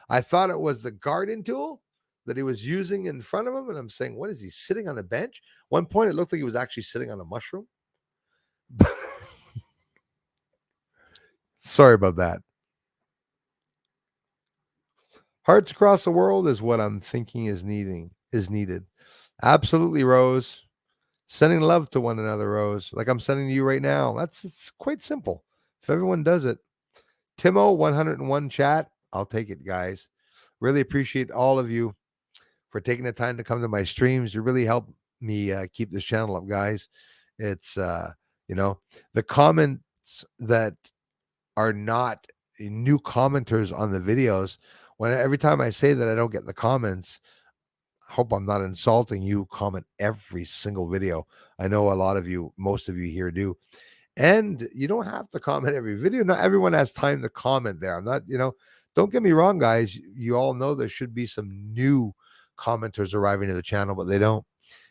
I thought it was the garden tool that he was using in front of him. And I'm saying, what is he sitting on a bench? One point, it looked like he was actually sitting on a mushroom. Sorry about that. Hearts across the world is what I'm thinking is needed. Absolutely, Rose. Sending love to one another, Rose, like I'm sending to you right now. It's quite simple. If everyone does it. Timo 101 chat, I'll take it, guys. Really appreciate all of you for taking the time to come to my streams. You really help me keep this channel up, guys. It's the comments that are not new commenters on the videos. Every time I say that I don't get the comments, I hope I'm not insulting you. Comment every single video. I know a lot of you, most of you here do. And you don't have to comment every video. Not everyone has time to comment there. I'm not, don't get me wrong, guys. You all know there should be some new commenters arriving to the channel, but they don't.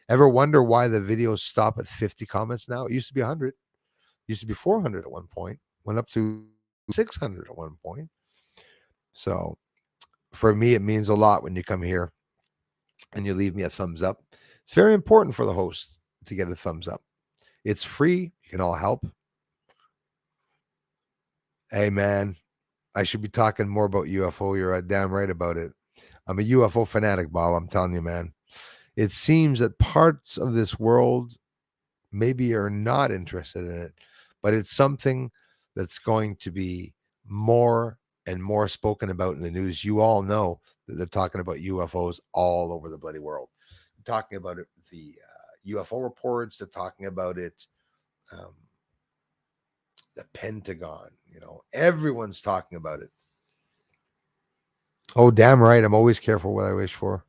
Ever wonder why the videos stop at 50 comments now? It used to be 100. It used to be 400 at one point. Went up to 600 at one point. So for me, it means a lot when you come here and you leave me a thumbs up. It's very important for the host to get a thumbs up. It's free. You can all help. Hey, man, I should be talking more about UFO. You're damn right about it. I'm a UFO fanatic, Bob. I'm telling you, man. It seems that parts of this world maybe are not interested in it, but it's something that's going to be more and more spoken about in the news. You all know that they're talking about UFOs all over the bloody world. They're talking about it, the UFO reports. They're talking about it. The Pentagon, everyone's talking about it. Oh, damn right. I'm always careful what I wish for.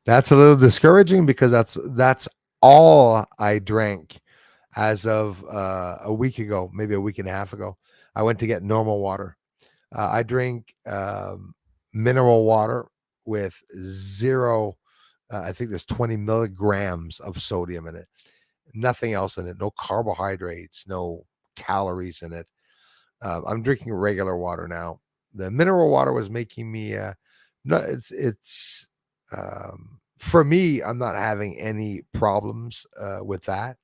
That's a little discouraging because that's all I drank as of a week ago, maybe a week and a half ago. I went to get normal water. I drink mineral water with zero. I think there's 20 milligrams of sodium in it. Nothing else in it. No carbohydrates. No calories in it. I'm drinking regular water now. The mineral water was making me. No, it's for me. I'm not having any problems with that.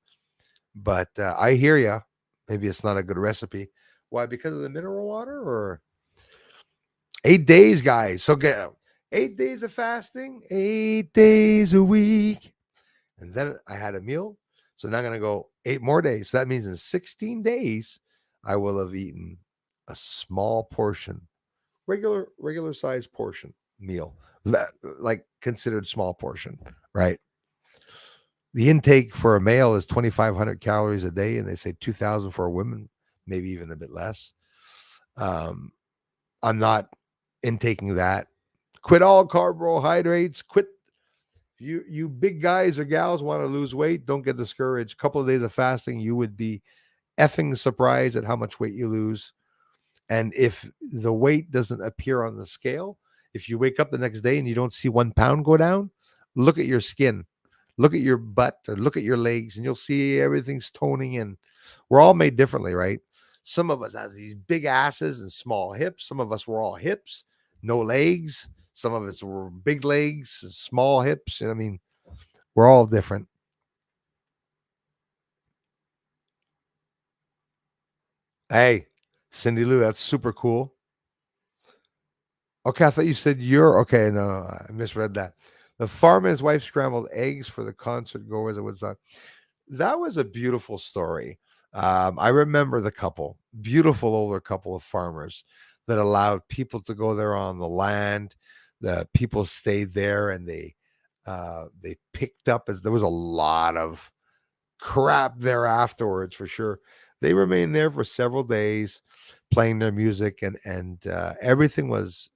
But I hear you. Maybe it's not a good recipe. Why? Because of the mineral water, or 8 days, guys. So get 8 days of fasting, 8 days a week, and then I had a meal. So now I'm gonna go 8 more days. So that means in 16 days, I will have eaten a small portion, regular size portion meal, like considered small portion, right? The intake for a male is 2,500 calories a day, and they say 2,000 for a woman, maybe even a bit less. I'm not intaking that. Quit all carbohydrates. Quit. You big guys or gals want to lose weight, don't get discouraged. A couple of days of fasting, you would be effing surprised at how much weight you lose. And if the weight doesn't appear on the scale, if you wake up the next day and you don't see 1 pound go down, look at your skin, look at your butt, or look at your legs, and you'll see everything's toning in. We're all made differently, right? Some of us has these big asses and small hips. Some of us were all hips, no legs. Some of us were big legs, small hips. I mean, we're all different. Hey, Cindy Lou, that's super cool. Okay, I thought you said you're okay. No, I misread that. The farmer and his wife scrambled eggs for the concert goers at Woodstock. That was a beautiful story. I remember the couple, beautiful older couple of farmers that allowed people to go there on the land. The people stayed there and they picked up as there was a lot of crap there afterwards for sure. They remained there for several days, playing their music, and everything was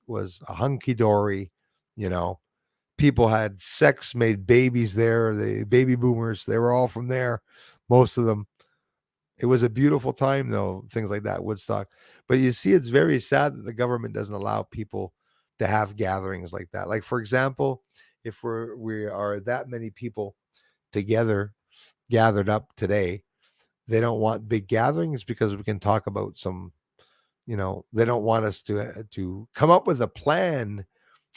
a hunky dory. You know, people had sex, made babies there. The baby boomers, they were all from there, most of them. It was a beautiful time, though. Things like that, Woodstock. But you see, it's very sad that the government doesn't allow people to have gatherings like that. Like, for example, if we are that many people together, gathered up today, they don't want big gatherings because we can talk about some. They don't want us to come up with a plan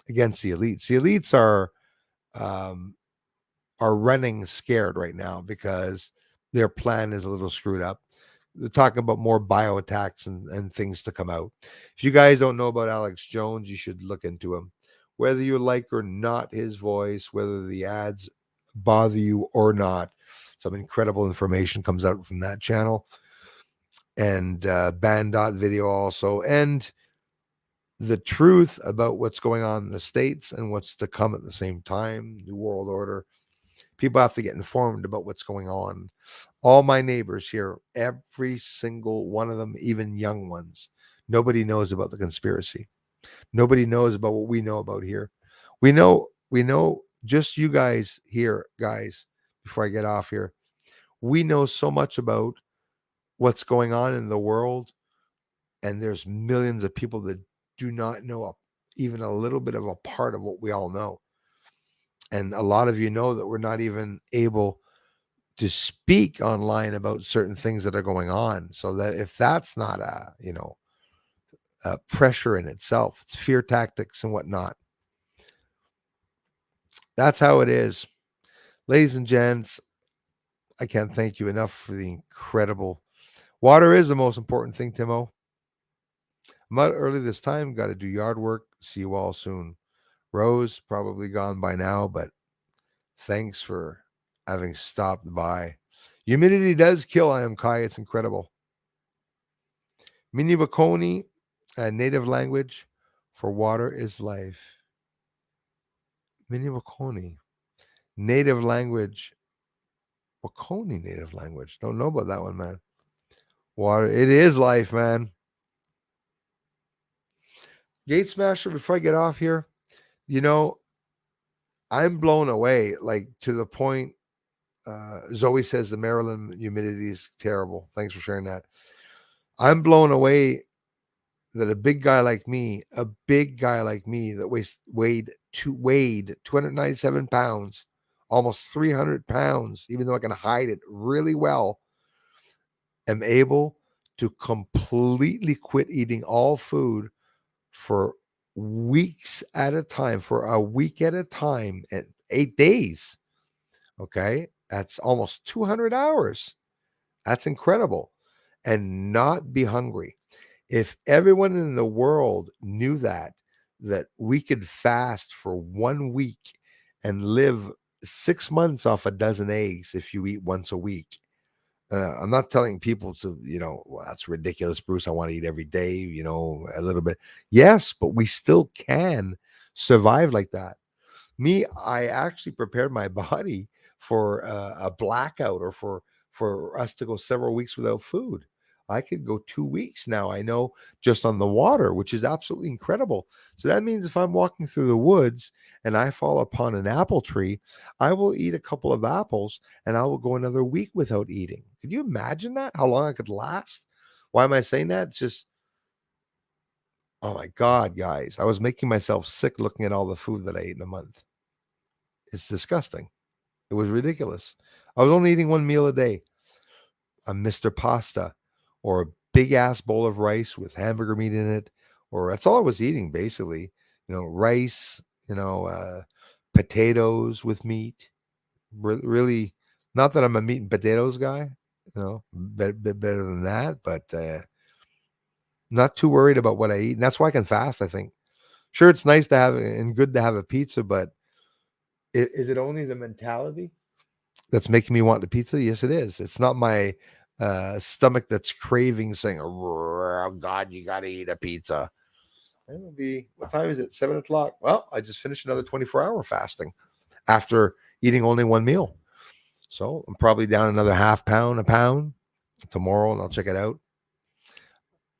against the elites. The elites um, are running scared right now because their plan is a little screwed up. They're talking about more bio attacks and things to come out. If you guys don't know about Alex Jones, you should look into him. Whether you like or not his voice, whether the ads bother you or not, some incredible information comes out from that channel. And Band Video also. And the truth about what's going on in the States and what's to come at the same time, New World Order. People have to get informed about what's going on. All my neighbors here, every single one of them, even young ones, nobody knows about the conspiracy. Nobody knows about what we know about here. We know just you guys here, guys, before I get off here, we know so much about what's going on in the world, and there's millions of people that do not know even a little bit of a part of what we all know. And a lot of you know that we're not even able to speak online about certain things that are going on. So that if that's not a pressure in itself, it's fear tactics and whatnot. That's how it is. Ladies and gents, I can't thank you enough for the incredible water is the most important thing, Timo. I'm out early this time, got to do yard work. See you all soon. Rose, probably gone by now, but thanks for having stopped by. Humidity does kill I am Kai. It's incredible. Minibakoni, a native language for water is life. Minibakoni, native language. Wakoni, native language. Don't know about that one, man. Water, it is life, man. Gate Smasher, before I get off here, I'm blown away, like to the point. Zoe says the Maryland humidity is terrible. Thanks for sharing that. I'm blown away that a big guy like me that weighed 297 pounds, almost 300 pounds, even though I can hide it really well, am able to completely quit eating all food for weeks at a time, for a week at a time, and 8 days. Okay. That's almost 200 hours. That's incredible. And not be hungry. If everyone in the world knew that we could fast for 1 week and live 6 months off a dozen eggs if you eat once a week. I'm not telling people to, well, that's ridiculous, Bruce. I want to eat every day, a little bit. Yes, but we still can survive like that. Me, I actually prepared my body for a blackout, or for us to go several weeks without food. I could go 2 weeks now, I know, just on the water, which is absolutely incredible. So that means if I'm walking through the woods and I fall upon an apple tree, I will eat a couple of apples and I will go another week without eating. Could you imagine that? How long I could last? Why am I saying that? It's just, oh my God, guys, I was making myself sick looking at all the food that I ate in a month. It's disgusting. It was ridiculous. I was only eating one meal a day, a Mr. Pasta, or a big ass bowl of rice with hamburger meat in it, or that's all I was eating basically. Rice, potatoes with meat. Really, not that I'm a meat and potatoes guy, bit better than that, but not too worried about what I eat. And that's why I can fast, I think. Sure, it's nice to have and good to have a pizza, but is it only the mentality that's making me want the pizza? Yes, it is. It's not my stomach that's craving, saying, "Oh God, you got to eat a pizza." It'll be, what time is it? 7:00. Well, I just finished another 24-hour fasting after eating only one meal. So I'm probably down another half pound, a pound tomorrow, and I'll check it out.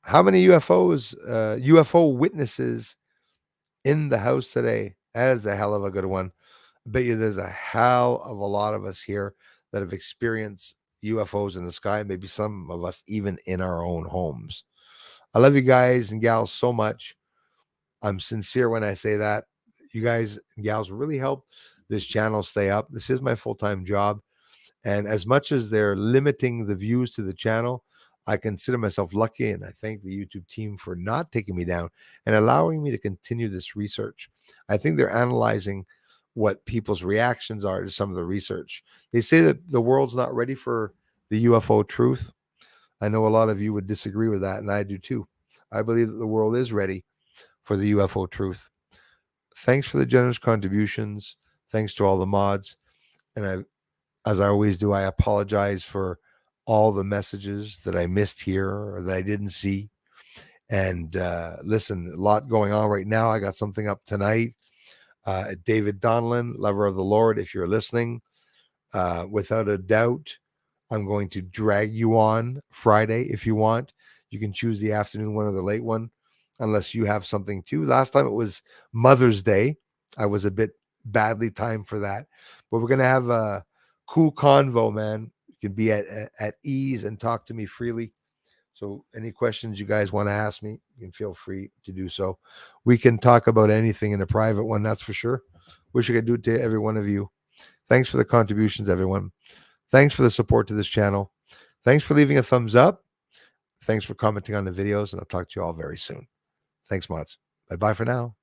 How many UFO witnesses in the house today? That is a hell of a good one. I bet you there's a hell of a lot of us here that have experienced UFOs in the sky, maybe some of us even in our own homes. I love you guys and gals so much. I'm sincere when I say that. You guys and gals really help this channel stay up. This is my full-time job. And as much as they're limiting the views to the channel, I consider myself lucky, and I thank the YouTube team for not taking me down and allowing me to continue this research. I think they're analyzing what people's reactions are to some of the research. They say that the world's not ready for the UFO truth. I know a lot of you would disagree with that, and I do too. I believe that the world is ready for the UFO truth. Thanks for the generous contributions. Thanks to all the mods. And as I always do, I apologize for all the messages that I missed here or that I didn't see. And listen, a lot going on right now. I got something up tonight. David Donlin, lover of the Lord, if you're listening, without a doubt, I'm going to drag you on Friday if you want. You can choose the afternoon one or the late one, unless you have something too. Last time it was Mother's Day. I was a bit badly timed for that. But we're going to have a cool convo, man. You can be at ease and talk to me freely. So any questions you guys want to ask me, you can feel free to do so. We can talk about anything in a private one, that's for sure. Wish I could do it to every one of you. Thanks for the contributions, everyone. Thanks for the support to this channel. Thanks for leaving a thumbs up. Thanks for commenting on the videos, and I'll talk to you all very soon. Thanks, mods. Bye-bye for now.